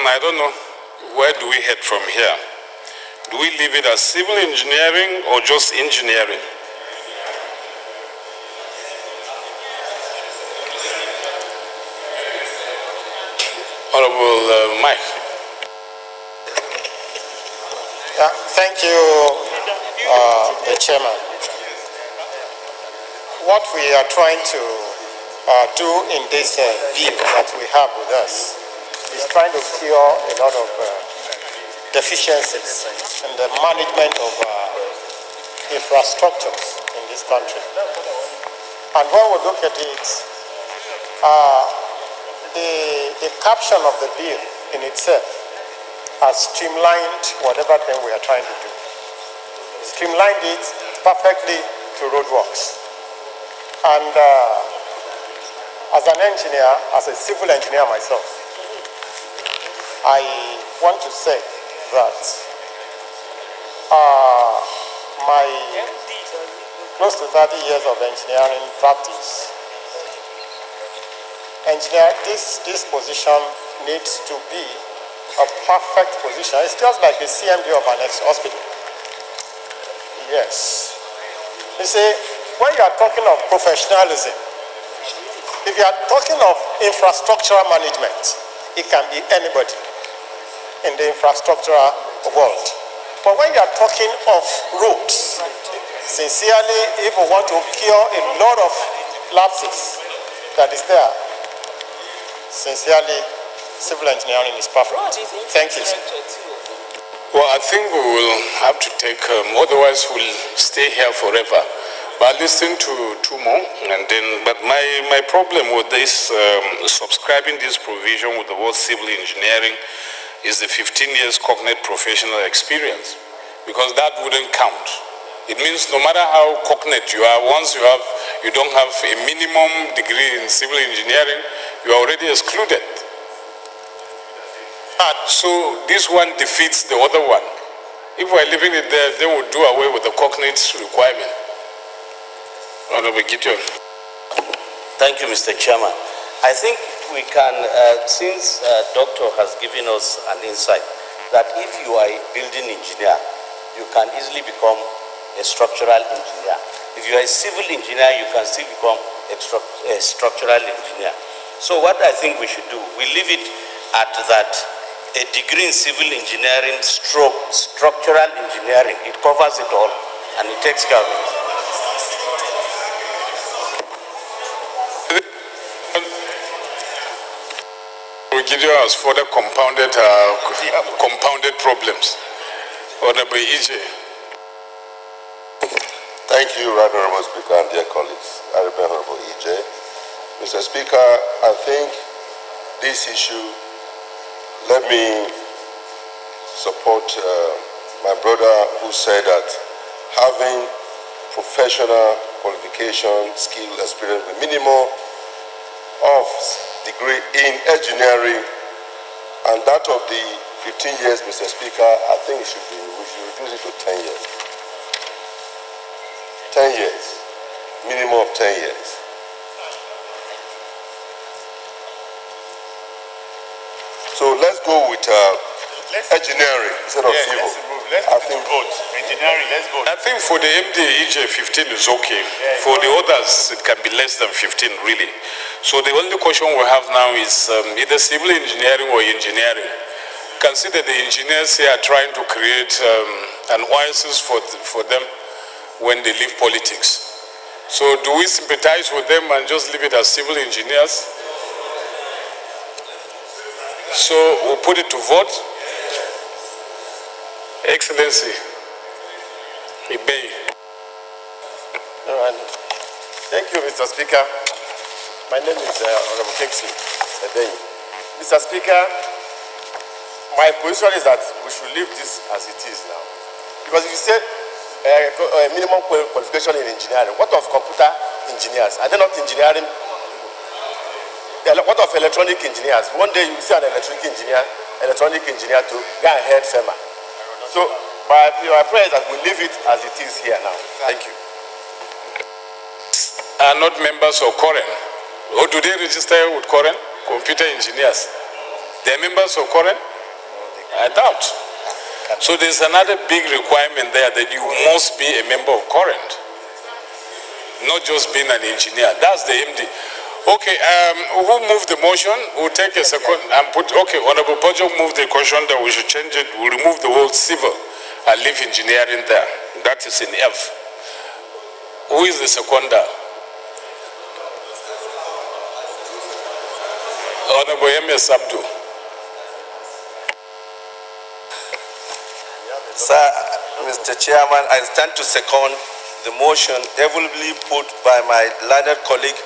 I don't know, where do we head from here? Do we leave it as civil engineering or just engineering? Honorable Mike. Thank you, the chairman. What we are trying to do in this bill that we have with us is trying to cure a lot of deficiencies in the management of infrastructures in this country. And when we look at it, the caption of the bill in itself has streamlined whatever thing we are trying to do. Streamlined it perfectly to roadworks. And as an engineer, as a civil engineer myself, I want to say that my close to 30 years of engineering practice, this position needs to be a perfect position. It's just like the CMD of an ex-hospital. Yes. You see, when you are talking of professionalism, if you are talking of infrastructural management, it can be anybody in the infrastructural world. But when you are talking of roads, sincerely, if we want to cure a lot of lapses that is there, sincerely, civil engineering is perfect. Thank you. Well, I think we will have to take, otherwise we'll stay here forever. But listen to 2 more, and then, but my problem with this, subscribing this provision with the word civil engineering is the 15 years cognate professional experience, because that wouldn't count. It means no matter how cognate you are, once you don't have a minimum degree in civil engineering, you are already excluded. So this one defeats the other one. If we're leaving it there, they will do away with the cognate requirement. Honorable Gideon. Thank you, Mr. Chairman. I think we can, since Doctor has given us an insight, that if you are a building engineer, you can easily become a structural engineer. If you are a civil engineer, you can still become a structural engineer. So what I think we should do, we leave it at that. A degree in civil engineering stroke structural engineering, it covers it all and it takes care of it. Gideon has further compounded problems. Honorable EJ. Thank you, Right Honorable Speaker and dear colleagues. I represent Honorable EJ. Mr. Speaker, I think this issue, let me support my brother who said that having professional qualification, skill, experience with minimum of degree in engineering, and that of the 15 years, Mr. Speaker, I think we should reduce it to 10 years. 10 years, minimum of 10 years. So let's go with engineering instead of civil. Let's vote. Engineering, let's vote. I think for the MD, EJ 15 is okay. For the others, it can be less than 15, really. So the only question we have now is either civil engineering or engineering. Consider the engineers here are trying to create an oasis for them when they leave politics. So do we sympathize with them and just leave it as civil engineers? So we'll put it to vote. Excellency, Ibey. Thank you, Mr. Speaker. My name is Honorable Kingsley Ibey. Mr. Speaker, my position is that we should leave this as it is now. Because if you say minimum qualification in engineering, what of computer engineers? Are they not engineering? What of electronic engineers? One day you see an electronic engineer to go and head FEMA. So my prayer is that we leave it as it is here now. Thank you. Are not members of Koren? Or do they register with Koren? Computer engineers. They're members of Koren? I doubt. So there's another big requirement there that you must be a member of Koren. Not just being an engineer. That's the MD. Okay, who moved the motion? We'll take a second and put, okay, Honorable Pojo moved the question that we should change it. We'll remove the word civil and leave engineering there. That is in F. Who is the seconder? Honorable M.S. Abdu. Sir, Mr. Chairman, I stand to second the motion heavily put by my learned colleague,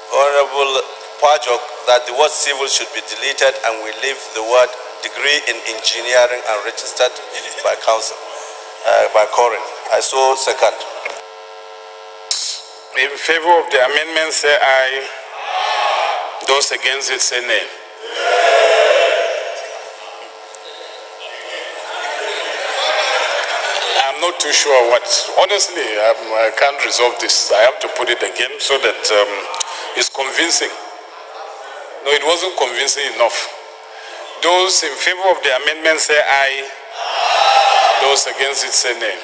Honorable Pajok, that the word civil should be deleted and we leave the word degree in engineering and registered by council, by Koren. I so second. In favor of the amendment, say aye. Those against it, say nay. I'm not too sure what, honestly, I can't resolve this. I have to put it again so that it's convincing. No, it wasn't convincing enough. Those in favor of the amendment say aye. Those against it say nay.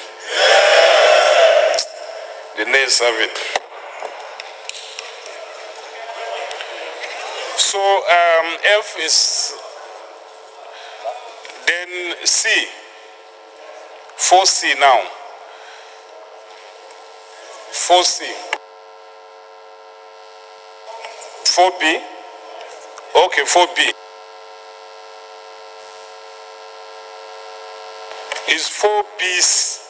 The nays have it. So F is then C. 4C now. 4C. 4B. Okay, 4B. Is 4BC.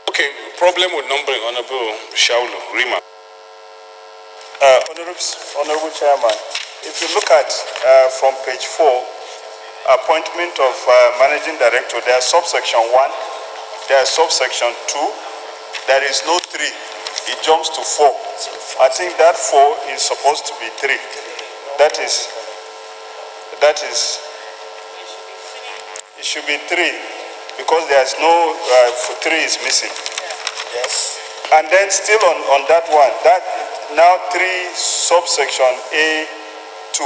Okay, problem with numbering, Honorable Shaulu, Rima. Honorable Chairman, if you look at from page 4, appointment of managing director, there is subsection 1, there is subsection 2, there is no 3. It jumps to 4. I think that 4 is supposed to be 3. That is, it should be 3 because there is no 3 is missing. Yes. And then still on that one, that now 3 subsection A2,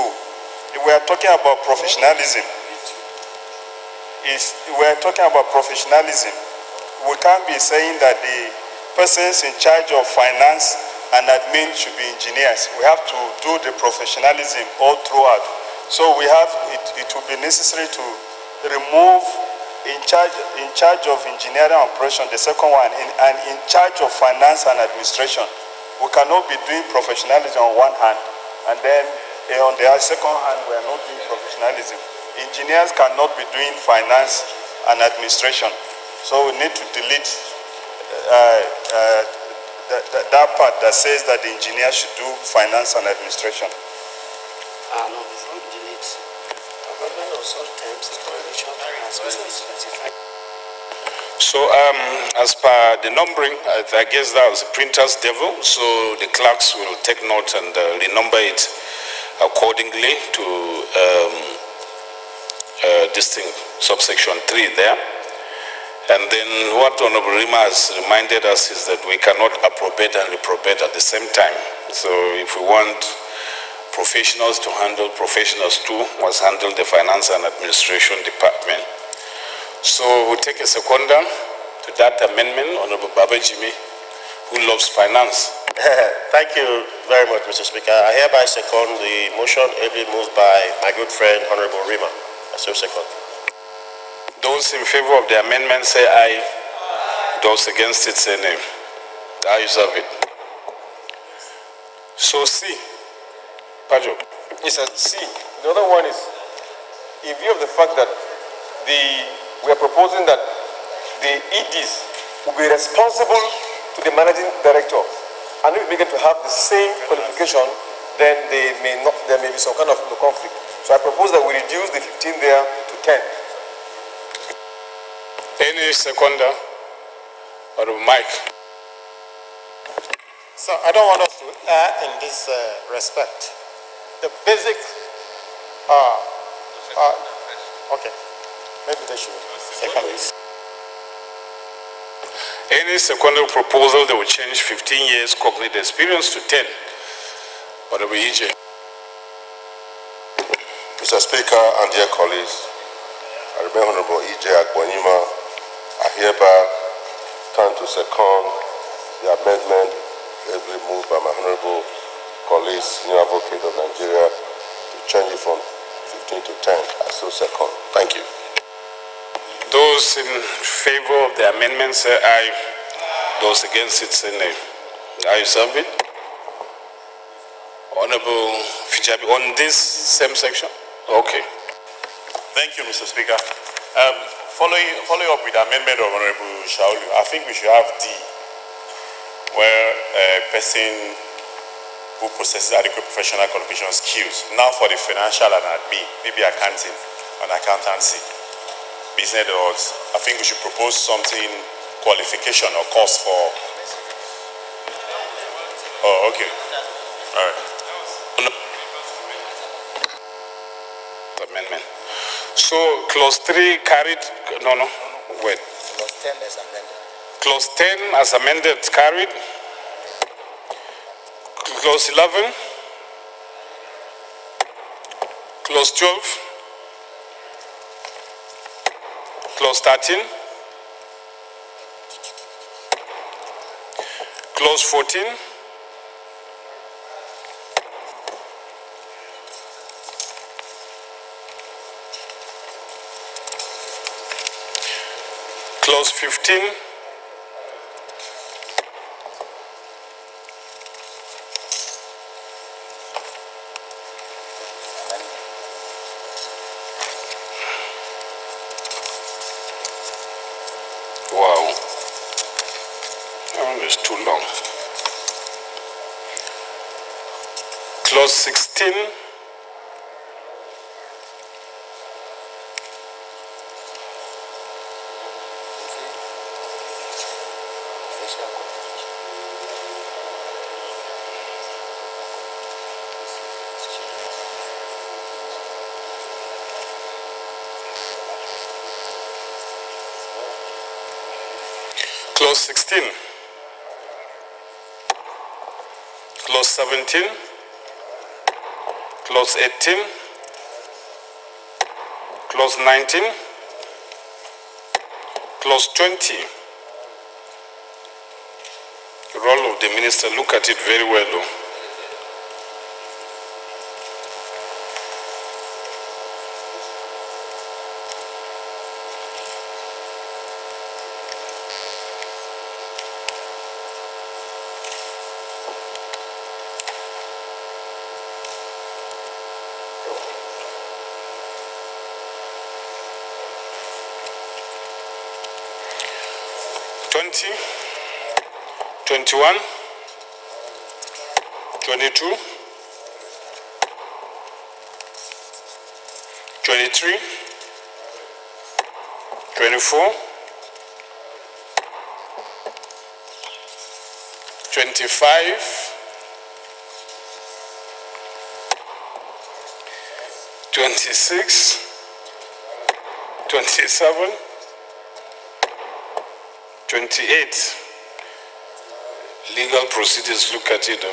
we are talking about professionalism. We are talking about professionalism. we can't be saying that the persons in charge of finance and admin should be engineers. We have to do the professionalism all throughout. So we have, it will be necessary to remove in charge of engineering operation, the second one, and in charge of finance and administration. We cannot be doing professionalism on one hand, and then on the second hand, we are not doing professionalism. Engineers cannot be doing finance and administration. So we need to delete that part that says that the engineer should do finance and administration. No, before we delete, government of such terms is correlation as business specified. So as per the numbering, I guess that was the printer's devil, so the clerks will take note and renumber it accordingly to this thing, subsection 3 there. And then what Honorable Rima has reminded us is that we cannot approbate and reprobate at the same time. So if we want professionals to handle professionals too, must handle the finance and administration department. So we'll take a seconder to that amendment, Honorable Baba Jimmy, who loves finance. Thank you very much, Mr. Speaker. I hereby second the motion ably moved by my good friend, Honorable Rima. I so second. Those in favor of the amendment say aye. Those against it say nay. The ayes have it. So C. Pajo. Yes, sir. C. The other one is, in view of the fact that we are proposing that the EDs will be responsible to the managing director, and if we get to have the same qualification, then there may be some kind of conflict. So I propose that we reduce the 15 there to 10. Any seconder? Or Mike? So I don't want us to err in this respect. The basic, okay, maybe they should second this. Any secondary proposal that will change 15 years cognitive experience to 10. Whatever EJ. Mr. Speaker and dear colleagues, I remain Honorable E.J. Agbonima. I hereby turn to second the amendment ably moved by my Honorable colleague, Senior Advocate of Nigeria, to change it from 15 to 10. I so second. Thank you. Those in favor of the amendment say aye. Those against it say nay. The ayes have it. Honorable Fijabi, on this same section? Okay. Thank you, Mr. Speaker. Following up with the amendment of Honorable Shaulu, I think we should have D, where a person who possesses adequate professional qualification skills, now for the financial and admin, maybe accounting and accountancy, business odds, I think we should propose something, qualification or course for. Oh, okay. All right. Amendment. So clause 3 carried, no, wait. Clause 10 as amended. Clause 10 as amended carried. Clause 11. Clause 12. Clause 13. Clause 14. Clause 15. Wow. That one is too long. Clause 16. Clause 16, Clause 17, Clause 18, Clause 19, Clause 20, role of the minister. Look at it very well, though. $20, $21, $22, $23, $24, $25, $26, $27, $28. Legal proceedings, look at it.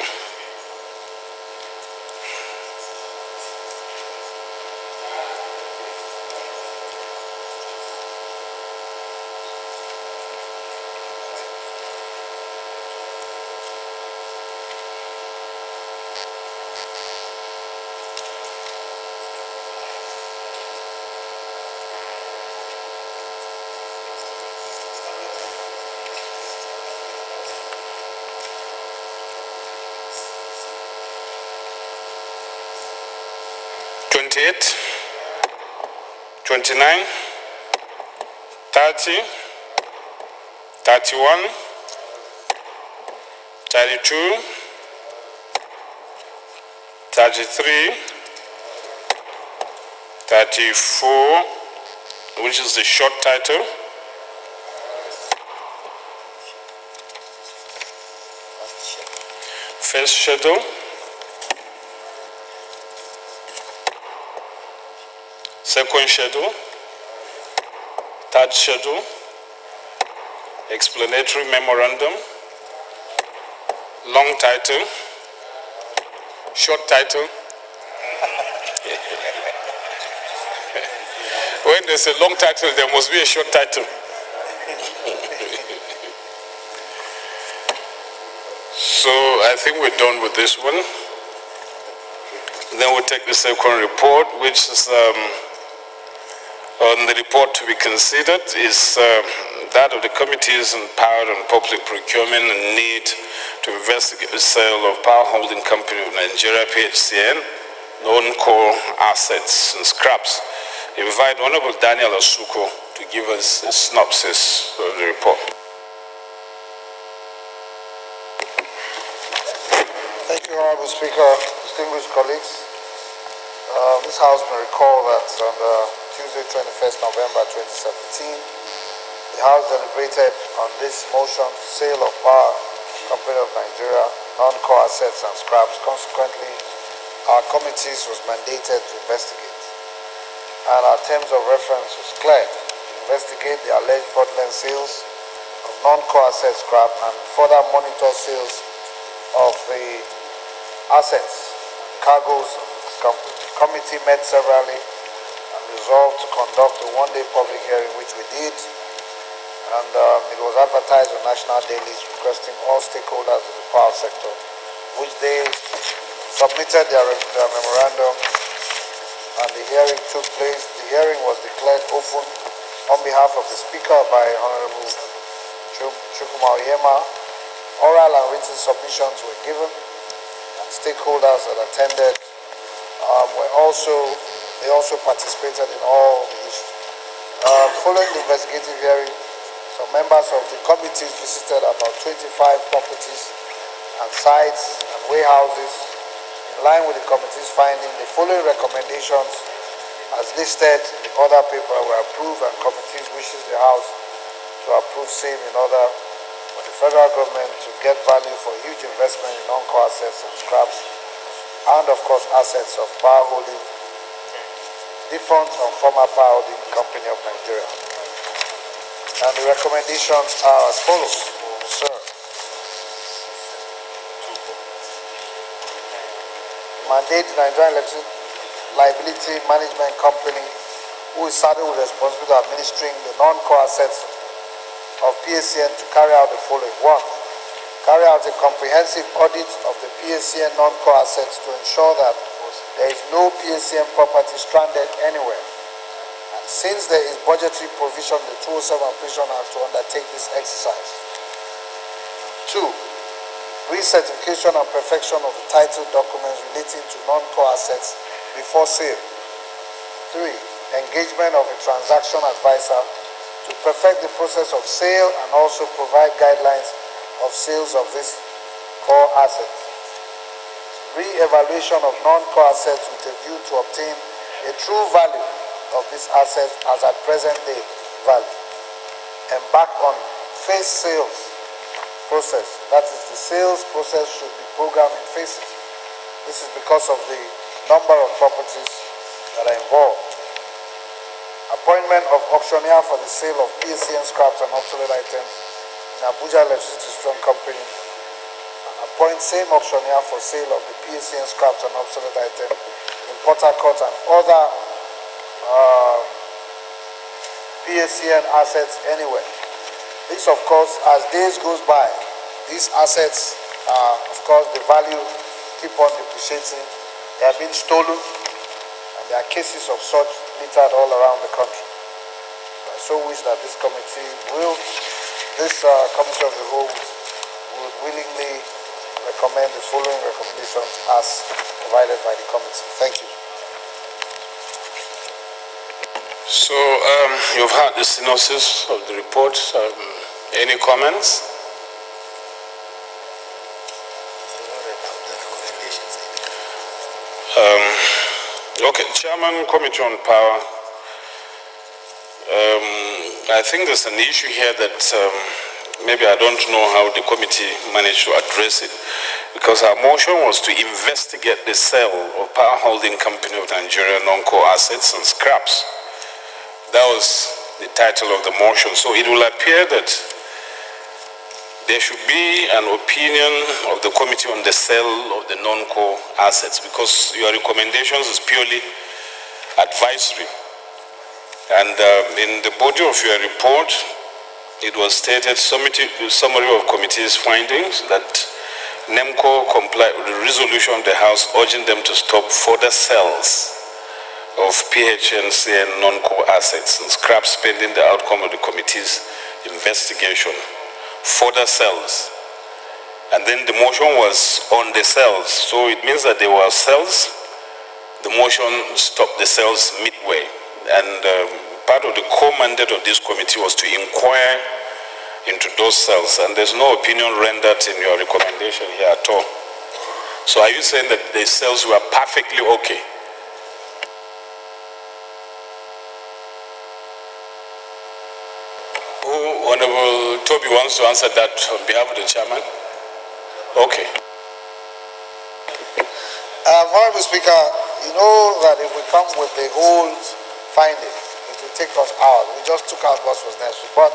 28, 29, 30, 31, 32, 33, 34, which is the short title. First schedule. Second schedule. Third schedule. Explanatory memorandum. Long title. Short title. When there's a long title, there must be a short title. So I think we're done with this one. Then we'll take the second report, which is on the report to be considered is that of the committees empowered on public procurement and need to investigate the sale of Power Holding Company of Nigeria, PHCN, non-core assets and scraps. I invite Honorable Daniel Asuko to give us a synopsis of the report. Thank you, Honorable Speaker, distinguished colleagues. This House may recall that on Tuesday, 21st November 2017, the House deliberated on this motion, sale of Power Company of Nigeria, non-core assets and scraps. Consequently, our committees was mandated to investigate. And our terms of reference was clear: to investigate the alleged fraudulent sales of non-core assets scrap and further monitor sales of the assets, cargoes of this company. The committee met severally and resolved to conduct a one-day public hearing, which we did, and it was advertised on national dailies requesting all stakeholders in the power sector, which they submitted their memorandum, and the hearing took place. The hearing was declared open on behalf of the Speaker by Honorable Chukuma Oyema. Oral and written submissions were given, and stakeholders that attended they also participated in all the issues. Following the investigative hearing, some members of the committee visited about 25 properties and sites and warehouses. In line with the committee's finding, the following recommendations as listed in the order paper were approved, and committees wishes the House to approve same in order for the federal government to get value for huge investment in non-core assets and scraps, and of course assets of Power Holding, defunct and former Power Holding Company of Nigeria. And the recommendations are as follows, sir. Mandate the Nigerian Electric Liability Management Company, who is saddled with responsibility of administering the non-core assets of PACN, to carry out the following. 1. carry out a comprehensive audit of the PACN non-core assets to ensure that there is no PACN property stranded anywhere. And since there is budgetary provision in the 207 Appropriation Act to undertake this exercise. 2. Recertification and perfection of the title documents relating to non-core assets before sale. 3. Engagement of a transaction advisor to perfect the process of sale and also provide guidelines of sales of these core assets. Re-evaluation of non-core assets with a view to obtain a true value of these assets as at present day value. Embark on phase sales process. That is, the sales process should be programmed in phases. This is because of the number of properties that are involved. Appointment of auctioneer for the sale of PACN scraps and obsolete items in Abuja Electricity Strong Company, and appoint same auctioneer for sale of the PACN scraps and obsolete items in Port Harcourt and other PACN assets anywhere. This, of course, as days goes by, these assets, of course, the value keep on depreciating. They are being stolen, and there are cases of such littered all around the country. I so wish that this committee committee of the whole would willingly recommend the following recommendations as provided by the committee. Thank you. So you've heard the synopsis of the report. Any comments? Okay, Chairman, Committee on Power. I think there's an issue here that maybe I don't know how the committee managed to address it, because our motion was to investigate the sale of Power Holding Company of Nigeria non-core assets and scraps. That was the title of the motion. So it will appear that there should be an opinion of the committee on the sale of the non-core assets, because your recommendations is purely advisory. And in the body of your report, it was stated, summary of committee's findings, that NEMCO complied with the resolution of the House urging them to stop further sales of PHNC and non-core assets and scraps pending the outcome of the committee's investigation. Further sales. And then the motion was on the sales. So it means that there were sales. The motion stopped the sales midway. And part of the core mandate of this committee was to inquire into those sales. And there's no opinion rendered in your recommendation here at all. So are you saying that the sales were perfectly okay? Honorable Toby wants to answer that on behalf of the chairman. Okay. Honorable Speaker, you know that if we come with the whole finding, it will take us hours. We just took out what was necessary. But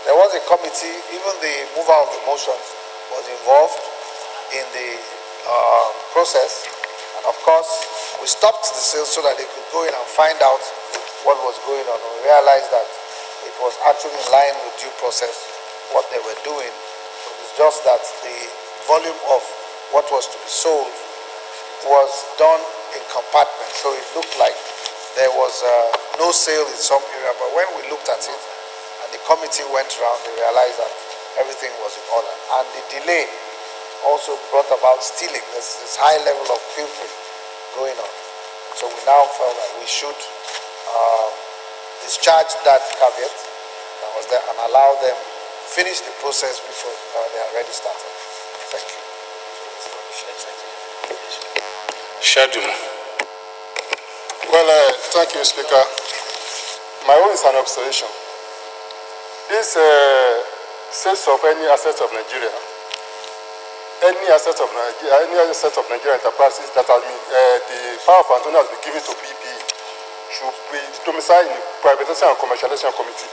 there was a committee, even the mover of the motions was involved in the process. And of course, we stopped the sales so that they could go in and find out what was going on. We realized that it was actually in line with due process, what they were doing. It's just that the volume of what was to be sold was done in compartments. So it looked like there was no sale in some area. But when we looked at it and the committee went around, they realized that everything was in order. And the delay also brought about stealing. There's this high level of pilfering going on. So we now felt that we should discharge that caveat that was there and allow them finish the process before they are already started. Thank you. Shaduma. Well, thank you, Speaker. My own is an observation. This sales of any assets of Nigeria, any asset of Nigeria enterprises that has been, the power of attorney has been given to BP should be domiciled in the Privatization and Commercialization Committee.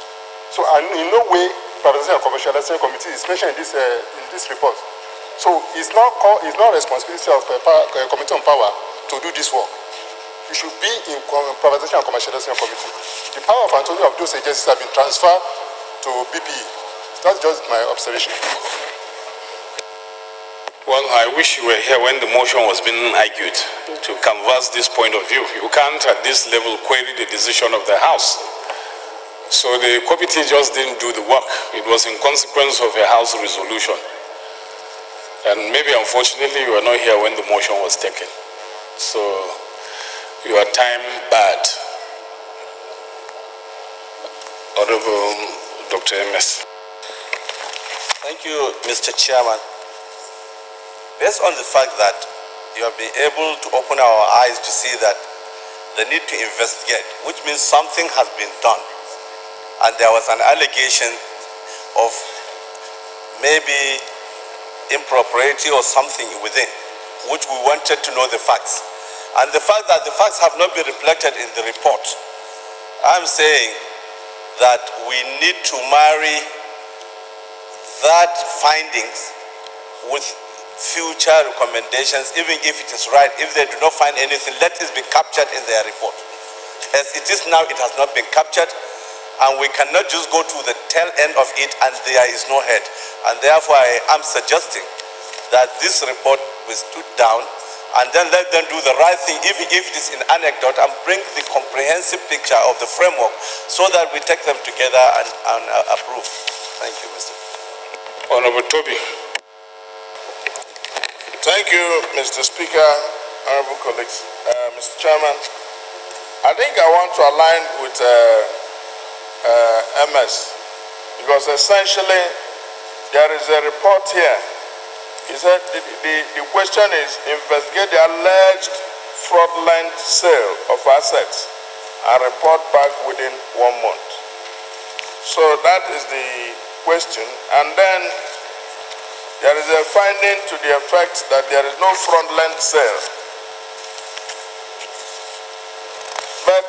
So, in no way, Privatization and Commercialization Committee is mentioned in this report. So, it's not responsibility of Committee on Power to do this work. It should be in Privatization and Commercialization Committee. The power of attorney of those agencies have been transferred to BP. That's just my observation. Well, I wish you were here when the motion was being argued to canvass this point of view. You can't at this level query the decision of the House. So the committee just didn't do the work. It was in consequence of a House resolution. And maybe unfortunately you were not here when the motion was taken. So you are time bad. Honorable Dr. MS. Thank you, Mr. Chairman. Based on the fact that you have been able to open our eyes to see that the need to investigate, which means something has been done, and there was an allegation of maybe impropriety or something within, which we wanted to know the facts. And the fact that the facts have not been reflected in the report, I'm saying that we need to marry that findings with future recommendations, even if it is right. If they do not find anything, let it be captured in their report. As it is now, it has not been captured, and we cannot just go to the tail end of it and there is no head. And therefore, I am suggesting that this report be stood down and then let them do the right thing, even if it is in anecdote, and bring the comprehensive picture of the framework so that we take them together and approve. Thank you, Mr. Honorable Toby. Thank you, Mr. Speaker, honorable colleagues. Mr. Chairman, I think I want to align with MS, because essentially there is a report here. He said the question is investigate the alleged fraudulent sale of assets and report back within 1 month. So that is the question. And then there is a finding to the effect that there is no fraudulent sale. But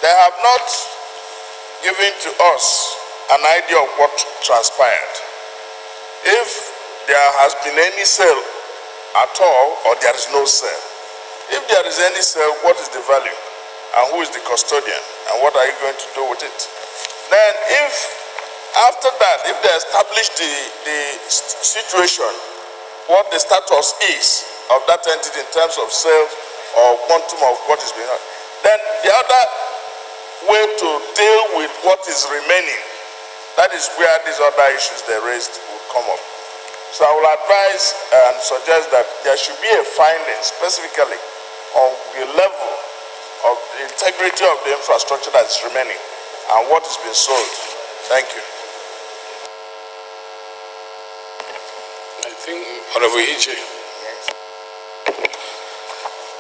they have not given to us an idea of what transpired. If there has been any sale at all, or there is no sale. If there is any sale, what is the value? And who is the custodian? And what are you going to do with it? Then if after that, if they establish the situation, what the status is of that entity in terms of sales or quantum of what is being done, then the other way to deal with what is remaining, that is where these other issues they raised will come up. So I will advise and suggest that there should be a finding specifically on the level of the integrity of the infrastructure that is remaining and what is being sold. Thank you. Honorable EJ.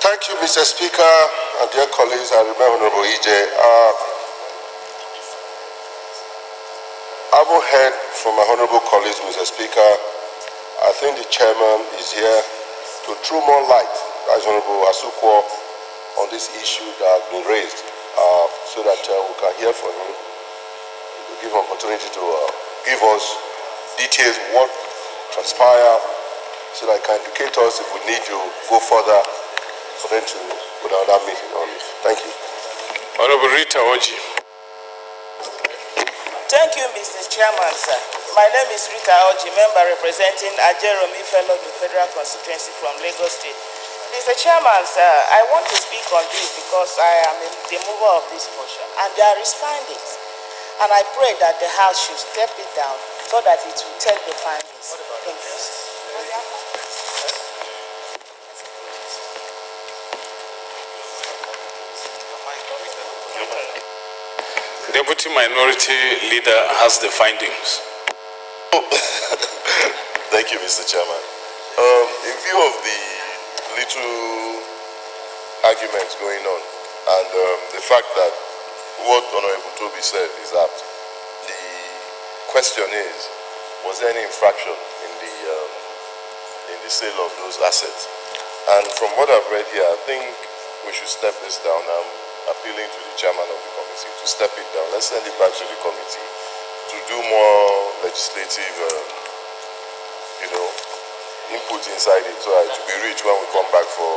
Thank you, Mr. Speaker, and dear colleagues. I remember Honorable EJ. I haven't heard from my honorable colleagues, Mr. Speaker. I think the chairman is here to throw more light, as Honorable Asukwo, on this issue that has been raised, so that we can hear from him. We give him opportunity to give us details what transpired, so that can educate us if we need to go further for them to put out that meeting on it. Thank you. Honorable Rita Oji. Thank you, Mr. Chairman, sir. My name is Rita Oji, member representing Ajeromi Fellow in Federal Constituency from Lagos State. Mr. Chairman, sir, I want to speak on this because I am the mover of this motion, and there is findings. And I pray that the House should step it down so that it will take the findings. Thank you. Deputy Minority Leader has the findings. Thank you, Mr. Chairman. In view of the little arguments going on and the fact that what Honorable Toby said is that the question is, was there any infraction in the sale of those assets? And from what I've read here, I think we should step this down. I'm appealing to the chairman of the committee to step it down. Let's send it back to the committee to do more legislative, input inside it, so that it will be rich when we come back for.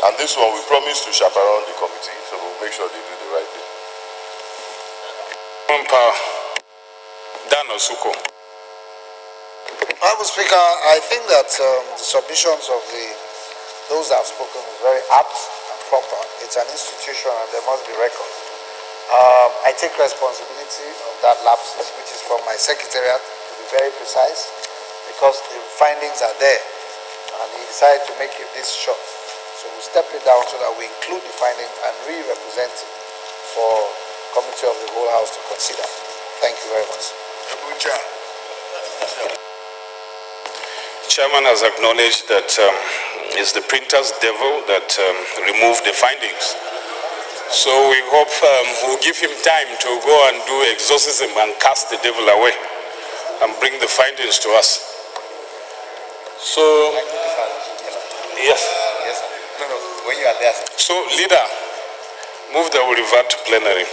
And this one, we promise to chaperone the committee, so we'll make sure they do the right thing. Dan Osuko. Honorable Speaker, I think that the submissions of those that have spoken is very apt and proper. It's an institution and there must be records. I take responsibility of that lapses, which is from my secretariat, to be very precise, because the findings are there, and he decided to make it this short. So we step it down so that we include the findings and re-represent it for Committee of the whole House to consider. Thank you very much. Chairman has acknowledged that it's the printer's devil that removed the findings. So we hope we'll give him time to go and do exorcism and cast the devil away and bring the findings to us. So, yes. Yes, sir. No, when you are there, sir. So, leader, move that we revert to plenary.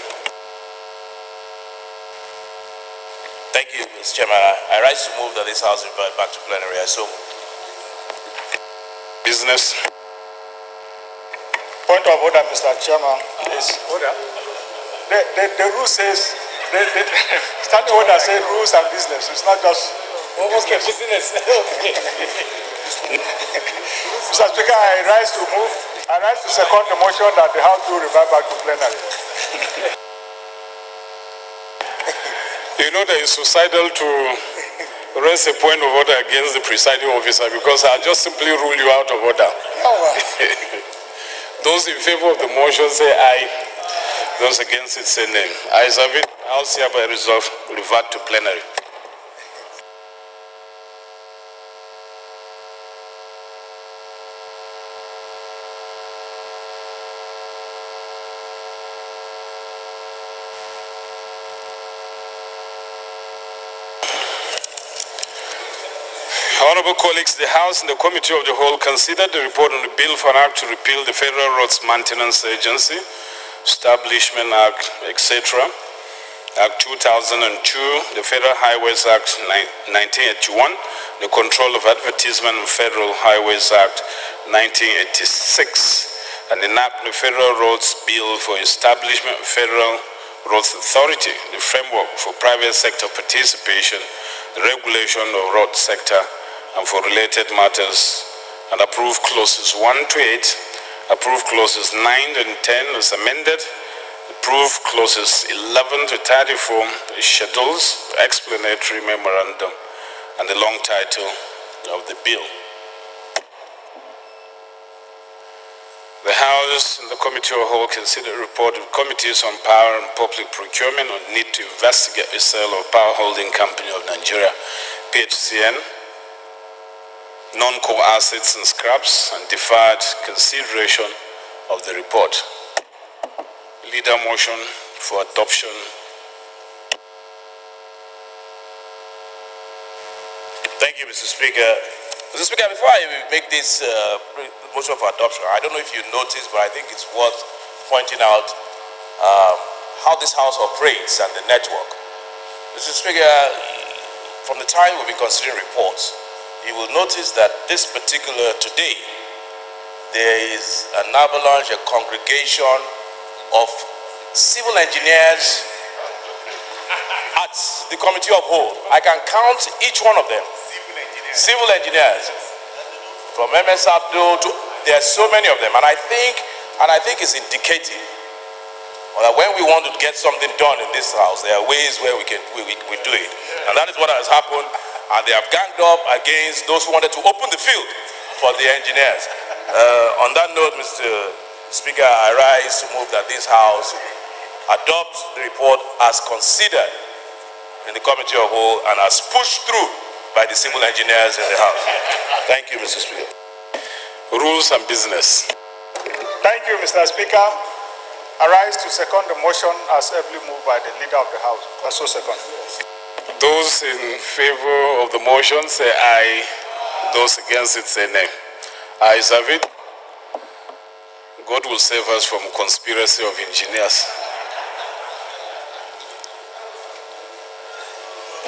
Thank you, Mr. Chairman. I rise to move that this House revert back to plenary. I so move. Business. Point of order, Mr. Chairman. Please. Order. The rule says, standing order says rules and business. It's not just... Okay, business. Mr. Speaker, I rise to second the motion that the House will revert back to plenary. You know that it's suicidal to raise a point of order against the presiding officer because I'll just simply rule you out of order. Those in favor of the motion say aye. Those against it say nay. Ayes have it. House hereby resolve revert to plenary. Honorable colleagues, the House and the Committee of the Whole considered the report on the bill for an act to repeal the Federal Roads Maintenance Agency, Establishment Act, etc., Act 2002, the Federal Highways Act 1981, the Control of Advertisement and Federal Highways Act 1986, and enact the Federal Roads Bill for Establishment of Federal Roads Authority, the framework for private sector participation, the regulation of road sector, and for related matters, and approve clauses 1 to 8, approve clauses 9 and 10 as amended, approve clauses 11 to 34, the schedules, explanatory memorandum, and the long title of the bill. The House and the Committee of Whole consider a report of Committees on Power and Public Procurement on need to investigate the sale of Power Holding Company of Nigeria, PHCN, non-core assets and scraps, and deferred consideration of the report. Leader motion for adoption. Thank you, Mr. Speaker. Mr. Speaker, before I make this motion for adoption, I don't know if you noticed, but I think it's worth pointing out how this House operates and the network. Mr. Speaker, from the time we've been considering reports, you will notice that this particular today, there is an avalanche, a congregation of civil engineers at the Committee of Whole. I can count each one of them. Civil engineers. From MS Abdul to, there are so many of them. And I think it's indicative that when we want to get something done in this House, there are ways where we do it. And that is what has happened. And they have ganged up against those who wanted to open the field for the engineers. On that note, Mr. Speaker, I rise to move that this House adopt the report as considered in the Committee of Whole and as pushed through by the civil engineers in the House. Thank you, Mr. Speaker. Rules and business. Thank you, Mr. Speaker. I rise to second the motion as ably moved by the Leader of the House. I so second. Those in favor of the motion say aye. Those against it say nay. Ayes have it. God will save us from conspiracy of engineers.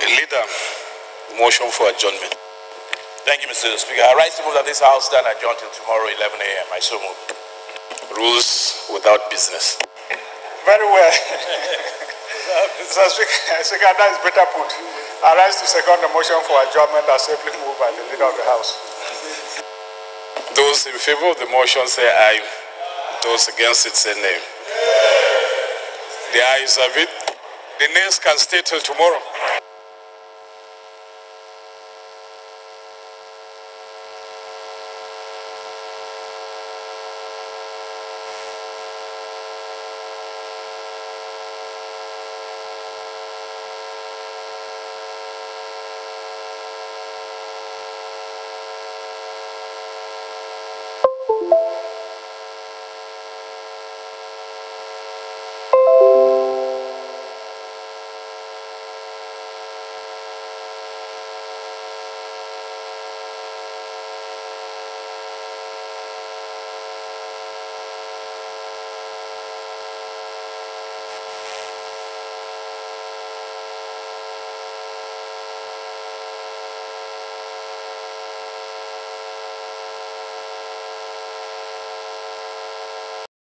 Leader, motion for adjournment. Thank you, Mr. Speaker. I rise to move that this House stand adjourned till tomorrow 11 a.m. I so move. Rules without business. Very well. Mr. Speaker, that is better put. I rise to second the motion for adjournment as ably moved by the leader of the House. Those in favor of the motion say aye. Those against it say nay. The ayes have it. The nays can stay till tomorrow.